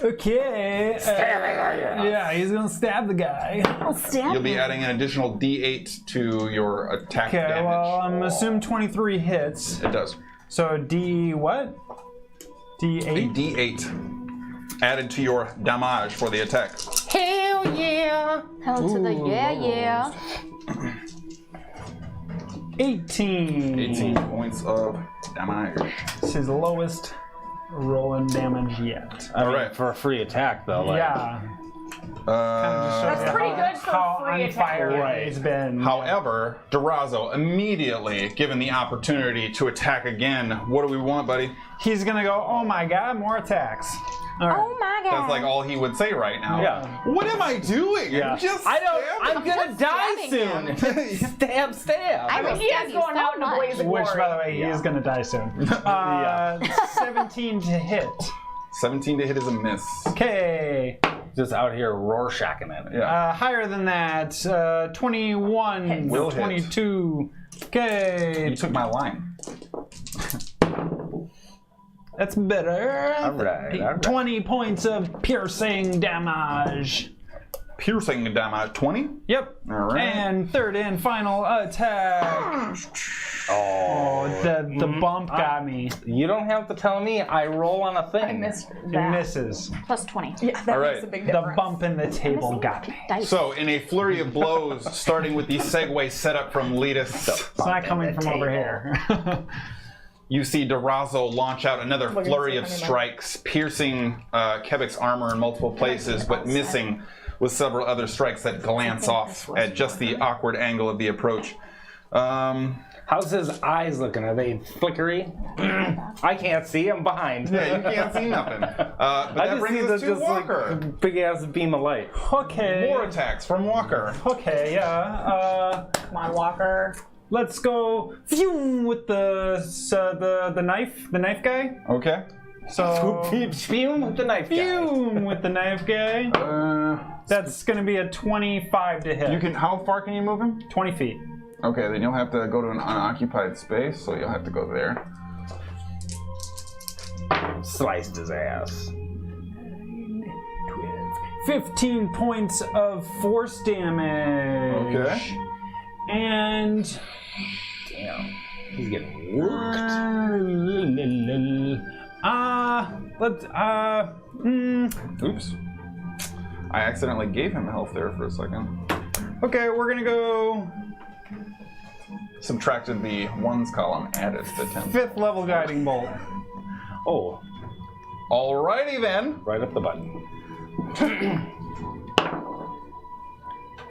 Okay. Yeah, he's gonna stab the guy. I'll stab You'll be adding an additional D8 to your attack Okay, damage. well, I'm assuming 23 hits. It does. So D what? A D8? D8 added to your damage for the attack. Hell yeah. Hell to the yeah. 18. 18 points of damage. It's his lowest rolling damage yet. All right. right, for a free attack though. Like, Yeah. That's pretty good for how a free on attack. fire he's been. However, Durazo immediately, given the opportunity to attack again, what do we want, buddy? He's gonna go, oh my god, more attacks. All right. Oh my god. That's like all he would say right now. Yeah. What am I doing? Yeah. Just I don't. stabbing. I'm gonna just die stabbing soon. Stab, stab. I will He stab is you going so out in a much. blaze of Which, glory. by the way, he is gonna die soon. 17 to hit. 17 to hit is a miss. Okay. Just out here Rorschaching it. Yeah. Higher than that, 21, Will hit. 22. Okay. You took my line. That's better. All right. 20 points of piercing damage. Piercing damage 20. Yep. All right. And third and final attack. Oh, the bump got me. You don't have to tell me. I roll on a thing. I missed It that. misses. Plus 20. Yeah, that All makes right. a big The difference. bump in the table got me. Dice. So, in a flurry of blows, starting with the segue setup from Letus, It's not coming from over here. you see Durazo launch out another flurry of strikes, piercing Quebec's armor in multiple places, but missing with several other strikes that glance off at just the awkward angle of the approach. How's his eyes looking? Are they flickery? I can't see. I'm behind. Yeah, you can't see nothing. But I that just see brings us the to just Walker. like big ass beam of light. Okay. More attacks from Walker. Okay, yeah. Come on, Walker. Let's go phew, with the knife guy. Okay. So Spum with the knife guy. phew with the knife guy. That's gonna be a 25 to hit. You can. How far can you move him? 20 feet. Okay, then you'll have to go to an unoccupied space, so you'll have to go there. Sliced his ass. 15 points of force damage. Okay. And Damn. He's getting worked. Oops. I accidentally gave him health there for a second. okay, we're gonna go Subtracted the ones column, added the 10. 5th level guiding bolt. Oh, Alrighty then. right up the button.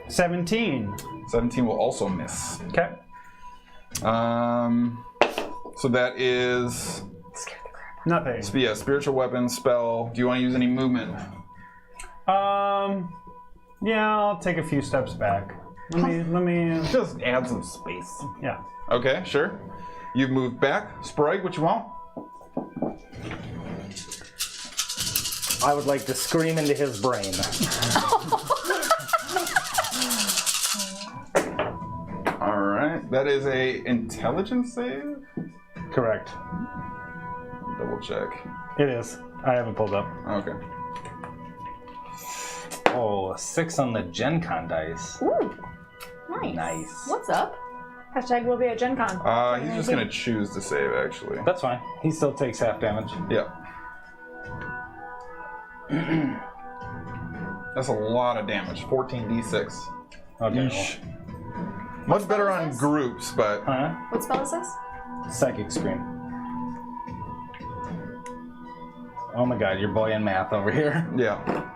17. 17 will also miss. Okay. So that is Nothing. yeah, spiritual weapon spell. Do you want to use any movement? Yeah, I'll take a few steps back. Let me. Just add some space. Yeah. Okay, sure. You've moved back. Sprague, what you want? I would like to scream into his brain. All right, that is a intelligence save. Correct. Double check. It is. I haven't pulled up. Okay. Oh, 6 on the Gen Con dice. Ooh, Nice. Nice. What's up? hashtag will be at Gen Con. He's just gonna choose to save actually. That's fine. He still takes half damage. Yeah. That's a lot of damage. 14d6. Okay. Yeesh. Much better on this? groups, but Huh? What spell is this? Psychic Scream. Oh my god, your boy in math over here. yeah.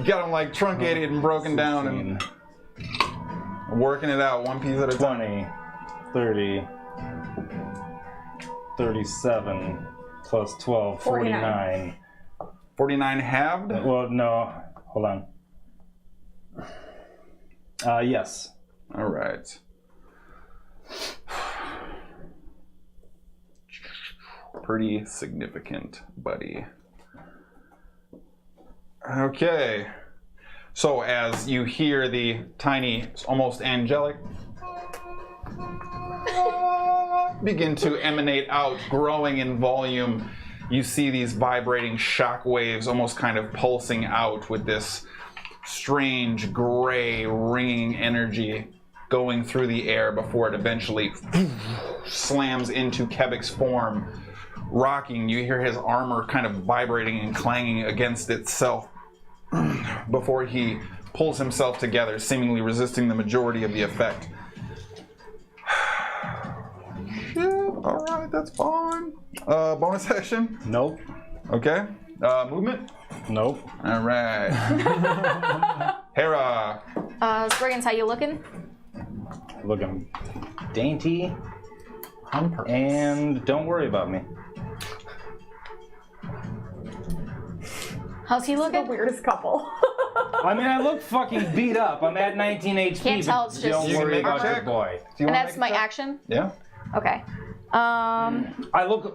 Got him like truncated and broken down and working it out one piece at a time. 20, 30, 37, plus 12, 49. 49 halved? Well, no. Hold on. Yes. All right. Pretty significant, buddy. Okay. So as you hear the tiny, almost angelic begin to emanate out, growing in volume, you see these vibrating shock waves almost kind of pulsing out with this strange gray ringing energy going through the air before it eventually slams into Kebik's form, rocking. You hear his armor kind of vibrating and clanging against itself before he pulls himself together, seemingly resisting the majority of the effect. All right, that's fine. Bonus action? Nope. Okay. Movement? Nope. All right. Hera. Sproigins, how you looking? Looking dainty. Humper. And don't worry about me. How's he The looking? weirdest couple. I mean, I look fucking beat up. I'm at 19 HP. Can't tell, but it's don't just- You can worry make a about your check. boy. Do you And wanna that's make my a check? action? Yeah. Okay. I look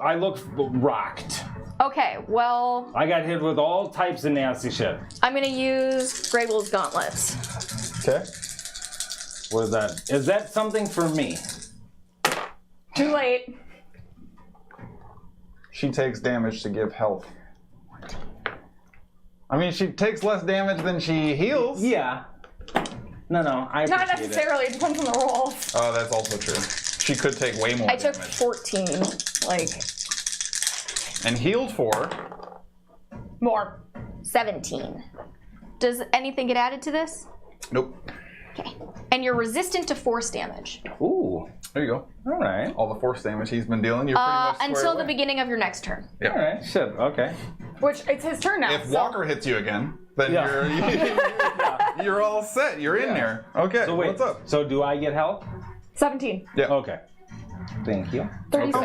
rocked. Okay, well, I got hit with all types of nasty shit. I'm gonna use Grey Wolf's Gauntlets. Okay. What is that? Is that something for me? Too late. She takes damage to give health. I mean, she takes less damage than she heals. Yeah. No, I Not appreciate necessarily. It depends on the rolls. Oh, that's also true. She could take way more I took damage. 14. Like, And healed for. More. 17. Does anything get added to this? Nope. Okay. And you're resistant to force damage. it. Ooh. There you go. All right. All the force damage he's been dealing. You're pretty much squared Until the away. beginning of your next turn. Yeah. All right. Shit. Okay. Which, it's his turn now. If so- Walker hits you again, then Yeah. you're all set. You're in there. Okay. So wait. What's up? So do I get help? 17. Yeah. Okay. Thank you. 36.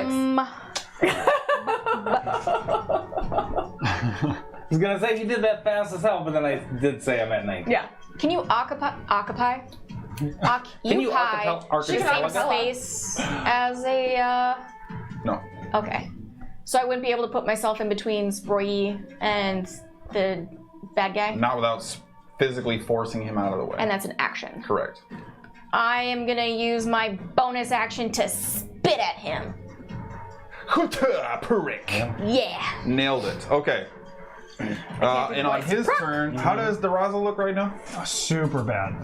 I was gonna say you did that fast as hell, but then I did say I'm at 19. Yeah. Can you occupy? Can you the same archipelago? space as a. No. Okay. So I wouldn't be able to put myself in between Sproigi and the bad guy? Not without physically forcing him out of the way. And that's an action. Correct. I am gonna use my bonus action to spit at him. Prick. Yeah. Nailed it. Okay. And on his turn, how does Daraza look right now? Super bad.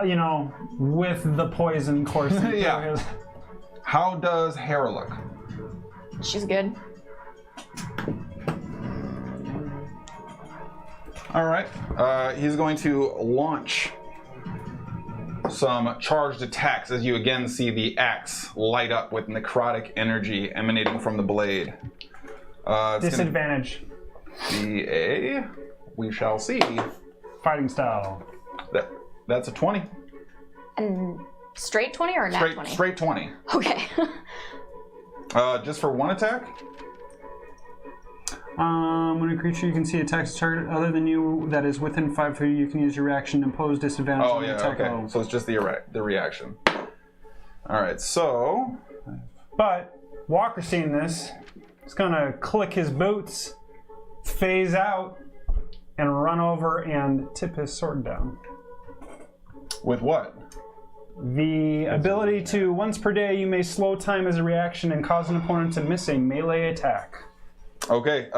You know, with the poison coursing through Yeah. his... How does Hera look? She's good. All right. He's going to launch some charged attacks as you again see the axe light up with necrotic energy emanating from the blade. It's going Disadvantage. to be a... We shall see. Fighting style. That's a 20. And straight 20 or a nat 20? Straight 20. Okay. Just for one attack? When a creature you can see attacks a target other than you that is within 5 feet, you can use your reaction to impose disadvantage Oh, on the yeah, attack okay. roll. So it's just the reaction. All right, so... But Walker seeing this He's gonna click his boots, phase out, and run over and tip his sword down. With what? The ability to, once per day, you may slow time as a reaction and cause an opponent to miss a melee attack. Okay,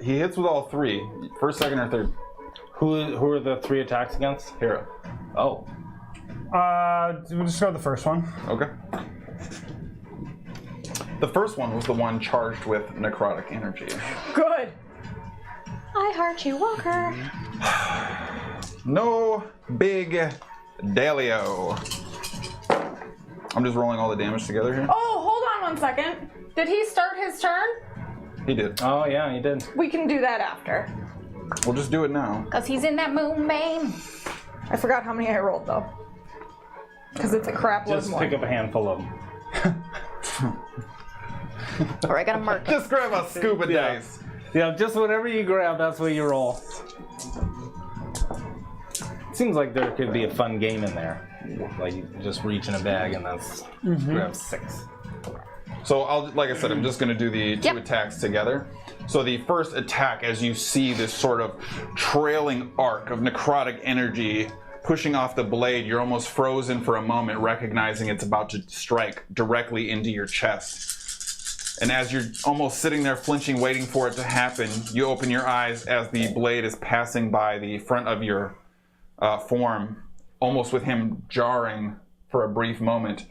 he hits with all three. First, second, or third. Who are the 3 attacks against? Hara. Oh. We'll just go with the first one. Okay. The first one was the one charged with necrotic energy. Good. I heart you, Walker. No big dealio. I'm just rolling all the damage together here. Oh, hold on 1 second. Did he start his turn? He did. Oh, yeah, you did. We can do that after. We'll just do it now. Because he's in that moonbeam. I forgot how many I rolled though. Because it's a crap load Just more. pick up a handful of them. Or I got a mark. Just grab a scuba dice. Yeah, just whatever you grab, that's what you roll. Seems like there could be a fun game in there. Like you just reach in a bag and that's grab 6. So like I said, I'm just going to do the 2 attacks together. So the first attack, as you see this sort of trailing arc of necrotic energy pushing off the blade, you're almost frozen for a moment, recognizing it's about to strike directly into your chest. And as you're almost sitting there flinching, waiting for it to happen, you open your eyes as the blade is passing by the front of your form, almost with him jarring for a brief moment,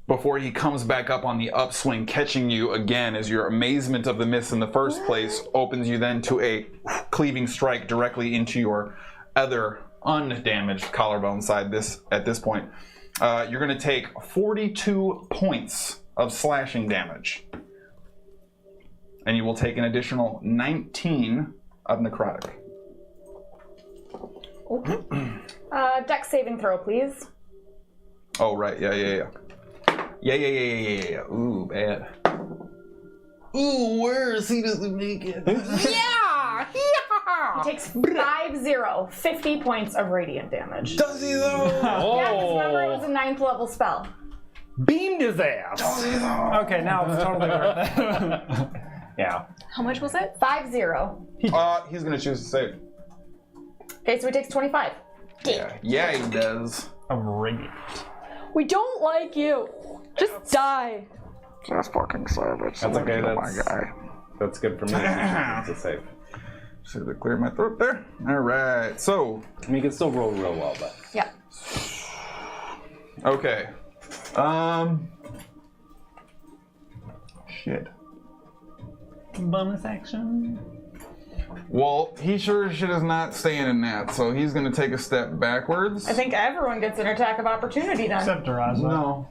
before he comes back up on the upswing, catching you again as your amazement of the miss in the first place opens you then to a cleaving strike directly into your other undamaged collarbone side at this point. You're going to take 42 points of slashing damage. And you will take an additional 19 of necrotic. Okay. Dex saving throw, please. Oh, right. Yeah. Ooh, bad. Ooh, worse. He doesn't make it. Yeah! He takes 50 points of radiant damage. Does he, though? Yeah, because remember it was a 9th level spell. Beamed his ass. Okay, now it's totally worth it. Yeah. How much was it? 50. He's going to choose to save. Okay, so he takes 25. Yeah, he does. Of radiant. We don't like you. Just die. That's fucking savage. That's okay. That's good for me. It's a save. Should have cleared my throat there. All right. So, I mean, you can still roll real well, but Yeah. okay. Shit. Bonus action. Well, he sure shit is not staying in that, so he's going to take a step backwards. I think everyone gets an attack of opportunity then. Except Durazo. No.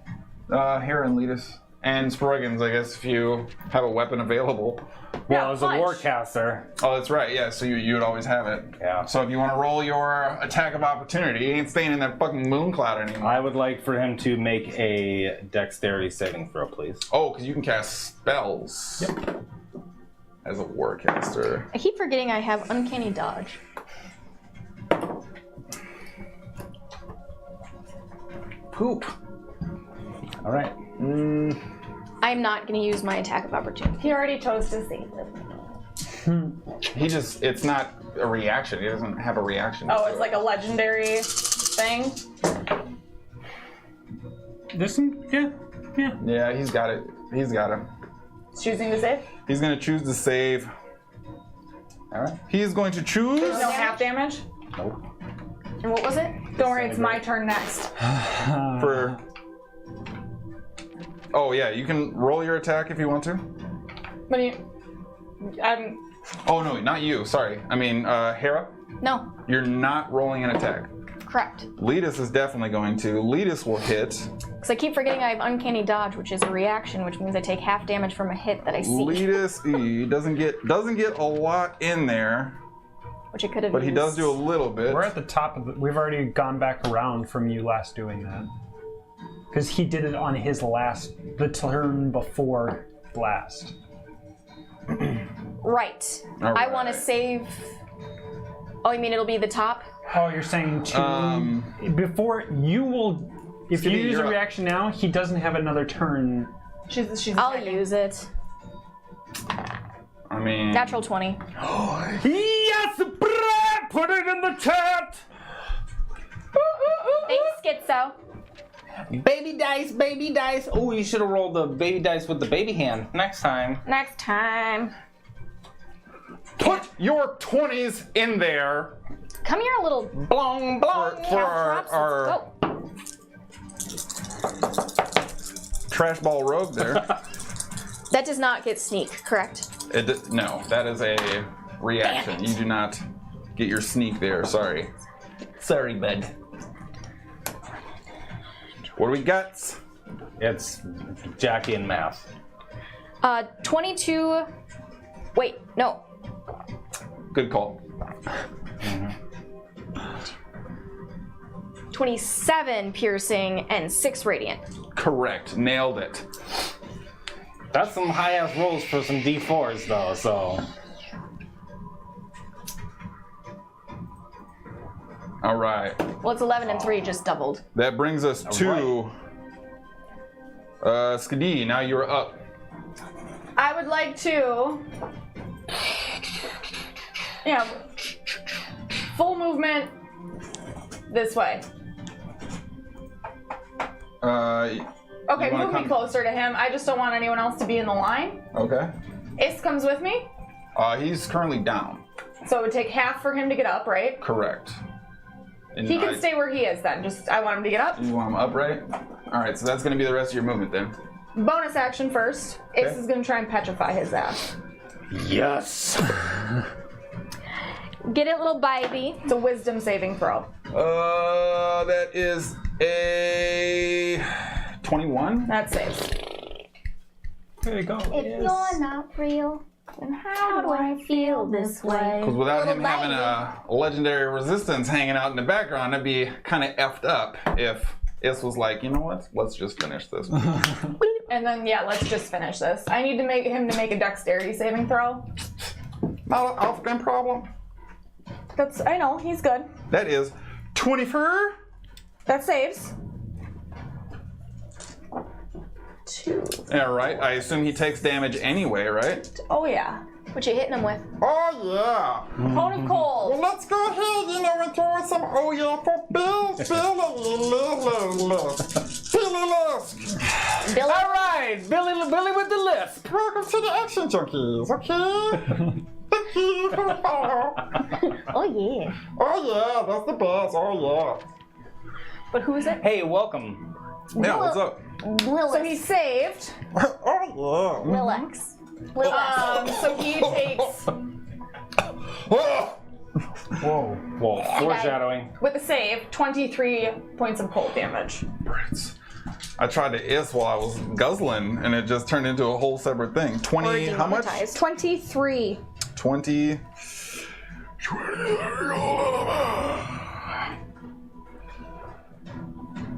Hara and Letus. And Sproigins, I guess, if you have a weapon available. well, as a punch. warcaster, Oh, that's right. Yeah, so you would always have it. Yeah. So if you want to roll your attack of opportunity, he ain't staying in that fucking moon cloud anymore. I would like for him to make a dexterity saving throw, please. Oh, because you can cast spells. Yep. As a warcaster. I keep forgetting I have uncanny dodge. Poop. All right. I'm not going to use my attack of opportunity. He already chose to save them. He just, it's not a reaction. He doesn't have a reaction. Oh, it's like a legendary thing? This one? Yeah. Yeah, he's got it. He's got it. He's choosing to save? He's going to choose to save. All right. He's going to choose. No half damage? Nope. And what was it? Don't worry, it's my turn next. For. Oh, yeah, you can roll your attack if you want to. When you... Oh, no, not you. Sorry. I mean, Hara, No. you're not rolling an attack. Correct. Letus is definitely going to. Letus will hit. Because I keep forgetting I have uncanny dodge, which is a reaction, which means I take half damage from a hit that I see. Letus doesn't get a lot in there, Which I could have but he used. does do a little bit. We're at the top of the... We've already gone back around from you last doing that. Because he did it on his the turn before last. Right. All I want to right. save... Oh, you mean it'll be the top? Oh, you're saying to... before you will... If you Skadi, use a you're up. reaction now, he doesn't have another turn. She's I'll attacking. use it. I mean, Natural 20. Yes, Brad! Put it in the chat! Thanks, Schizo. Baby dice, baby dice. Oh, you should have rolled the baby dice with the baby hand next time. Next time. put your 20s in there. Come here, little Blong, blong. For our trash ball rogue there. That does not get sneak, correct? No, that is a reaction. You do not get your sneak there. Sorry. Sorry, bud. What do we got? It's Jackie and math. 22. Wait, no. Good call. 27 piercing and 6 radiant. Correct. Nailed it. That's some high-ass rolls for some D4s, though, so... All right. Well, it's 11 and 3 just doubled. That brings us to Skadi. Now you're up. I would like to. Yeah. Full movement this way. Okay, You wanna move me come- closer to him. I just don't want anyone else to be in the line. Okay. Ace comes with me, He's currently down. so it would take half for him to get up, right? Correct. And He can stay where he is then. Just I want him to get up. You want him upright? All right. So that's going to be the rest of your movement then. Bonus action first. Ace Okay. is gonna try and petrify his ass. Yes! Get it, little baby. It's a wisdom saving throw. That is a 21. That saves. There you go. If you're not real, then how do I feel this way? Because without him Little having baby. a legendary resistance hanging out in the background, it'd be kind of effed up if Is was like, you know what? Let's just finish this. And then yeah, let's just finish this. I need to make him to make a dexterity saving throw. Not an African problem. I know, he's good. That is 24. That saves. 2. Yeah, right. I assume he takes damage anyway, right? Oh yeah. What you hitting him with? Oh yeah. Cone of cold. Let's go ahead, and throw some oh yeah for Bill. Bill. All right, Billy with the lisp. Welcome to the Action Junkies, okay? Thank you for the follow. Oh yeah. Oh yeah, that's the best. Oh yeah. But who is it? Hey, welcome. Yeah, what's up? So he saved. Oh Lilex. So he takes yeah. Whoa. Whoa, foreshadowing. with a save 23 points of cold damage. Brits. I tried to is while I was guzzling, and it just turned into a whole separate thing. 20, how much? 23. 20.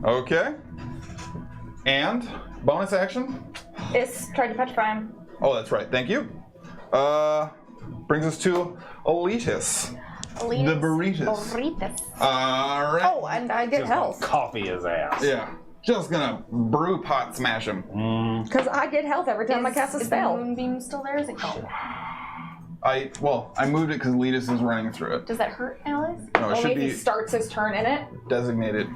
Okay. And bonus action? Is tried to petrify him. Oh, that's right. Thank you. Brings us to Elitis. The burritos. All right. Oh, and I get health. Coffee his ass. Yeah. Just gonna brew pot smash him. Because I get health every time I cast a Is the spell. moonbeam still there? Is it gone? I moved it because Elitis is running through it. Does that hurt, Alice? No, it Only should if he be starts his turn in it. designated.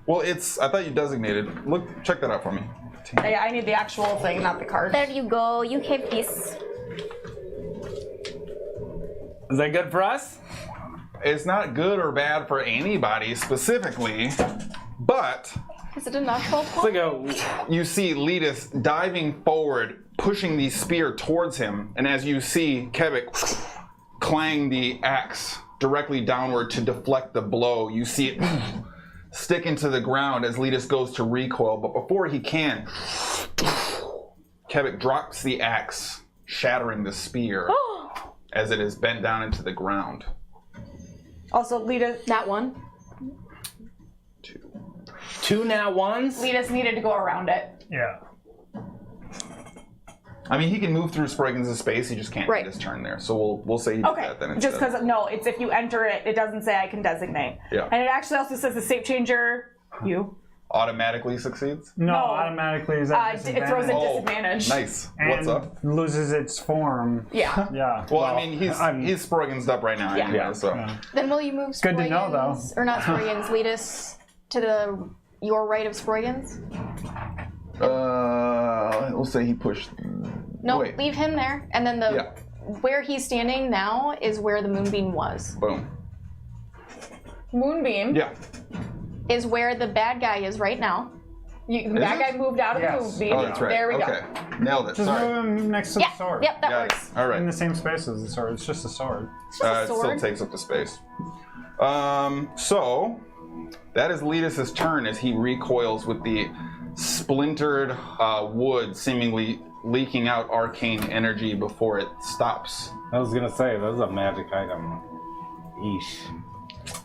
Well, I thought you designated. Look, check that out for me. Yeah, I need the actual thing, not the card. There you go. You have this. Is that good for us? It's not good or bad for anybody specifically, but Is it a natural It's like a... you see Elitis diving forward, pushing the spear towards him, and as you see Kevik clang the axe directly downward to deflect the blow, you see it stick into the ground as Elitis goes to recoil, but before he can, Kevik drops the axe, shattering the spear as it is bent down into the ground. Also, that one? 2 nat 1s? Letus needed to go around it. Yeah. I mean, he can move through Sproigins' space, he just can't Right. get his turn there. So we'll say he did Okay, that then just instead. because, no, it's if you enter it, it doesn't say I can designate. Yeah. And it actually also says the shape changer, you, automatically succeeds? No, No. automatically is at It throws at Oh, disadvantage. Nice. and What's up? loses its form. Yeah. Yeah. Well, I mean, he's Sproigins up right now Yeah. anyway, so. Yeah. Then will you move Good to know, Sproigins, or not Sproigins, lead us to your right of Sproigins? We'll say he pushed. No, Wait. leave him there. And then where he's standing now is where the moonbeam was. Boom. Moonbeam Yeah. Is where the bad guy is right now. the bad it? guy moved out of Yes. the moonbeam. Oh, that's right. There we okay. go. Nailed it. Just Sorry. move him next to Yeah, the sword. yep, that Got works. it. All right. In the same space as the sword. It's just a sword. It's just a It still sword. takes up the space. So that is Letus's turn as he recoils with the splintered wood seemingly leaking out arcane energy before it stops. I was gonna say, that's a magic item. Eesh.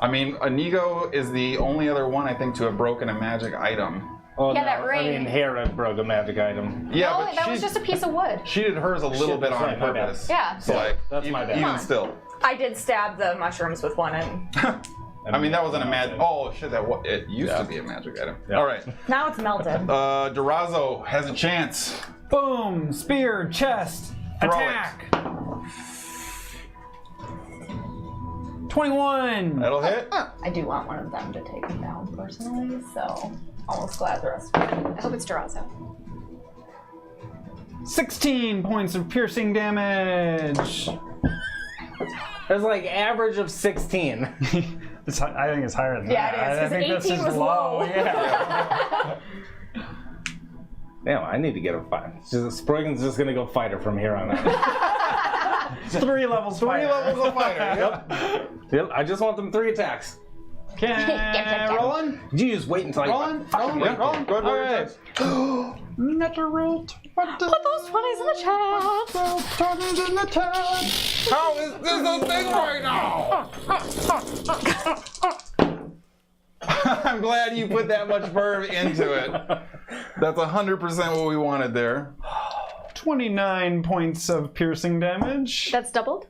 I mean, Inigo is the only other one I think to have broken a magic item. Oh, Yeah, no, that ring. I mean, Hara broke a magic item. Yeah, No, but that was just a piece of wood. she did hers a little Shit, bit on sorry, my bad. purpose. Yeah. So like, That's my bad. even Come on. still. I did stab the mushrooms with one, and I mean, that wasn't a magic. Oh shit! It used to be a magic item. Yeah. All right. now it's melted. Durazo has a chance. Boom! Spear, chest, Throw it. attack. 21. That'll hit. I do want one of them to take him down personally, so almost glad the rest of it. I hope it's Durazo. 16 points of piercing damage. There's like average of 16. I think it's higher than Yeah, that. it is, 'cause I think that's 18 just was low. Yeah. Damn, I need to get a fight. Sproigins just gonna go fighter from here on out. 3 levels. Three levels of fighter. Yep, I just want them 3 attacks. Can rolling? Did you just wait until I Rolling? Rolling? Yeah, Rolling? go ahead, roll your Alright. attacks. Natural 20. Put those 20s in the chat. How is this a thing right now? I'm glad you put that much verve into it. That's 100% what we wanted there. 29 points of piercing damage. That's doubled?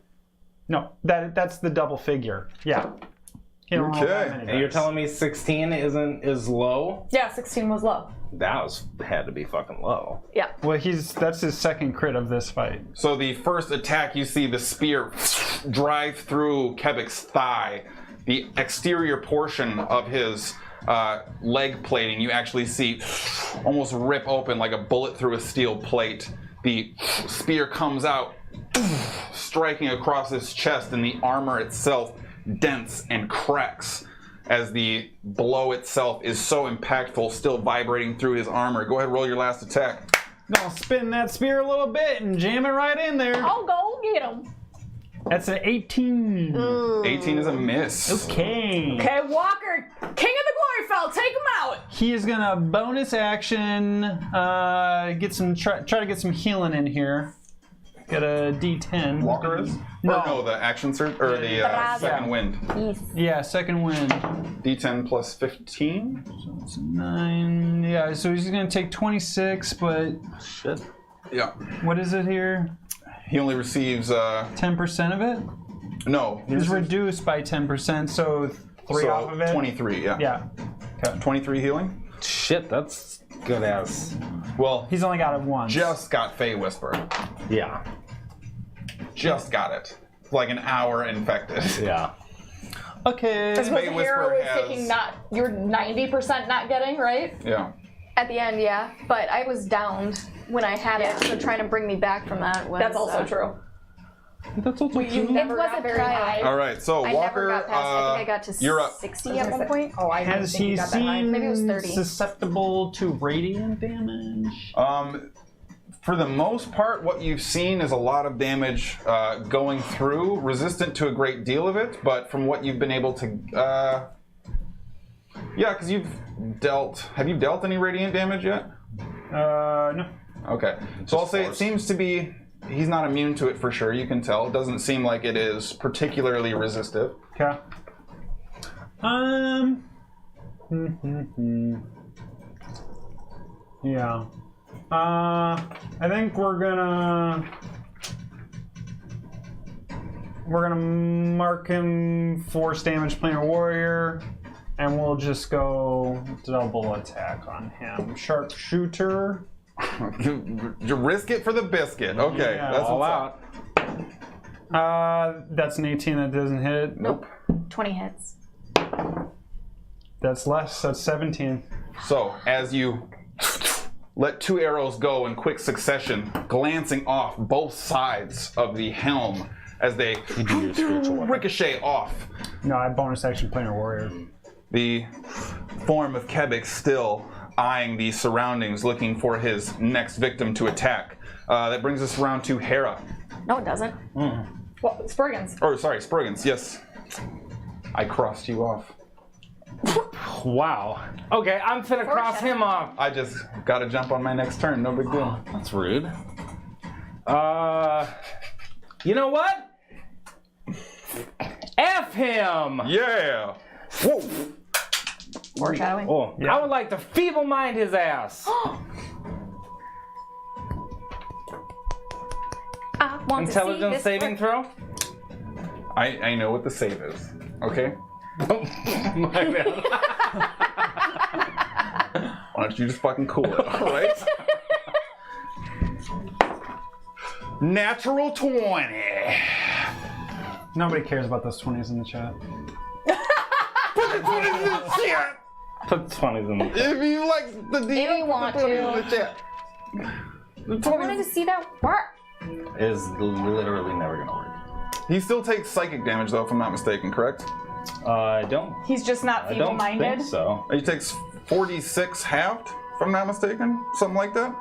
No, that's the double figure. Yeah. You don't have that Okay. many And you're dice. telling me 16 is low? Yeah, 16 was low. That had to be fucking low. Yeah. Well, that's his second crit of this fight. So the first attack, you see the spear drive through Kevic's thigh. The exterior portion of his leg plating, you actually see almost rip open like a bullet through a steel plate. The spear comes out, striking across his chest, and the armor itself dents and cracks as the blow itself is so impactful, still vibrating through his armor. Go ahead, roll your last attack. Gonna spin that spear a little bit and jam it right in there. I'll go get him. That's an 18. 18 is a miss. Okay. Okay, Walker, King of the Gloryfell, take him out. He is gonna bonus action, get some try to get some healing in here. Get a D10. Walker is? No. Or no, the action surge, or the second wind. Yes. Yeah, second wind. D10 plus 15. It's 9. Yeah, so he's gonna take 26, but Shit. Yeah. what is it here? He only receives, 10% of it? no. he It's receives- reduced by 10%, so 3 so off of it. 23, yeah. Yeah. 23 healing? Shit, that's good ass. Well, He's only got it once. just got Fey Whisper. Yeah. Just got it. Like an hour infected. Yeah. Okay. That's what the Fey Whisper hero is has- taking you're 90% not getting, right? Yeah. At the end, yeah. But I was downed when I had it, so trying to bring me back from that was... That's also true. That's also You It never got wasn't very trial. high. All right, so I Walker, never got past, I think I got to you're up. 60 at one point. Oh, I didn't Has think he you got that high. Maybe it was seen 30. susceptible to radiant damage? For the most part, what you've seen is a lot of damage going through, resistant to a great deal of it, but from what you've been able to... yeah, because you've dealt... Have you dealt any radiant damage yet? No. Okay. So I'll say it seems to be... He's not immune to it for sure, you can tell. It doesn't seem like it is particularly resistive. Okay. Yeah. I think we're gonna mark him force damage, planar warrior. And we'll just go double attack on him. Sharpshooter. You risk it for the biscuit. Okay, Yeah. that's All what's out. up. That's an 18 that doesn't hit. Nope. 20 hits. That's less. That's 17. So, as you let 2 arrows go in quick succession, glancing off both sides of the helm as they ricochet off, No, I bonus action planar warrior. the form of Quebec still eyeing the surroundings, looking for his next victim to attack. That brings us around to Hara. No, it doesn't. Well, Sproigins. Or, sorry, Sproigins, yes. I crossed you off. Wow. Okay, I'm finna cross him off. I just gotta jump on my next turn, no big deal. That's rude. You know what? F him! Yeah! Whoa! Foreshadowing. Oh, I would like to feeble mind his ass. I want to see Intelligence this saving work. throw? I know what the save is, okay? My bad. Why don't you just fucking cool it, alright? Natural 20. Nobody cares about those 20s in the chat. Put the 20s in the chat! Put 20s in the If you like the DM, If you want put the 20s in to. the chat. The I wanted 20s. to see that work. Is literally never gonna work. He still takes psychic damage though, if I'm not mistaken, correct? I don't. He's just not I don't feeble-minded. think so. He takes 46 halved, if I'm not mistaken, something like that.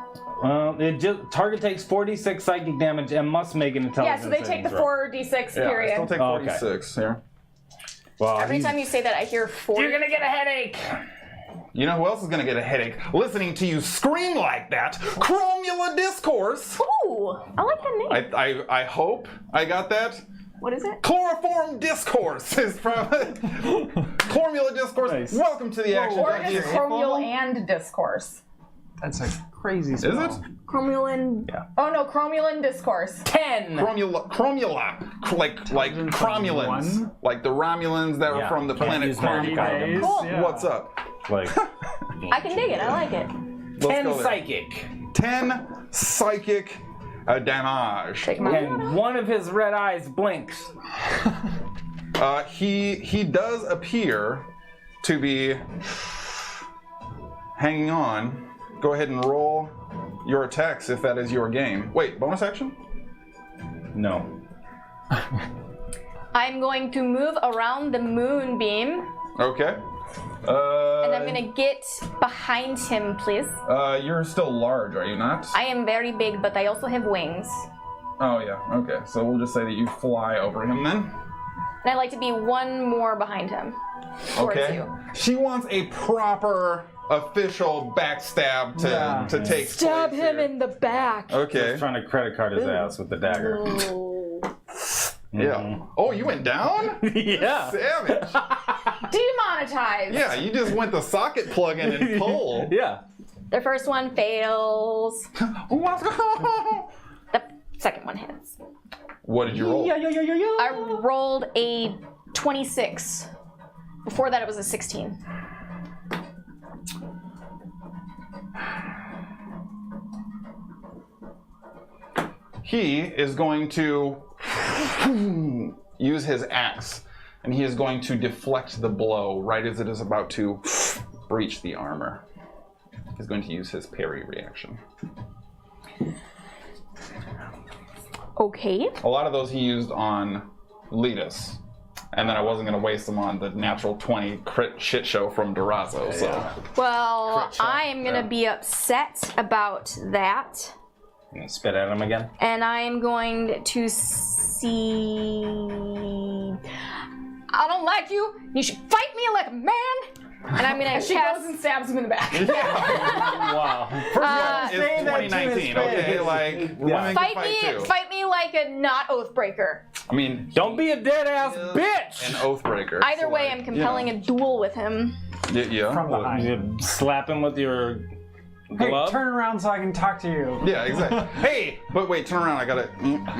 Target takes 46 psychic damage and must make an Yeah, intelligence. so they take the saving throw. 4d6 Yeah, I period. still take Oh, okay. 46 here. Well, Every time you say that, I hear 40. you're gonna get a headache. You know who else is gonna get a headache? Listening to you scream like that. Chromula Discourse. Ooh, I like that name. I hope I got that. What is it? Chloroform Discourse is from Chromula Discourse. Nice. Welcome to the action. Or Dungeon. just chromial and discourse. That's a crazy Is spell. it? Cromulin. Oh no, chromulan discourse. 10. Chromula, like cromulans, One? like the Romulans that were Yeah, from the can't planet use magic Crom. items. Cool. Yeah. What's up? Like I can dig it. I like it. Let's 10 go there. psychic. 10 psychic damage. Take my And one of his red eyes blinks. He does appear to be hanging on. Go ahead and roll your attacks if that is your game. Wait, bonus action? No. I'm going to move around the moonbeam, Okay. and I'm gonna get behind him, please. You're still large, are you not? I am very big, but I also have wings. Oh yeah. Okay. So we'll just say that you fly over him then. And I'd like to be one more behind him. Towards Okay. you. She wants a proper official backstab to Yeah. to take Stab place him here. in the back. Okay. He's trying to credit card his ass with the dagger. Yeah. Oh, you went down? Yeah. Savage. Demonetized. Yeah, you just went the socket plug in and pull. Yeah. The first one fails. The second one hits. What did you roll? I rolled a 26. Before that, it was a 16. He is going to use his axe, and he is going to deflect the blow right as it is about to breach the armor. He's going to use his parry reaction. Okay. A lot of those he used on Letus, and then I wasn't going to waste them on the natural 20 crit shit show from Durazzo. So Well, shot. I am gonna be upset about that, You gonna spit at him again? and I'm going to see. I don't like you. You should fight me like a man. And I'm gonna She cast. goes and stabs him in the back. Wow. it's Say that to his 2019, okay? face. Like women can Fight fight me, too. fight me like a not Oathbreaker. I mean, Don't be a dead ass bitch. an Oathbreaker. Either so, way, like, I'm compelling a duel with him. Yeah. From behind. You slap him with your Hey, glove. turn around so I can talk to you. Yeah, exactly. Hey, but wait, turn around. I gotta.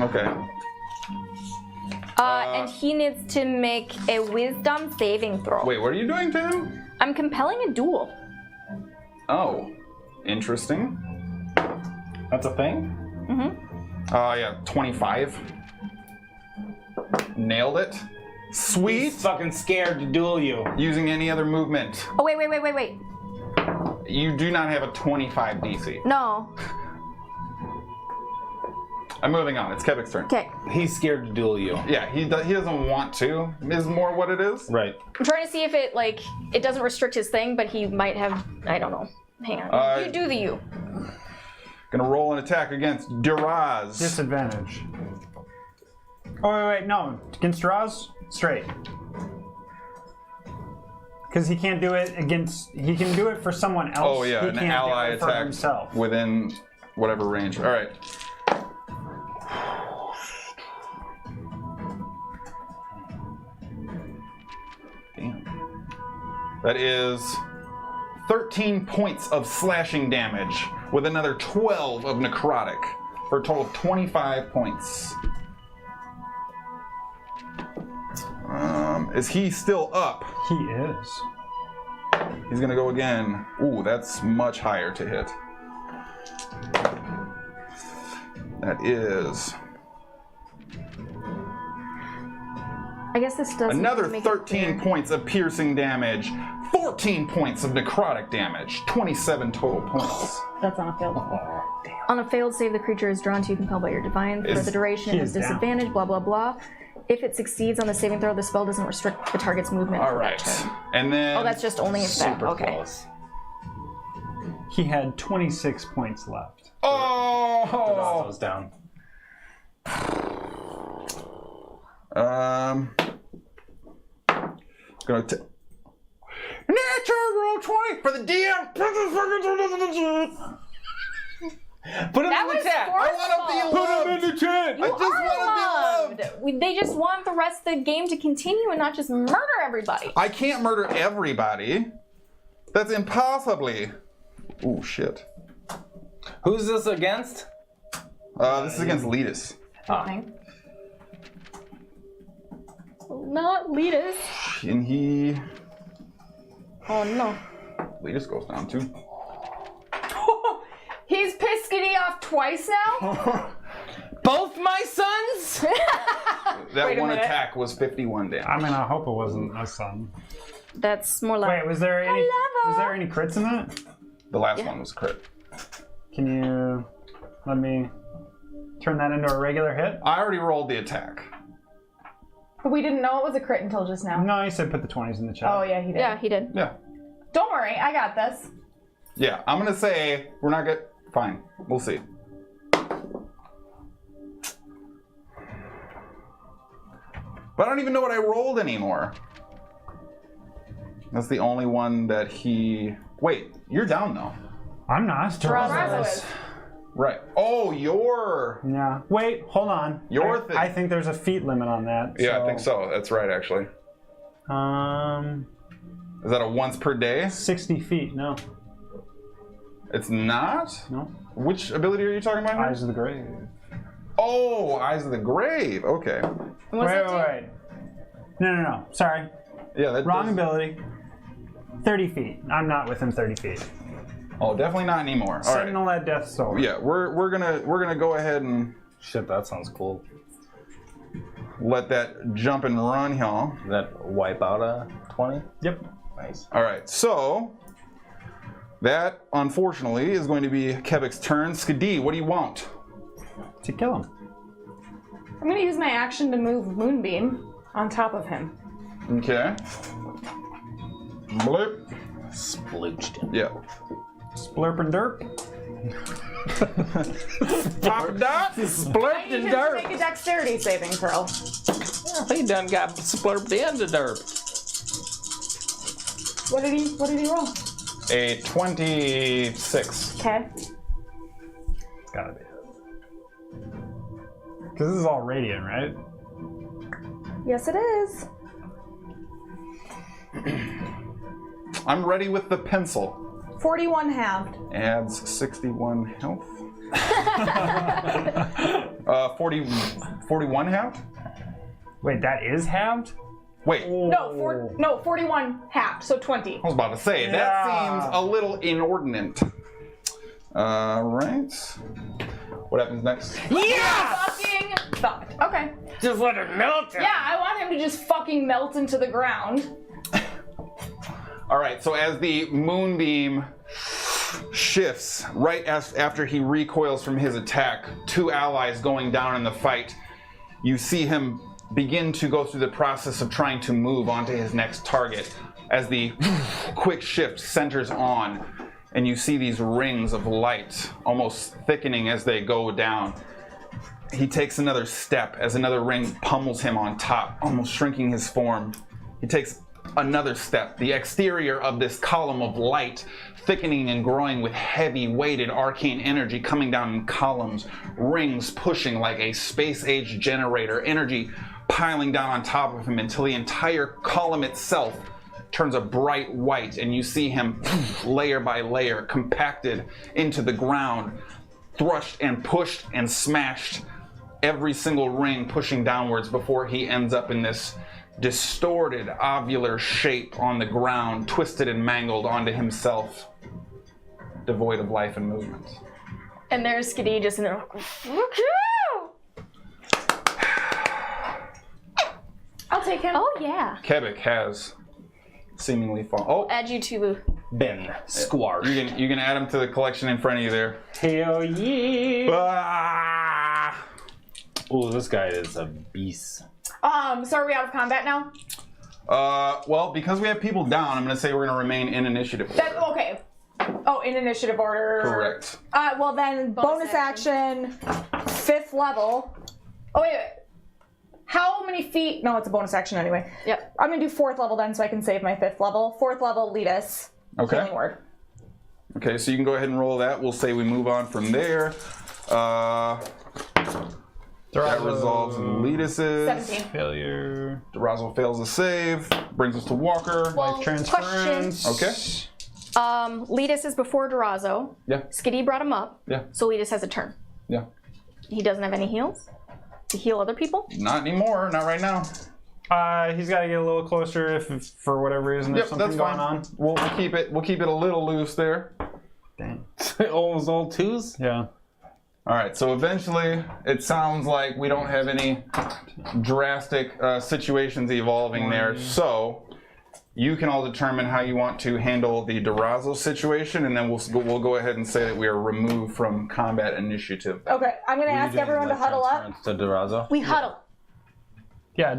Okay. And he needs to make a wisdom saving throw. Wait, what are you doing to him? I'm compelling a duel. Oh, interesting. That's a thing? Yeah, 25. Nailed it. Sweet. He's fucking scared to duel you. Using any other movement. Oh, wait. You do not have a 25 DC. No. I'm moving on. It's Kevik's turn. Okay. He's scared to duel you. Yeah, he doesn't want to, is more what it is. Right. I'm trying to see if it, like, it doesn't restrict his thing, but he might have, I don't know. Hang on. You do the you. Gonna roll an attack against Duraz. Disadvantage. Oh, wait, no. Against Duraz? Straight. Because he can't do it against... He can do it for someone else. Oh, yeah, he an can't ally do it for attack himself. within whatever range. All right. Damn. That is 13 points of slashing damage with another 12 of necrotic for a total of 25 points. Is he still up? He is. He's gonna go again. Ooh, that's much higher to hit. That is I guess this doesn't another make it 13 clear. points of piercing damage, 14 points of necrotic damage, 27 total points. That's on a failed. On a failed save, the creature is drawn to you, compelled by your divine. For the duration, it has down. disadvantage, blah, blah, blah. If it succeeds on the saving throw, the spell doesn't restrict the target's movement All for right, that turn. and then Oh, that's just only if that. Super Okay. close. He had 26 points left. oh, Those down. Gonna natural roll 20 for the DM. Put him That in the was chat. forceful. Put him in the chat. You I just want to be loved. They just want the rest of the game to continue and not just murder everybody. I can't murder everybody. That's impossibly. Ooh, shit. Who's this against? This is against Letus. Okay. Not Letus. And he... Oh no. Letus goes down too. He's pissed Skadi off twice now? Both my sons? That Wait a one minute. attack was 51 damage. I mean, I hope it wasn't a son. That's more like. Wait, was there any love her. crits in that? The last one was crit. Can you let me turn that into a regular hit? I already rolled the attack. But we didn't know it was a crit until just now. No, you said put the 20s in the chat. Oh, yeah, he did. Yeah, he did. Yeah. Don't worry, I got this. Yeah, I'm gonna say we're not good. Fine. We'll see. But I don't even know what I rolled anymore. That's the only one that he... Wait, you're down though. I'm not. Terrazzo is. Right. Oh, you're... Yeah. Wait, hold on. Your thing. I think there's a feet limit on that. Yeah, I think so. That's right, actually. Is that a once per day? 60 feet. No. It's not? No. Which ability are you talking about here? Eyes of the grave. Oh, Eyes of the Grave. Okay. Wait. No. Sorry. Yeah, that Wrong does- ability. 30 feet. I'm not within 30 feet. Oh, definitely not anymore. All right. Sentinel at death's door. Yeah, we're gonna go ahead and Shit, that sounds cool. let that jump and run here. All Does that wipe out a 20? Yep. Nice. right, so that unfortunately is going to be Kevik's turn. Skadi, what do you want? To kill him. I'm gonna use my action to move Moonbeam on top of him. Okay. Blip. Splooged. Yeah. Splurp and derp. Pop dot. I Splurped need and him to derp. make a dexterity saving throw. He done got splurped into derp. What did he roll? A 26. Okay. Gotta be. Because this is all radiant, right? Yes, it is. I'm ready with the pencil. 41 halved. Adds 61 health. 41 half? Wait, that is halved? Wait, No, 41 half, so 20. I was about to say, that Yeah. seems a little inordinate. Right. What happens next? Fucking fucked. Okay. Just let it melt. Yeah, I want him to just fucking melt into the ground. All right, so as the moonbeam shifts, right after he recoils from his attack, 2 allies going down in the fight, you see him begin to go through the process of trying to move onto his next target as the quick shift centers on, and you see these rings of light almost thickening as they go down. He takes another step as another ring pummels him on top, almost shrinking his form. He takes another step, the exterior of this column of light thickening and growing with heavy weighted arcane energy coming down in columns, rings pushing like a space-age generator, energy piling down on top of him until the entire column itself turns a bright white, and you see him layer by layer compacted into the ground, thrust and pushed and smashed, every single ring pushing downwards before he ends up in this distorted ovular shape on the ground, twisted and mangled onto himself, devoid of life and movement. And there's Skadi just in there. I'll take him. Oh yeah. Quebec has seemingly fallen. Oh, Add you to. Ben squash. you can add him to the collection in front of you there. Hell yeah. Ah! Oh, this guy is a beast. So are we out of combat now? Well, because we have people down, I'm going to say we're going to remain in initiative order. Okay. Oh, in initiative order. Correct. Well then, bonus action, 5th level. Oh wait. How many feet? No, it's a bonus action anyway. Yep. I'm gonna do 4th level then, so I can save my 5th level. 4th level, lead us. Okay. Healing word. Okay, so you can go ahead and roll that. We'll say we move on from there. That resolves in Letus's. 17. Failure. Razzle fails the save. Brings us to Walker. Well, Transference. Okay. Letus is before Durazo. Yeah. Skadi brought him up. Yeah. So Letus has a turn. Yeah. He doesn't have any heals to heal other people. Not anymore. Not right now. He's got to get a little closer if for whatever reason there's Yep, something that's going fine. on. We'll keep it. We'll keep it a little loose there. Dang. Almost all twos? Yeah. All right. So eventually, it sounds like we don't have any drastic situations evolving there. So you can all determine how you want to handle the Durazo situation, and then we'll go ahead and say that we are removed from combat initiative. Okay, I'm gonna ask everyone to huddle up. To Durazo? We huddle. Yeah,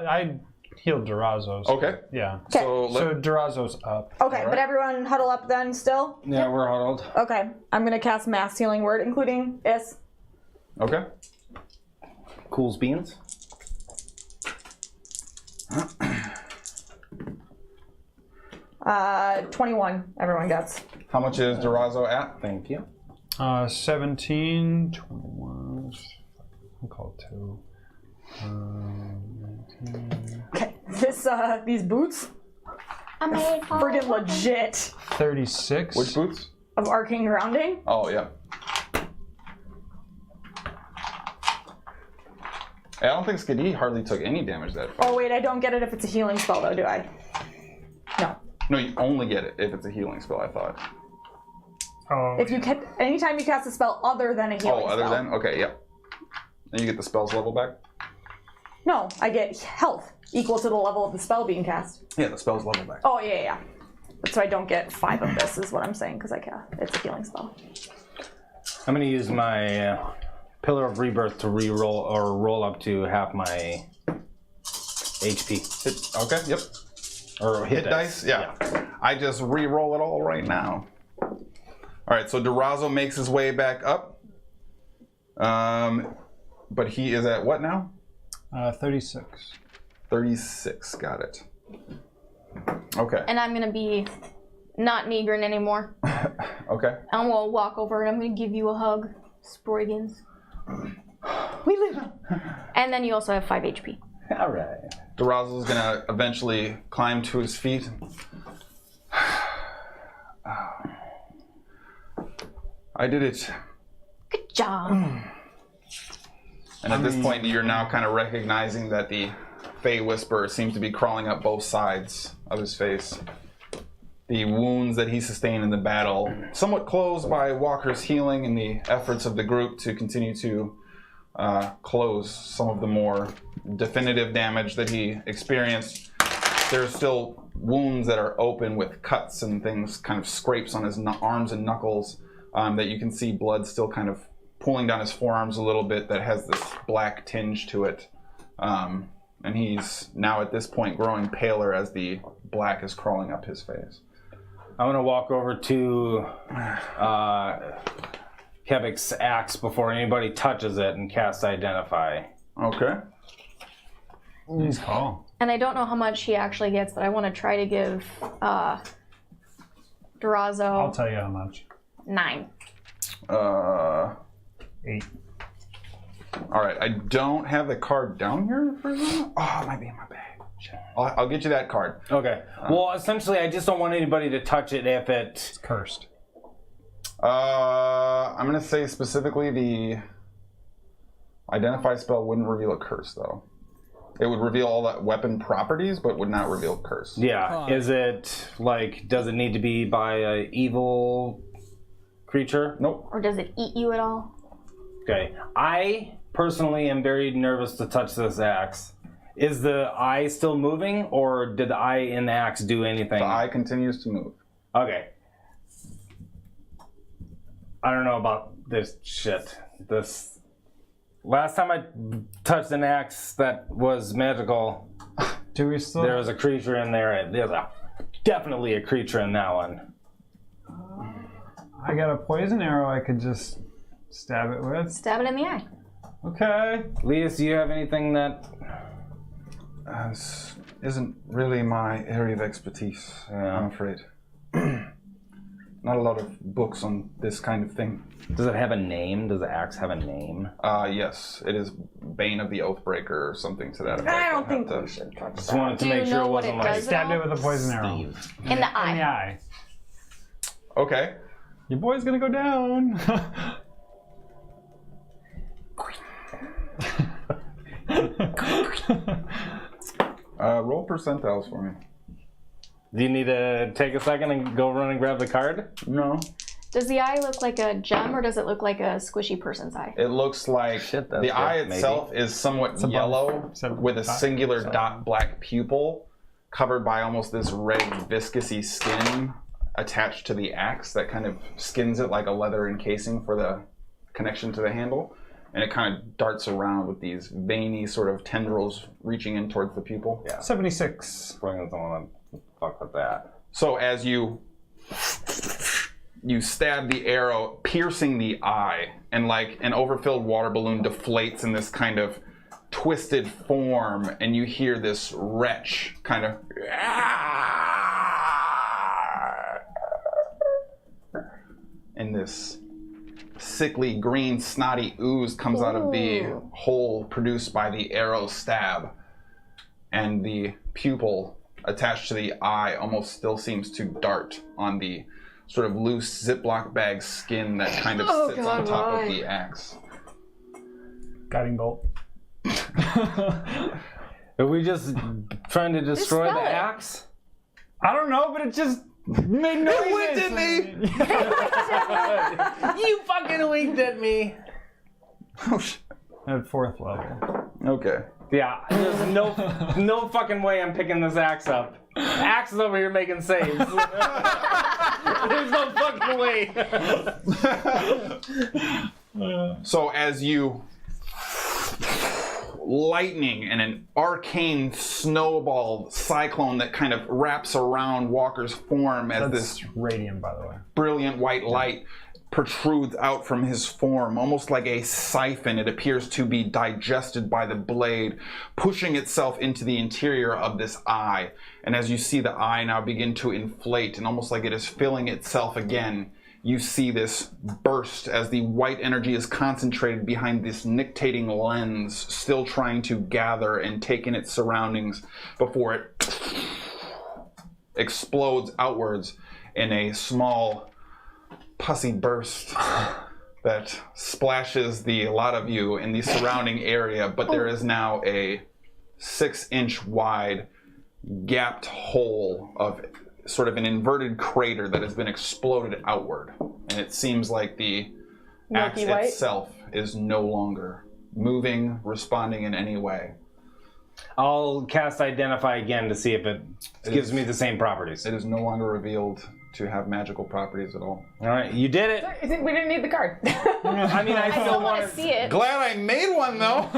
I healed Durazo's. Okay. Yeah. So So Durazo's up. Okay, but everyone huddle up then still? Yeah, we're huddled. Okay, I'm gonna cast Mass Healing Word, including Is. okay. Cool's beans. 21, everyone gets. How much is Durazo at? Thank you. 17, 21. I'll call it 2. 19, Okay, these boots, I'm made for friggin' legit 36. Which boots? of arcane grounding. Oh yeah. I don't think Skadi hardly took any damage that far. Oh wait, I don't get it if it's a healing spell though, do I? No. No, you only get it if it's a healing spell, I thought. Oh, If you anytime you cast a spell other than a healing Oh, other spell. than? Okay, yep. And you get the spell's level back? No, I get health equal to the level of the spell being cast. Yeah, the spell's level back. Oh yeah. So I don't get 5 of this is what I'm saying because it's a healing spell. I'm gonna use my Pillar of Rebirth to re-roll or roll up to half my HP. Okay, yep. Or Hit dice? Yeah. I just re-roll it all right now. Alright, so Durazo makes his way back up. But he is at what now? 36. 36, got it. Okay. And I'm gonna be not Negrin anymore. Okay. I'm gonna walk over and I'm gonna give you a hug, Sproigins. We live. And then you also have 5 HP. All right. Durazo's gonna eventually climb to his feet. I did it. Good job. And at this point, you're now kind of recognizing that the Fey Whisperer seems to be crawling up both sides of his face. The wounds that he sustained in the battle, somewhat closed by Walker's healing and the efforts of the group to continue to close some of the more definitive damage that he experienced. There's still wounds that are open with cuts and things, kind of scrapes on his arms and knuckles that you can see blood still kind of pooling down his forearms a little bit that has this black tinge to it. And he's now at this point growing paler as the black is crawling up his face. I'm going to walk over to Kevik's axe before anybody touches it and cast Identify. Okay. Nice call. And I don't know how much he actually gets, but I want to try to give Durazo I'll tell you how much. 9. 8. All right, I don't have the card down here for that. Oh, it might be in my bag. Shit. I'll get you that card. Okay. Well, essentially, I just don't want anybody to touch it if It's it... cursed. I'm going to say specifically the Identify spell wouldn't reveal a curse, though. It would reveal all that weapon properties, but would not reveal curse. Yeah. Is it, like, does it need to be by an evil creature? Nope. Or does it eat you at all? Okay. I personally am very nervous to touch this axe. Is the eye still moving, or did the eye in the axe do anything? The eye continues to move. Okay. I don't know about this shit. This last time I touched an axe that was magical, Do we still? there was a creature in there. There's definitely a creature in that one. I got a poison arrow I could just stab it with. Stab it in the eye. Okay. Leas, do you have anything that? This isn't really my area of expertise, I'm afraid. Not a lot of books on this kind of thing. Does it have a name? Does the axe have a name? Yes, it is Bane of the Oathbreaker or something to that effect. I don't I'll think have we to- should touch Just that. wanted to Do you make sure know it what wasn't it like does? Stabbed it with a poison arrow. Steve. In the In the eye. eye. Okay. Your boy's gonna go down. Roll percentiles for me. Do you need to take a second and go run and grab the card? No. Does the eye look like a gem, or does it look like a squishy person's eye? It looks like Shit, that's the eye good, maybe. itself is somewhat above yellow 7, with a 5, singular 7. dot black pupil covered by almost this red viscousy skin attached to the axe that kind of skins it like a leather encasing for the connection to the handle. And it kind of darts around with these veiny sort of tendrils reaching in towards the pupil. Yeah. 76. Sproigins don't want to fuck with that. So as you stab the arrow, piercing the eye, and like an overfilled water balloon deflates in this kind of twisted form, and you hear this wretch kind of and this sickly green snotty ooze comes out of the hole produced by the arrow stab, and the pupil attached to the eye almost still seems to dart on the sort of loose Ziploc bag skin that kind of sits on top of the axe. Guiding bolt. Are we just trying to destroy spell the it. axe? I don't know, but it just made noises. It winked at me! You fucking winked at me. Oh, shit. At 4th level. Okay. Yeah, there's no fucking way I'm picking this axe up. Axe is over here making saves. There's no fucking way. So as you lightning and an arcane snowball cyclone that kind of wraps around Walker's form as this That's radiant, by the way. brilliant white light protrudes out from his form, almost like a siphon. It appears to be digested by the blade, pushing itself into the interior of this eye. And as you see the eye now begin to inflate, and almost like it is filling itself again, you see this burst as the white energy is concentrated behind this nictating lens, still trying to gather and take in its surroundings before it explodes outwards in a small pussy burst that splashes a lot of you in the surrounding area, but there is now a 6-inch wide gapped hole of sort of an inverted crater that has been exploded outward. And it seems like the axe Milky White? itself is no longer moving, responding in any way. I'll cast Identify again to see if it gives me the same properties. It is no longer revealed to have magical properties at all. All right, you did it. I think we didn't need the card. I mean, I I still still want want to see it. Glad I made one though.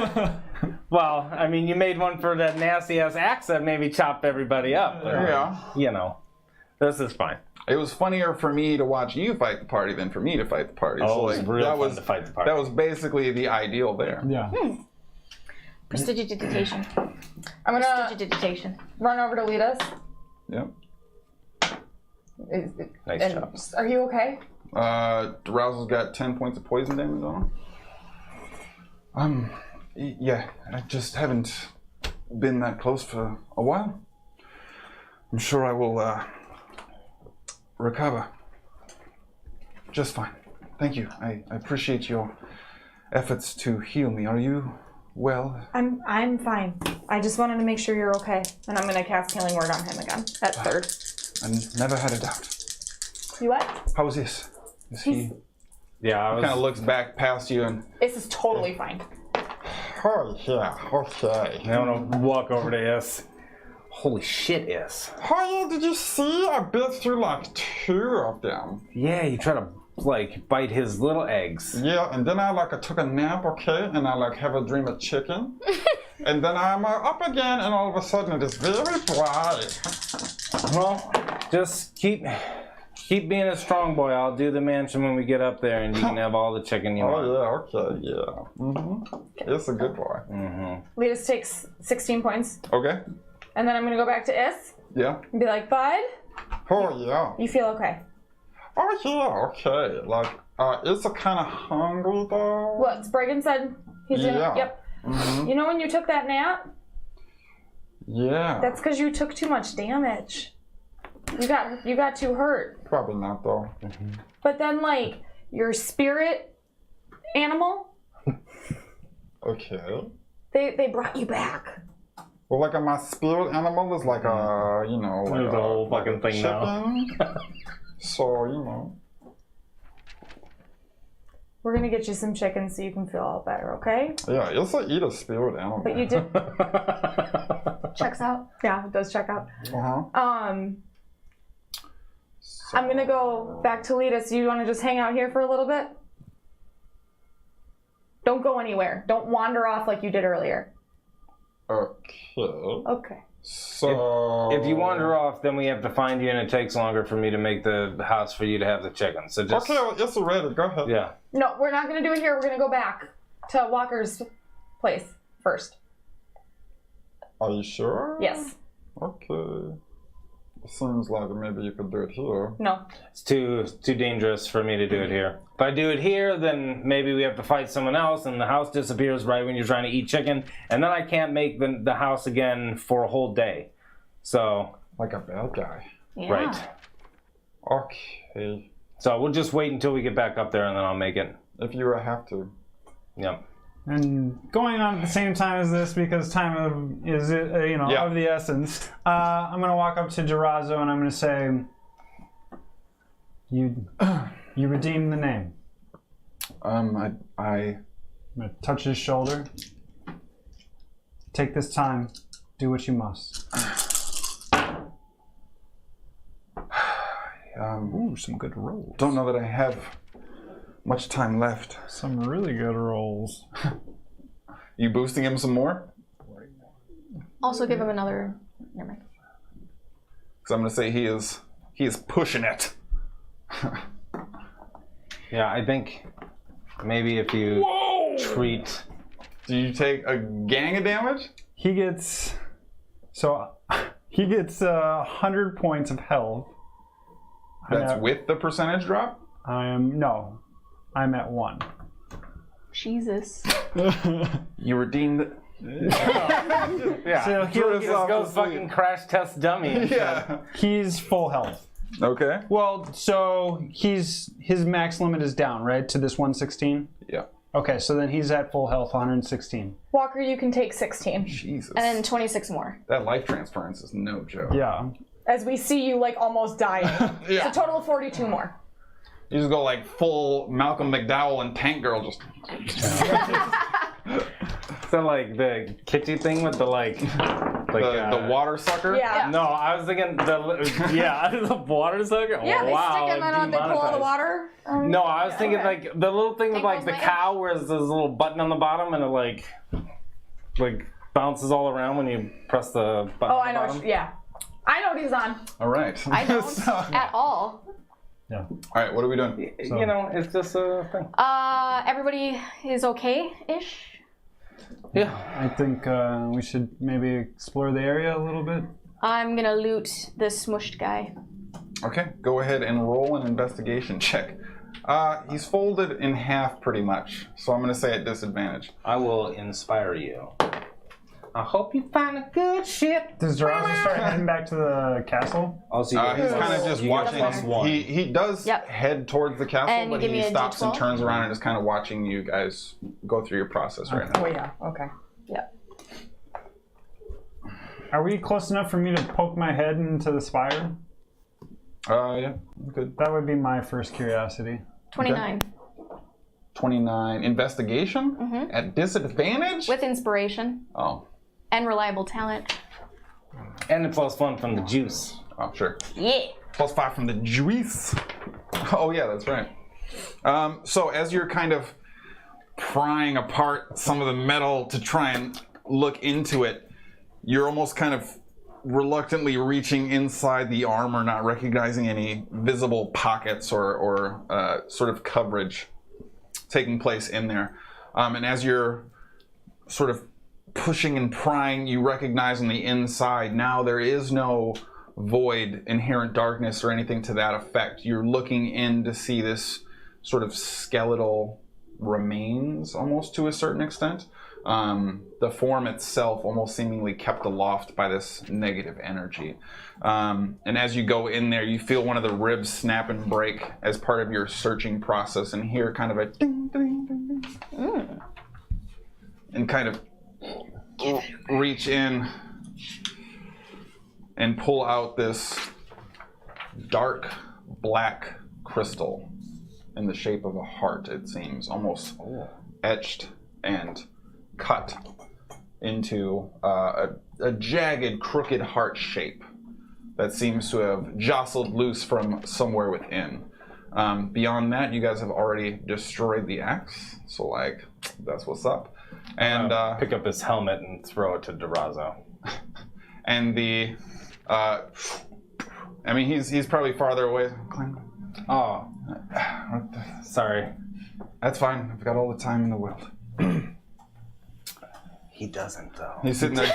Well, I mean, you made one for that nasty ass axe that maybe chopped everybody up. But, Yeah. You know, this is fine. It was funnier for me to watch you fight the party than for me to fight the party. Oh, So, it was like, real that fun was to fight the party. That was basically the ideal there. Yeah. Prestidigitation. I'm gonna Prestidigitation. run over to lead us. Yep. Nice And job. are you okay? Rousel's got 10 points of poison damage on him. Yeah, I just haven't been that close for a while. I'm sure I will recover just fine. Thank you. I appreciate your efforts to heal me. Are you well? I'm fine. I just wanted to make sure you're okay. And I'm gonna cast Healing Word on him again. At third. I never had a doubt. You what? How is this? Is he Yeah, I was. kind of looks back past you and This is totally fine. oh yeah, okay. I want to walk over to S. Holy shit, S. Oh yeah, did you see? I bit through like 2 of them. Yeah, you try to like bite his little eggs. Yeah, and then I took a nap, okay, and I have a dream of chicken. And then I'm up again, and all of a sudden it is very bright. Well, just keep being a strong boy. I'll do the mansion when we get up there, and you can have all the chicken you want. Oh yeah, okay, yeah. It's a good boy. Letus takes 16 points. Okay. And then I'm gonna go back to Is Yeah. and be like, Bud, Oh yeah. you feel okay? Oh yeah, okay. It's a kind of hungry though. What, Sproigins said he's gonna, Yeah. yep. You know when you took that nap? Yeah. That's because you took too much damage. You got too hurt. Probably not though. But then like your spirit animal, Okay. they brought you back. Well, my spirit animal is like a, like There's a whole fucking thing now. chicken. So, We're gonna get you some chicken so you can feel all better, okay? yeah, it's eat a spirit animal. But you did. Checks out. Yeah, it does check out. Uh-huh. I'm gonna go back to Lita. So you want to just hang out here for a little bit? Don't go anywhere. Don't wander off like you did earlier. Okay. Okay. So... If you wander off, then we have to find you, and it takes longer for me to make the house for you to have the chicken. So just Okay, well, it's ready. Go ahead. yeah. No, we're not gonna do it here. We're gonna go back to Walker's place first. Are you sure? Yes. Okay. It seems like maybe you could do it here. No. It's too dangerous for me to do it here. If I do it here, then maybe we have to fight someone else, and the house disappears right when you're trying to eat chicken, and then I can't make the house again for a whole day. So Like a bad guy. Yeah. right. Okay. So we'll just wait until we get back up there, and then I'll make it. If you have to. Yep. And going on at the same time as this, because time is Yeah. of the essence, I'm gonna walk up to Durazo and I'm gonna say, "You redeemed the name." I I'm gonna touch his shoulder. Take this time. Do what you must. Ooh, some good rolls. don't know that I have much time left. Some really good rolls. You boosting him some more? Also give him another. Never mind. Because I'm going to say he is pushing it. Yeah, I think maybe if you treat. Do you take a gang of damage? He gets 100 points of health. That's with the percentage drop? I'm at 1. Jesus. You redeemed. Yeah. So He just goes fucking crash test dummy. Yeah. He's full health. Okay. Well, so his max limit is down, right, to this 116? Yeah. Okay, so then he's at full health, 116. Walker, you can take 16. Jesus. And then 26 more. That life transference is no joke. Yeah. As we see you like almost dying. Yeah. It's a total of 42 more. You just go like full Malcolm McDowell and Tank Girl just. So like the kitty thing with the The water sucker? Yeah. No, I was thinking the water sucker. Yeah, Oh, they wow, stick and then they pull all the demonetized. water. No, I was thinking Okay. like the little thing with Think like was the my cow where there's this little button on the bottom and it like bounces all around when you press the button Oh, on I the know. bottom. Yeah. I know what he's on. All right. I don't So- at all. Yeah. all right, what are we doing? So- You know, it's just a thing. Everybody is okay-ish? Yeah. I think we should maybe explore the area a little bit. I'm gonna loot the smushed guy. Okay, go ahead and roll an investigation check. He's folded in half pretty much, so I'm going to say at disadvantage. I will inspire you. I hope you find a good ship. Does Daraza start heading back to the castle? Also, He's kind of just watching. +1. He does Yep. head towards the castle, And you but give me he a stops and D12? turns around and is kind of watching you guys go through your process right now. Oh, yeah. Okay. Yep. Are we close enough for me to poke my head into the spire? Yeah, good. That would be my first curiosity. 29. 29. Investigation? At disadvantage? With inspiration Oh. and reliable talent. and the +1 from the juice. Oh, sure. Yeah. +5 from the juice. Oh, yeah, that's right. So as you're kind of prying apart some of the metal to try and look into it, you're almost kind of reluctantly reaching inside the armor, not recognizing any visible pockets or sort of coverage taking place in there. And as you're sort of pushing and prying, you recognize on the inside now there is no void, inherent darkness, or anything to that effect. You're looking in to see this sort of skeletal remains, almost to a certain extent. The form itself almost seemingly kept aloft by this negative energy. And as you go in there, you feel one of the ribs snap and break as part of your searching process, and hear kind of a ding, ding, ding, ding. And kind of reach in and pull out this dark black crystal in the shape of a heart, it seems, almost etched and cut into a jagged, crooked heart shape that seems to have jostled loose from somewhere within. Beyond that, you guys have already destroyed the axe, so like, that's what's up. And Pick up his helmet and throw it to Darazo. and the I mean, he's probably farther away. Oh, sorry. That's fine. I've got all the time in the world. He doesn't, though. He's sitting there.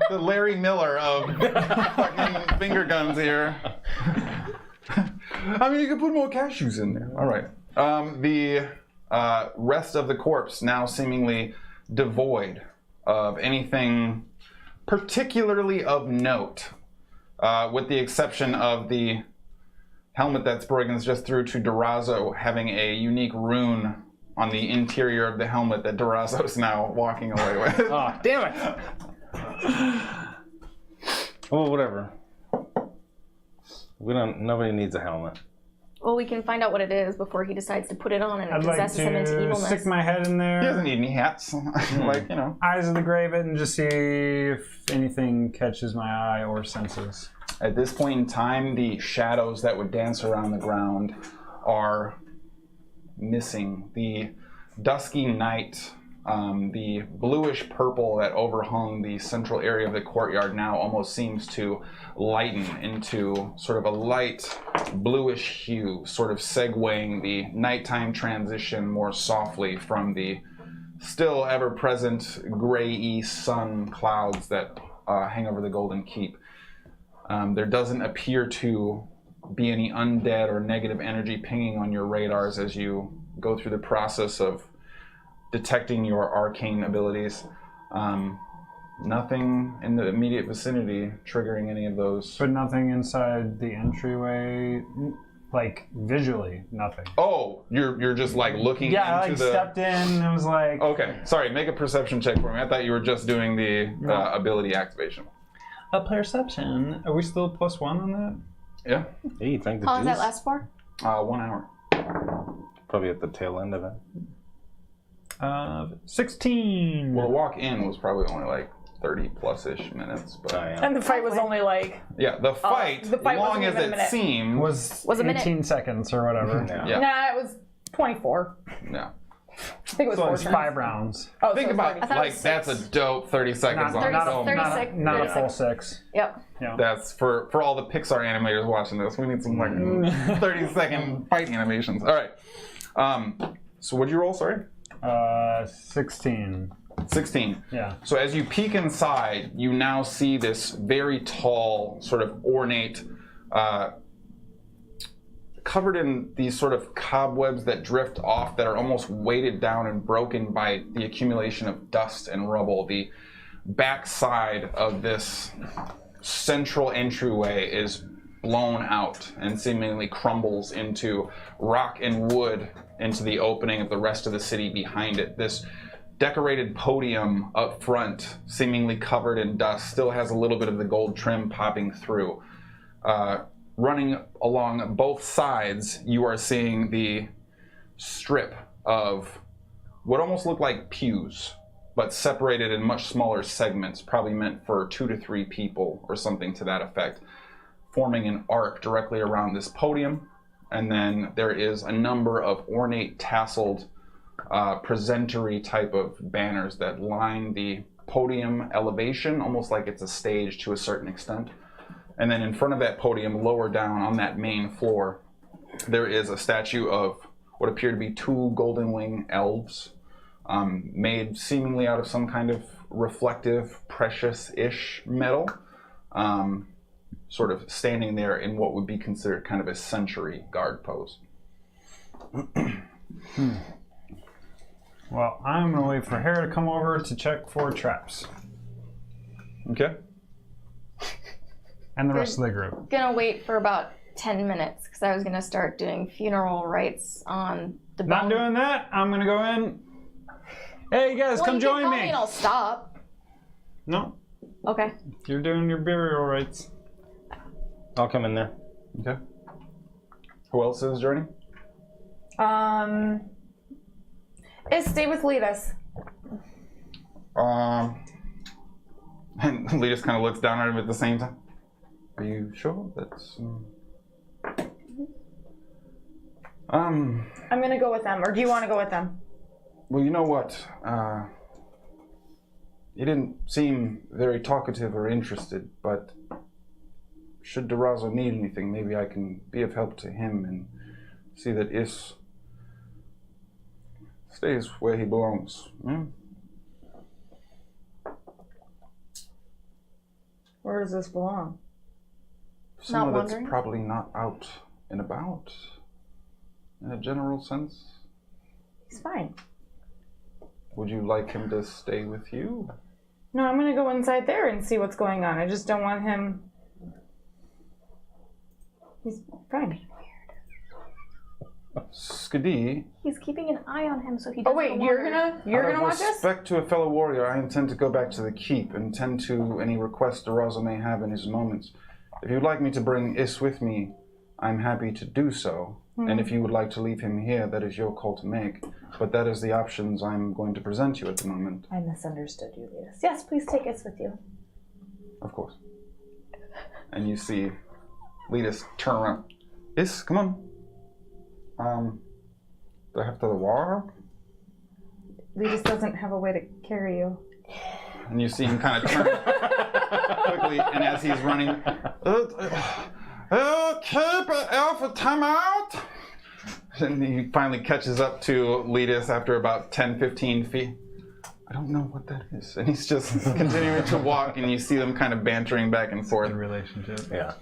The Larry Miller of fucking finger guns here. I mean, you could put more cashews in there. All right. The rest of the corpse now seemingly devoid of anything particularly of note, with the exception of the helmet that Sproigins just threw to Darazo having a unique rune on the interior of the helmet that Darazo is now walking away with. Oh, damn it! Well, whatever. Nobody needs a helmet. Well, we can find out what it is before he decides to put it on and it I'd like possesses him into to evilness. stick my head in He doesn't there, need any hats. Like, you know. eyes of the grave it, and just see if anything catches my eye or senses. At this point in time, the shadows that would dance around the ground are missing. The dusky night, the bluish purple that overhung the central area of the courtyard now almost seems to lighten into sort of a light bluish hue, sort of segueing the nighttime transition more softly from the still ever-present gray-y sun clouds that hang over the Golden Keep. There doesn't appear to be any undead or negative energy pinging on your radars as you go through the process of detecting your arcane abilities. Nothing in the immediate vicinity triggering any of those. But nothing inside the entryway, like visually, nothing. Oh, you're just like looking Yeah, I into like the. stepped in and I was like, Okay, sorry. Make a perception check for me. I thought you were just doing the ability activation. a perception. Are we still +1 on that? Yeah. Hey, you drank the How long juice? does that last for? 1 hour. Probably at the tail end of it. 16. Well, walk in was probably only like 30+ish minutes, but Oh, yeah. And the fight was only like yeah, the fight, the fight long wasn't as even a it minute. seemed, was a minute. 18 seconds or whatever. Yeah. yeah, Nah, it was 24. yeah. I think it was So 4 it's turns. 5 rounds. Oh, Think so about it's thought it like was that's a 6. dope 30 seconds Not, on not, its a, own. 36. not a full 36. 6. Yep. Yeah. That's for all the Pixar animators watching this. We need some like 30-second fight animations. All right. So what'd you roll? Sorry. 16. 16. Yeah. So as you peek inside, you now see this very tall, sort of ornate, covered in these sort of cobwebs that drift off that are almost weighted down and broken by the accumulation of dust and rubble. The backside of this central entryway is blown out and seemingly crumbles into rock and wood into the opening of the rest of the city behind it. This decorated podium up front, seemingly covered in dust, still has a little bit of the gold trim popping through. Running along both sides, you are seeing the strip of what almost look like pews, but separated in much smaller segments, probably meant for 2 to 3 people or something to that effect, forming an arc directly around this podium. And then there is a number of ornate tasseled presentory type of banners that line the podium elevation, almost like it's a stage to a certain extent. And then in front of that podium, lower down on that main floor, there is a statue of what appear to be 2 golden wing elves, made seemingly out of some kind of reflective, precious-ish metal, sort of standing there in what would be considered kind of a sentry guard pose. Well, I'm going to wait for Hara to come over to check for traps. Okay. And the rest of the group. Gonna wait for about 10 minutes because I was gonna start doing funeral rites on the Not bone. doing that. I'm going to go in. Hey, you guys, Well, come you can join call me. and I'll stop. No, Okay. you're doing your burial rites. I'll come in there. Okay. Who else is joining? Stay with Letus. And Lee just kind of looks down at him at the same time. Are you sure that's... I'm gonna go with them, or do you want to go with them? Well, you know what? He didn't seem very talkative or interested, but should Durazo need anything, maybe I can be of help to him and see that Is stays where he belongs. Hmm? Where does this belong? Somewhere that's wandering? probably not out and about, in a general sense. He's fine. Would you like him to stay with you? No, I'm gonna go inside there and see what's going on. I just don't want him. He's fine. Skadi, He's keeping an eye on him so he Oh doesn't. wait, you're gonna out of watch this? respect to a fellow warrior, I intend to go back to the keep and tend to any requests Durazo may have in his moments. If you'd like me to bring Is with me, I'm happy to do so. And if you would like to leave him here, that is your call to make. But that is the options I'm going to present you at the moment. I misunderstood you, Letus. Yes, please take us with you. Of course. And you see Letus turn around. Is, come on. Do I have to the water? Letus doesn't have a way to carry you. And you see him kind of turn quickly, and as he's running, keep Alpha, time out. And he finally catches up to Letus after about 10-15 feet. I don't know what that is. And he's just continuing to walk, and you see them kind of bantering back and forth. Good relationship. Yeah.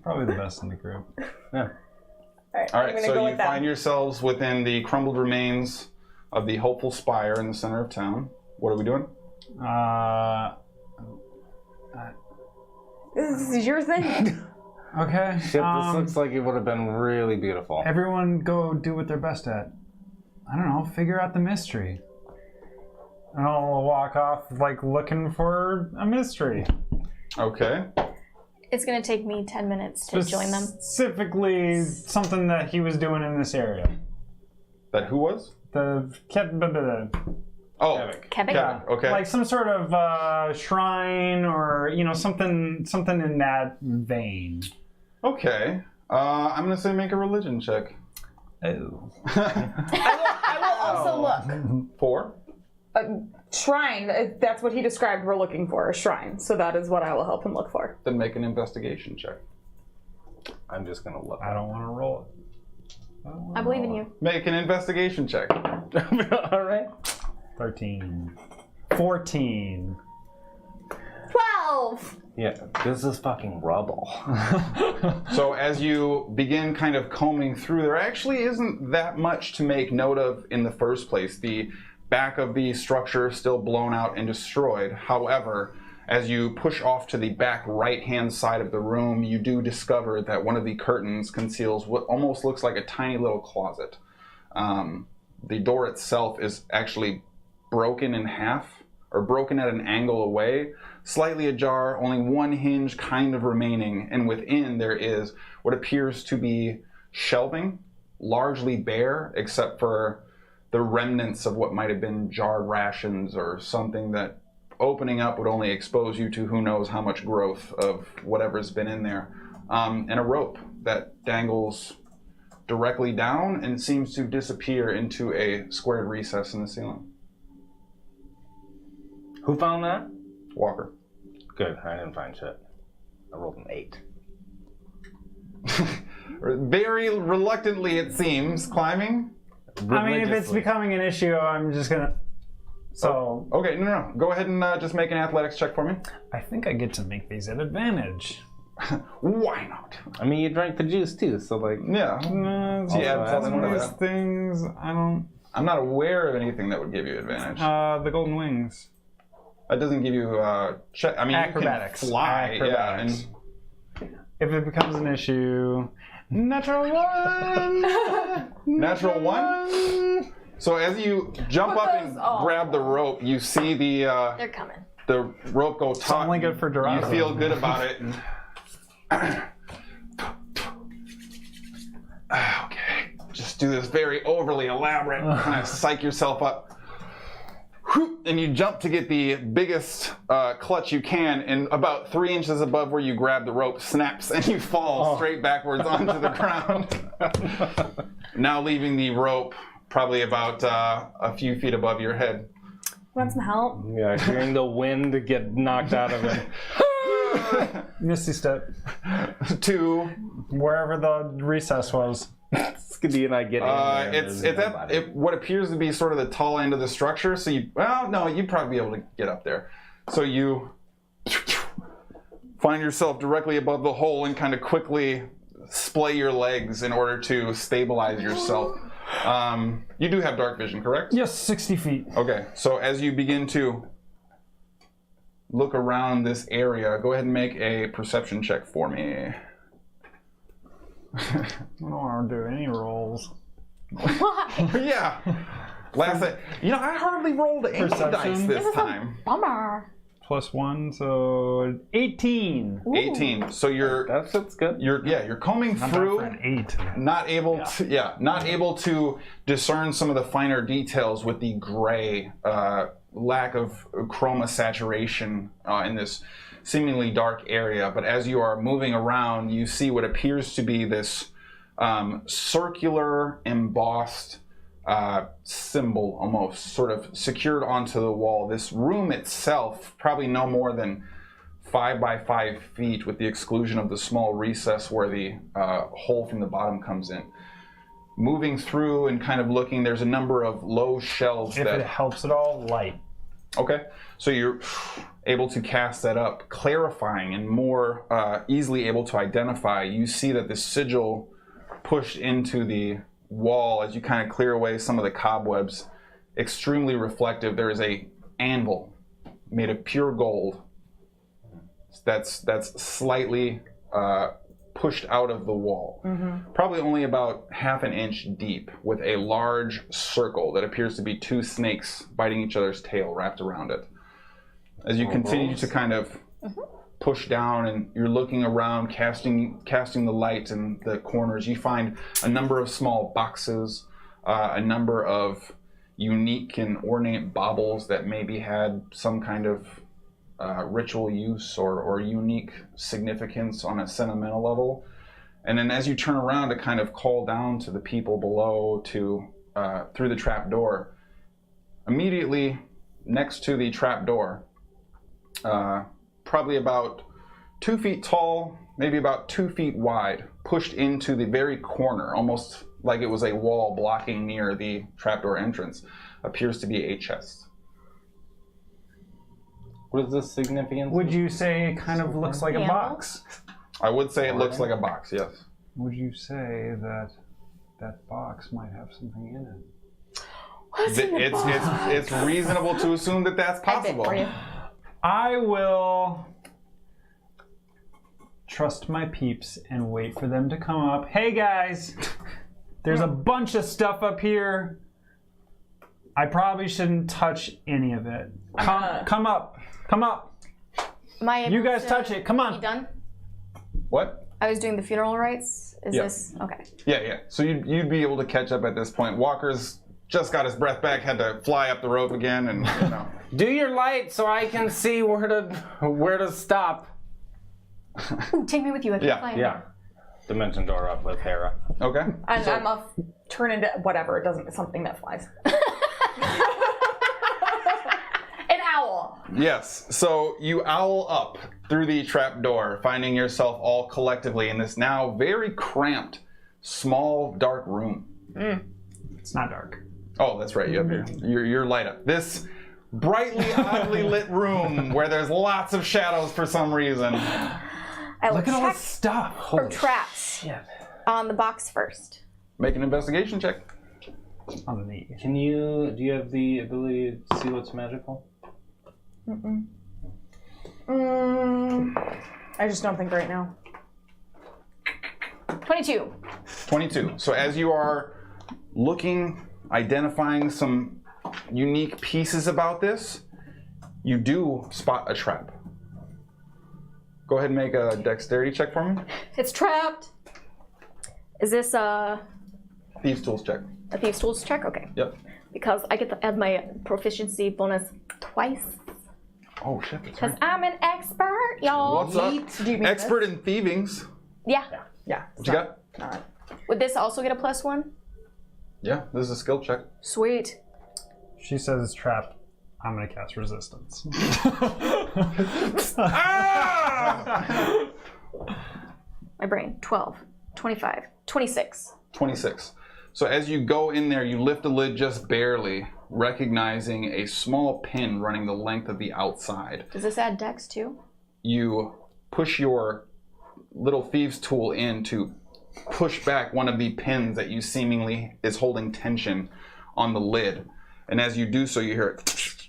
Probably the best in the group. Yeah. All right, so go you with them. find yourselves within the crumbled remains of the Hopeful Spire in the center of town. What are we doing? This is your thing. Okay. Shit, this looks like it would have been really beautiful. Everyone go do what they're best at. I don't know, figure out the mystery. And I'll walk off like looking for a mystery. Okay. It's gonna take me 10 minutes to join them. Specifically, something that he was doing in this area. That who was? The Oh, Kevin? Kevin. Okay. like some sort of shrine or something in that vein. Okay. I'm gonna say make a religion check. Oh. I will also look. 4. A shrine. That's what he described we're looking for, a shrine. So that is what I will help him look for. Then make an investigation check. I'm just gonna look. I don't want to roll it. I believe in you. Make an investigation check. All right. 13. 14. 12! Yeah, this is fucking rubble. So as you begin kind of combing through, there actually isn't that much to make note of in the first place. The back of the structure is still blown out and destroyed. However, as you push off to the back right-hand side of the room, you do discover that one of the curtains conceals what almost looks like a tiny little closet. The door itself is actually broken in half, or broken at an angle away, slightly ajar, only one hinge kind of remaining, and within there is what appears to be shelving, largely bare, except for the remnants of what might have been jarred rations or something that opening up would only expose you to who knows how much growth of whatever's been in there. And a rope that dangles directly down and seems to disappear into a squared recess in the ceiling. Who found that? Walker. Good, I didn't find shit. I rolled an 8. Very reluctantly, it seems, climbing. I mean, if it's Religiously. becoming an issue, I'm just gonna. So Okay, no. Go ahead and just make an athletics check for me. I think I get to make these at advantage. Why not? I mean, you drank the juice too, so like. Yeah. No, Yeah, that's that's one one of of these that. things. I don't. I'm not aware of anything that would give you advantage. The golden wings. That doesn't give you check. I mean, Acrobatics. You can fly. Acrobatics. Yeah, If it becomes an issue, natural one. Natural 1. So as you jump up and grab the rope, you see They're coming. the rope go taut. only good for You Dorado. feel good about it. Okay, just do this very overly elaborate, kind of psych yourself up. Whoop, and you jump to get the biggest clutch you can, and about 3 inches above where you grab the rope snaps, and you fall straight backwards onto the ground. Now leaving the rope probably about a few feet above your head. Want some help? Yeah, hearing the wind get knocked out of it. Misty step To wherever the recess was. Skadi and I get in there. and it's there's at nobody. what appears to be sort of the tall end of the structure. So you'd probably be able to get up there. So you find yourself directly above the hole and kind of quickly splay your legs in order to stabilize yourself. You do have dark vision, correct? Yes, 60 feet. Okay, so as you begin to look around this area, go ahead and make a perception check for me. I don't want to do any rolls. Yeah. I hardly rolled any Perception? dice this time. Bummer. +1, so 18. 18. So That's good. you're combing Not bad through, for an 8. not able to discern some of the finer details with the gray lack of chroma saturation in this seemingly dark area. But as you are moving around, you see what appears to be this circular embossed symbol, almost sort of secured onto the wall. This room itself, probably no more than 5 by 5 feet, with the exclusion of the small recess where the hole from the bottom comes in. Moving through and kind of looking, there's a number of low shelves If that... it helps at all, light. Okay, so you're able to cast that up, clarifying and more easily able to identify. You see that the sigil pushed into the wall as you kind of clear away some of the cobwebs, extremely reflective. There is a anvil made of pure gold. That's slightly pushed out of the wall. Probably only about half an inch deep, with a large circle that appears to be two snakes biting each other's tail wrapped around it. As you continue to kind of push down and you're looking around, casting the light in the corners, you find a number of small boxes, a number of unique and ornate baubles that maybe had some kind of ritual use or unique significance on a sentimental level. And then as you turn around to kind of call down to the people below to through the trap door, immediately next to the trap door, probably about 2 feet tall, maybe about 2 feet wide, pushed into the very corner, almost like it was a wall blocking near the trapdoor entrance, appears to be a chest. What is the significance? Would you say it kind of looks like a box? I would say it looks like a box, yes. Would you say that that box might have something in it? What's in the box? It's reasonable to assume that that's I bit possible. for you. I will trust my peeps and wait for them to come up. Hey guys, there's a bunch of stuff up here. I probably shouldn't touch any of it. Come up. Come up. Am I able You guys to touch it. Come be on. done? What? I was doing the funeral rites. Is Yeah. this okay? Yeah. So you'd be able to catch up at this point. Walker's just got his breath back, had to fly up the rope again, and you know. Do your light so I can see where to stop. Ooh, take me with you. I can Yeah, fly. Yeah. Dimension door up with Hara. Okay. And I'm a turn into whatever. It doesn't something that flies. An owl. Yes. So you owl up through the trap door, finding yourself all collectively in this now very cramped, small, dark room. It's not dark. Oh, that's right. You have your light up. This brightly, oddly lit room where there's lots of shadows for some reason. I will Look at all check this stuff. for traps on the box first. Make an investigation check. On the Do you have the ability to see what's magical? I just don't think right now. 22. 22. So as you are looking, identifying some unique pieces about this, you do spot a trap. Go ahead and make a dexterity check for me. It's trapped. Is this a Thieves' tools check. thieves' tools check? Okay. Yep. Because I get to add my proficiency bonus twice. Oh shit, that's Because right. I'm an expert, y'all. What's up? Do you mean Expert in thievings. Yeah. Yeah. What you got? Not. Would this also get a +1? Yeah, this is a skill check. Sweet. She says it's trapped. I'm gonna cast resistance. My brain. 12, 25, 26. 26. So as you go in there, you lift the lid just barely, recognizing a small pin running the length of the outside. Does this add dex too? You push your little thieves tool in to push back one of the pins that you seemingly is holding tension on the lid. And as you do so, you hear it,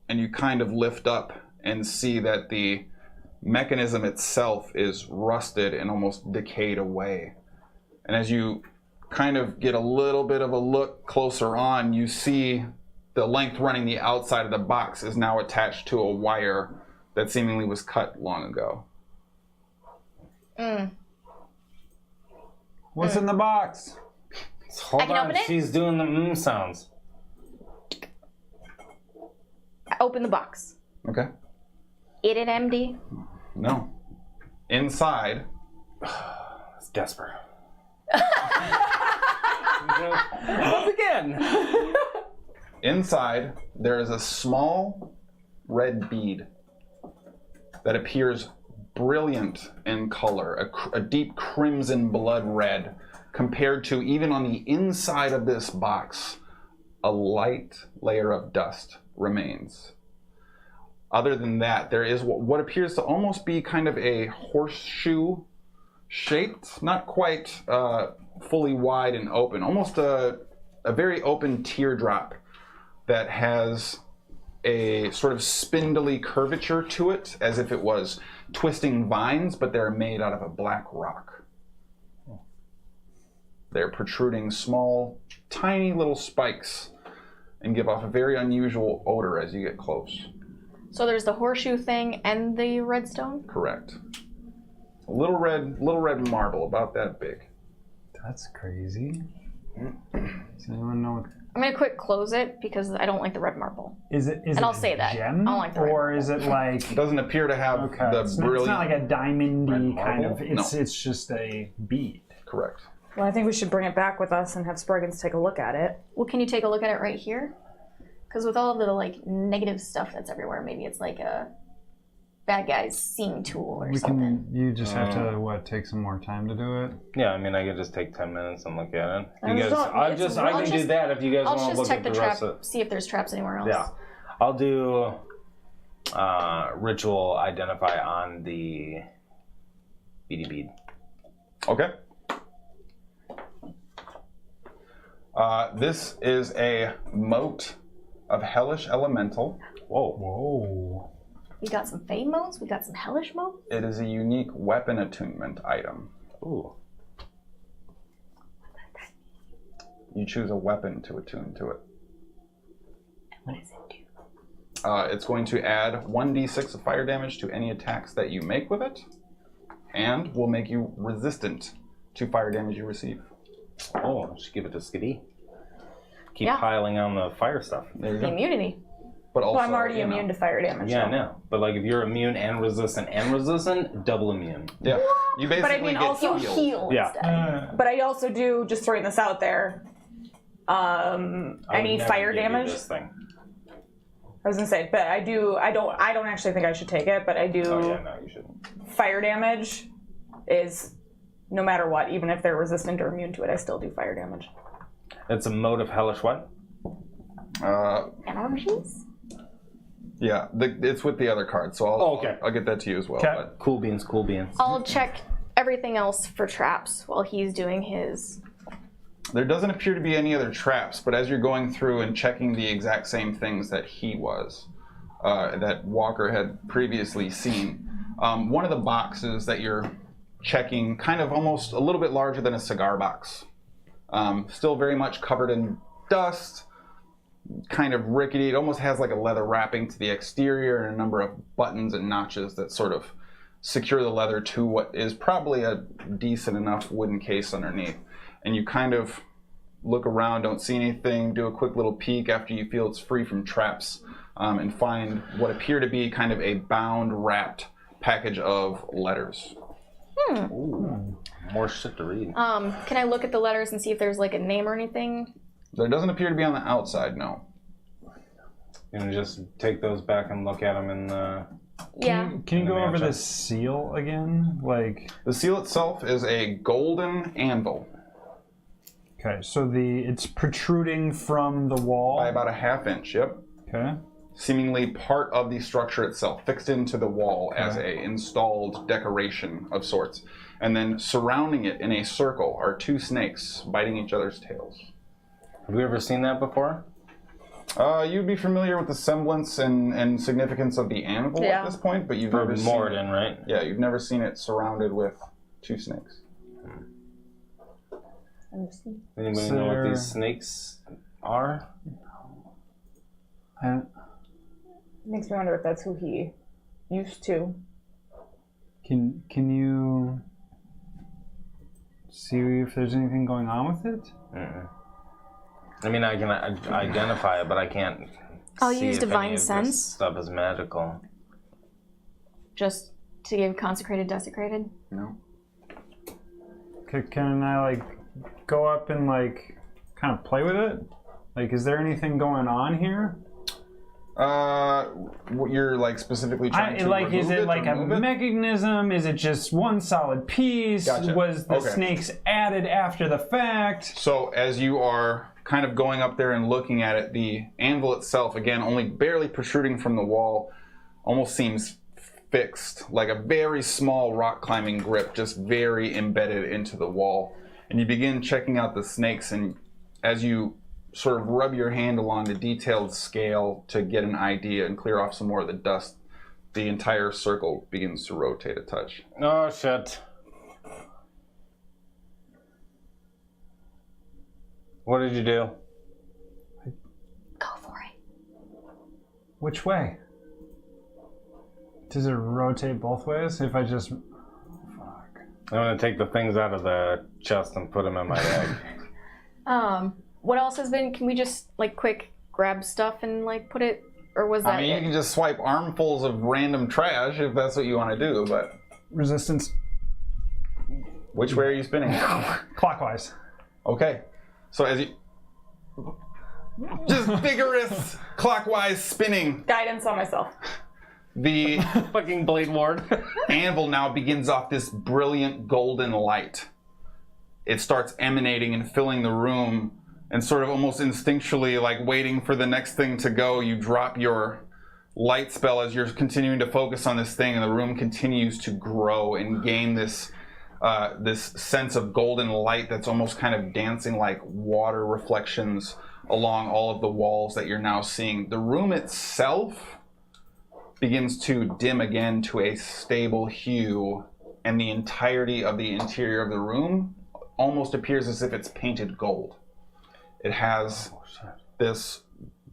and you kind of lift up and see that the mechanism itself is rusted and almost decayed away. And as you kind of get a little bit of a look closer on, you see the length running the outside of the box is now attached to a wire that seemingly was cut long ago. What's in the box? Hold I can on, open it? she's doing the sounds. I open the box. Okay? It an MD? No. Inside, It's desperate. Once again. inside, there is a small red bead that appears brilliant in color, a deep crimson blood red, compared to, even on the inside of this box, a light layer of dust remains. Other than that, there is what appears to almost be kind of a horseshoe shaped, not quite fully wide and open, almost a very open teardrop that has a sort of spindly curvature to it, as if it was twisting vines, but they're made out of a black rock. They're protruding small, tiny little spikes and give off a very unusual odor as you get close. So there's the horseshoe thing and the redstone? Correct. A little red marble, about that big. That's crazy. Does anyone know what... I'm gonna quick close it because I don't like the red marble. Is it And I'll say that. gem? I don't like the red or is it like... It doesn't appear to have Okay, the it's brilliant... not like a diamondy red kind marble? of... It's just a bead. Correct. Well, I think we should bring it back with us and have Sproigins take a look at it. Well, can you take a look at it right here? Because with all of the like negative stuff that's everywhere, maybe it's like a bad guy's seeing tool or something. You just have to, take some more time to do it? Yeah, I mean, I could just take 10 minutes and look at it. I You just guys, don't- I it's- can do that if you guys I'll want to just look check at the the trap, rest of it. see if there's traps anywhere else. Yeah, I'll do ritual identify on the beady bead. Okay. This is a mote of hellish elemental. Whoa. Whoa. We got some Fey modes, we got some Hellish mode. It is a unique weapon attunement item. Ooh. You choose a weapon to attune to it. What does it do? It's going to add 1d6 of fire damage to any attacks that you make with it, and will make you resistant to fire damage you receive. Oh, should give it to Skadi. Keep Yeah. piling on the fire stuff. There you The go. immunity. But also, Well, I'm already you know, immune to fire damage. Yeah, so. I know. But like if you're immune and resistant, double immune. Yeah. You basically But I mean, get also You heal Yeah. instead. But I also do, just throwing this out there, I would any never fire give you damage. This thing. I was gonna say, but I don't actually think I should take it, but I do. Oh yeah, no, you shouldn't. Fire damage is no matter what, even if they're resistant or immune to it, I still do fire damage. It's a mode of hellish what? Energies? Yeah, it's with the other card, so Oh, okay. I'll get that to you as well. Okay. But Cool beans, cool beans. I'll check everything else for traps while he's doing his. there doesn't appear to be any other traps, but as you're going through and checking the exact same things that he was, that Walker had previously seen, one of the boxes that you're checking, kind of almost a little bit larger than a cigar box, still very much covered in dust, kind of rickety. It almost has like a leather wrapping to the exterior and a number of buttons and notches that sort of secure the leather to what is probably a decent enough wooden case underneath. And you kind of look around, don't see anything, do a quick little peek after you feel it's free from traps, and find what appear to be kind of a bound, wrapped package of letters. Ooh, more shit to read. Can I look at the letters and see if there's like a name or anything? There doesn't appear to be on the outside, no. You know, just take those back and look at them in the. Yeah. Can you In the go over mansion. the seal again? Like, The seal itself is a golden anvil okay, so it's protruding from the wall. by about a half-inch, yep. Okay. Seemingly part of the structure itself, fixed into the wall as a installed decoration of sorts. And then surrounding it in a circle are two snakes biting each other's tails. Have we ever seen that before? You'd be familiar with the semblance and significance of the anvil Yeah. at this point, but you've For never seen it. Moradin, right? Yeah, you've never seen it surrounded with two snakes. Anybody So know what they're- these snakes are? Makes me wonder if that's who he used to. Can you see if there's anything going on with it? Mm-mm. I mean, I can identify it, but I can't. I'll see use if Divine any of this Sense. Stuff is magical. Just to give consecrated, desecrated. No? Can I like go up and like kind of play with it? Like, is there anything going on here? What you're like specifically trying to Like, is remove it like or a move it? mechanism? Is it just one solid piece? Gotcha. Was the Okay. snakes added after the fact? So as you are kind of going up there and looking at it, the anvil itself, again, only barely protruding from the wall, almost seems fixed, like a very small rock climbing grip, just very embedded into the wall. And you begin checking out the snakes, and as you sort of rub your hand along the detailed scale to get an idea and clear off some more of the dust, the entire circle begins to rotate a touch. Oh, shit. What did you do? Go for it. Which way? Does it rotate both ways? If I just... Fuck. I'm gonna take the things out of the chest and put them in my bag. What else has been? Can we just like quick grab stuff and like put it, or was that I mean, it? you can just swipe armfuls of random trash if that's what you want to do, but Resistance. which way are you spinning? Clockwise. Okay. So as you... Just vigorous clockwise spinning. Guidance on myself. The Fucking Blade Ward. anvil now begins off this brilliant golden light. It starts emanating and filling the room, and sort of almost instinctually, like waiting for the next thing to go, you drop your light spell as you're continuing to focus on this thing, and the room continues to grow and gain this this sense of golden light that's almost kind of dancing like water reflections along all of the walls that you're now seeing. The room itself begins to dim again to a stable hue, and the entirety of the interior of the room almost appears as if it's painted gold. It has this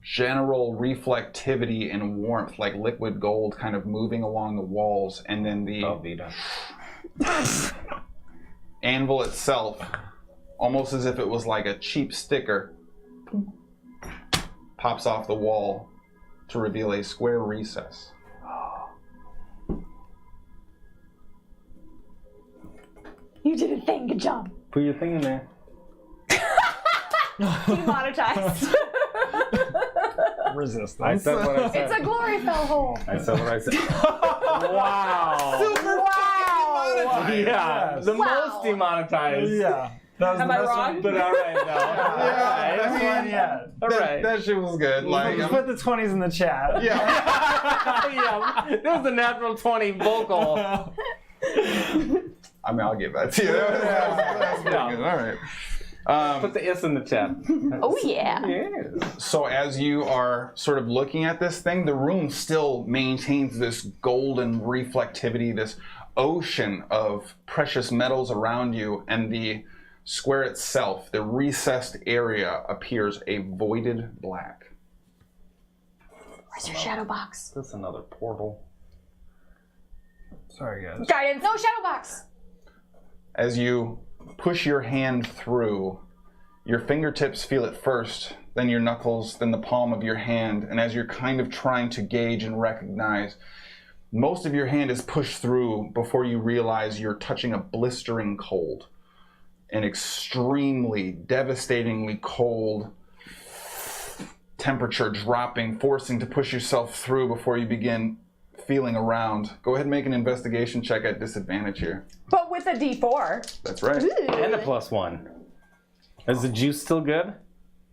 general reflectivity and warmth, like liquid gold, kind of moving along the walls, and then the anvil itself, almost as if it was like a cheap sticker, pops off the wall to reveal a square recess. You did a thing. Good job. Put your thing in there. Demonetized. Resistance. I said what I said. It's a glory fell hole. I said what I said. Wow. Super Yeah, Yes. the Wow. most demonetized. Yeah. That was Am the I best wrong? one. But all right, now. Yeah, Best I one mean, yet. All right. that shit was good. Like, Just put the 20s in the chat. yeah. Yeah, it was a natural 20 vocal. I mean, I'll give that to you. That's pretty Yeah. good. All right. Put the S in the chat. Oh yeah. Yes. So as you are sort of looking at this thing, the room still maintains this golden reflectivity, this ocean of precious metals around you, and the square itself, the recessed area, appears a voided black. Where's your shadow box? That's another portal. Sorry, guys. Guidance. No shadow box. As you push your hand through, your fingertips feel it first, then your knuckles, then the palm of your hand, and as you're kind of trying to gauge and recognize, most of your hand is pushed through before you realize you're touching a blistering cold, an extremely, devastatingly cold temperature dropping, forcing to push yourself through before you begin feeling around. Go ahead and make an investigation check at disadvantage here. But with a D4. That's right. And a +1. Is the juice still good?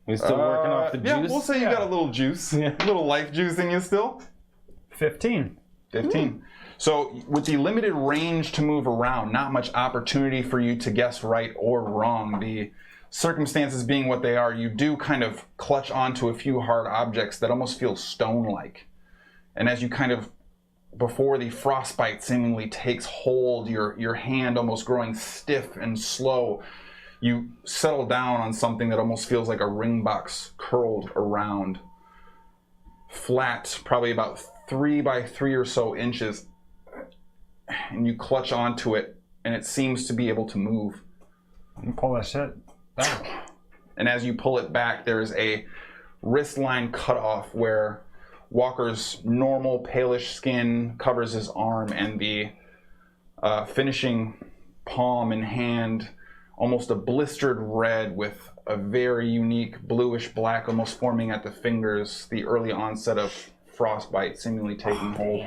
We still working off the Yeah, juice? we'll say you got a little juice, a little life juice in you still. 15. 15. So with the limited range to move around, not much opportunity for you to guess right or wrong. The circumstances being what they are, you do kind of clutch onto a few hard objects that almost feel stone-like. And as you kind of, before the frostbite seemingly takes hold, your hand almost growing stiff and slow, you settle down on something that almost feels like a ring box curled around. Flat, probably about 3 by 3 or so inches. And you clutch onto it, and it seems to be able to move. You pull that shit back. And as you pull it back, there is a wrist line cut off where Walker's normal palish skin covers his arm, and the finishing palm and hand, almost a blistered red with a very unique bluish black almost forming at the fingers, the early onset of frostbite seemingly taking hold.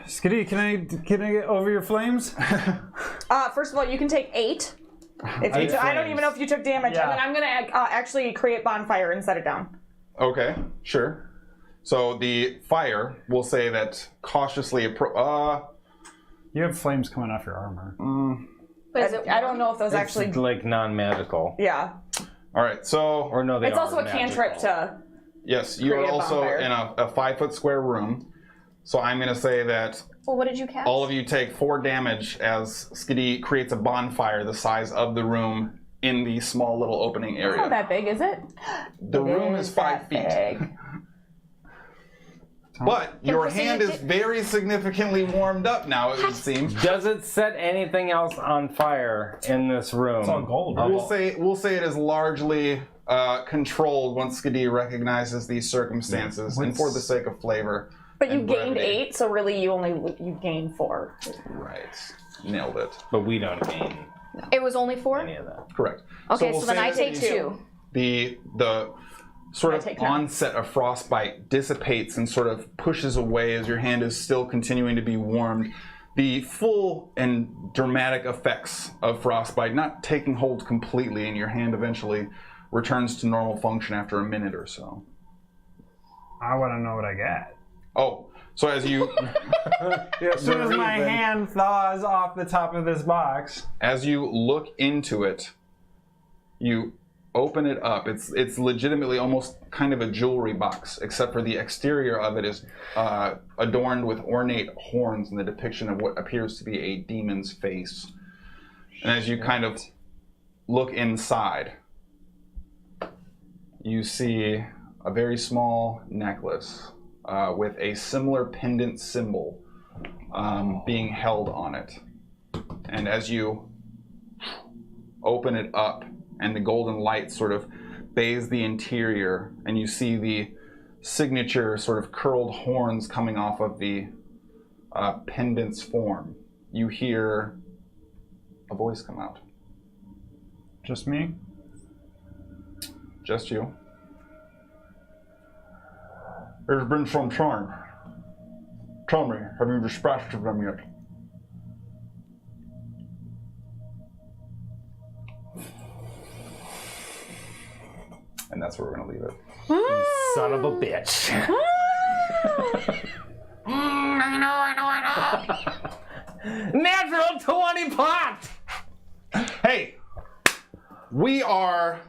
Skadi, can I get over your flames? First of all, you can take 8. If you I don't even know if you took damage. Yeah. And then I'm going to actually create bonfire and set it down. Okay, sure. So the fire, we'll say that cautiously You have flames coming off your armor. But is it I don't know if those It's actually... like non-magical. Yeah. All right, so Or no, they It's are also a cantrip magical. to. yes, you are create a also bonfire. in a 5-foot square room. So I'm going to say that Well, what did you cast? all of you take 4 damage as Skadi creates a bonfire the size of the room in the small little opening area. It's not that big, is it? The room is 5 feet. Big. But your Proceed hand to- is very significantly warmed up now, it would seem. Does it set anything else on fire in this room? It's all gold, right? We'll say it is largely controlled once Skadi recognizes these circumstances, and for the sake of flavor. But you and gained brevity. 8, so really you gained 4. Right. Nailed it. But we don't gain It was only 4? any of that. Correct. Okay, we'll so then say I that take 2. the sort I of take none. onset of frostbite dissipates and sort of pushes away as your hand is still continuing to be warmed. The full and dramatic effects of frostbite not taking hold completely, and your hand eventually returns to normal function after a minute or so. I want to know what I get. Oh, so as you As soon as my hand thaws off the top of this box. as you look into it, you open it up. It's legitimately almost kind of a jewelry box, except for the exterior of it is adorned with ornate horns and the depiction of what appears to be a demon's face. And as you kind of look inside, you see a very small necklace with a similar pendant symbol being held on it. And as you open it up, and the golden light sort of bathes the interior, and you see the signature sort of curled horns coming off of the pendant's form. You hear a voice come out. Just me? Just you. There's been some time. Tell me, have you dispatched of them yet? And that's where we're going to leave it. Son of a bitch. Natural 20 pot! Hey, we are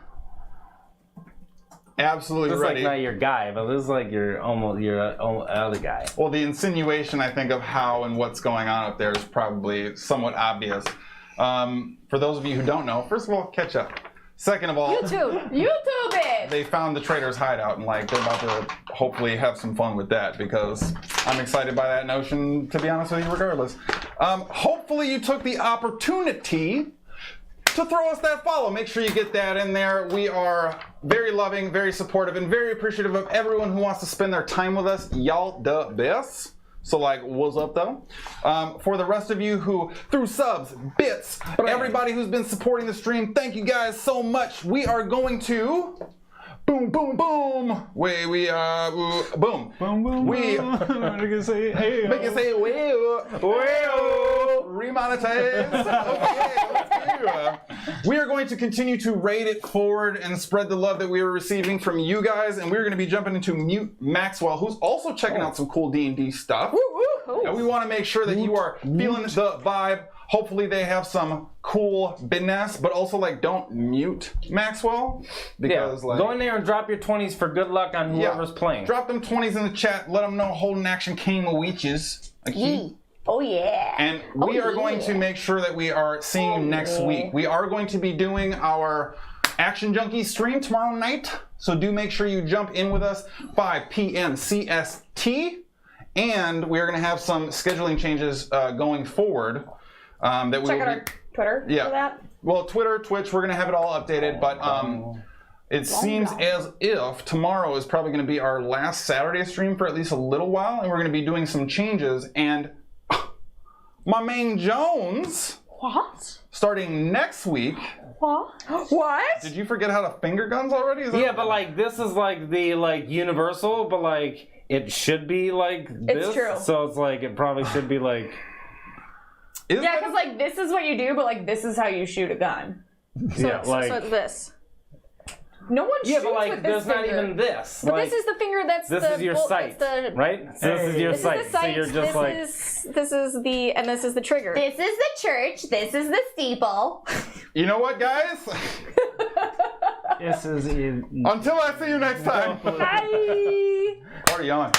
absolutely This is like ready. not your guy, but this is like your other guy. Well, the insinuation, I think, of how and what's going on up there is probably somewhat obvious. For those of you who don't know, first of all, catch up. Second of all, YouTube it! they found the traitor's hideout, and like they're about to hopefully have some fun with that, because I'm excited by that notion, to be honest with you, regardless. Hopefully you took the opportunity to throw us that follow. Make sure you get that in there. We are very loving, very supportive, and very appreciative of everyone who wants to spend their time with us. Y'all the best. So like, what's up though? For the rest of you who, through subs, bits, everybody who's been supporting the stream, thank you guys so much. We are going to boom, boom, boom. Boom. Boom, boom, We boom. What are you gonna say? Hey, make it say well, remonetize. Okay, let's do. We are going to continue to raid it forward and spread the love that we are receiving from you guys, and we're going to be jumping into Mute Maxwell, who's also checking out some cool D&D stuff. And we want to make sure that you are feeling the vibe. Hopefully they have some cool business, but also like don't mute Maxwell, because like Go in there and drop your 20s for good luck on whoever's playing. Drop them 20s in the chat. Let them know Holding Action came with witches. Okay? Oh yeah. And we are going to make sure that we are seeing you next week. We are going to be doing our Action Junkie stream tomorrow night. So do make sure you jump in with us 5 p.m. CST. And we're going to have some scheduling changes going forward. That we Check will out be, our Twitter Yeah. for that. well, Twitter, Twitch, we're going to have it all updated. But it seems as if tomorrow is probably going to be our last Saturday stream for at least a little while. And we're going to be doing some changes. And my main Jones, What? starting next week. What? What? Did you forget how to finger guns already? Is that Yeah, but like this is like the universal, but like it should be like this. It's true. So it's like it probably should be like Is Yeah, that- because like this is what you do, but like this is how you shoot a gun. yeah, like So it's this. No one yeah, shoots but like with this there's not finger. even this. But like, this is the finger that's this the is your bolt- sight, that's the, right? So this is your This sight. is the sight. So you're just this like is the and this is the trigger. This is the church. This is the steeple. You know what, guys? This is Until I see you next time. Bye. Party on.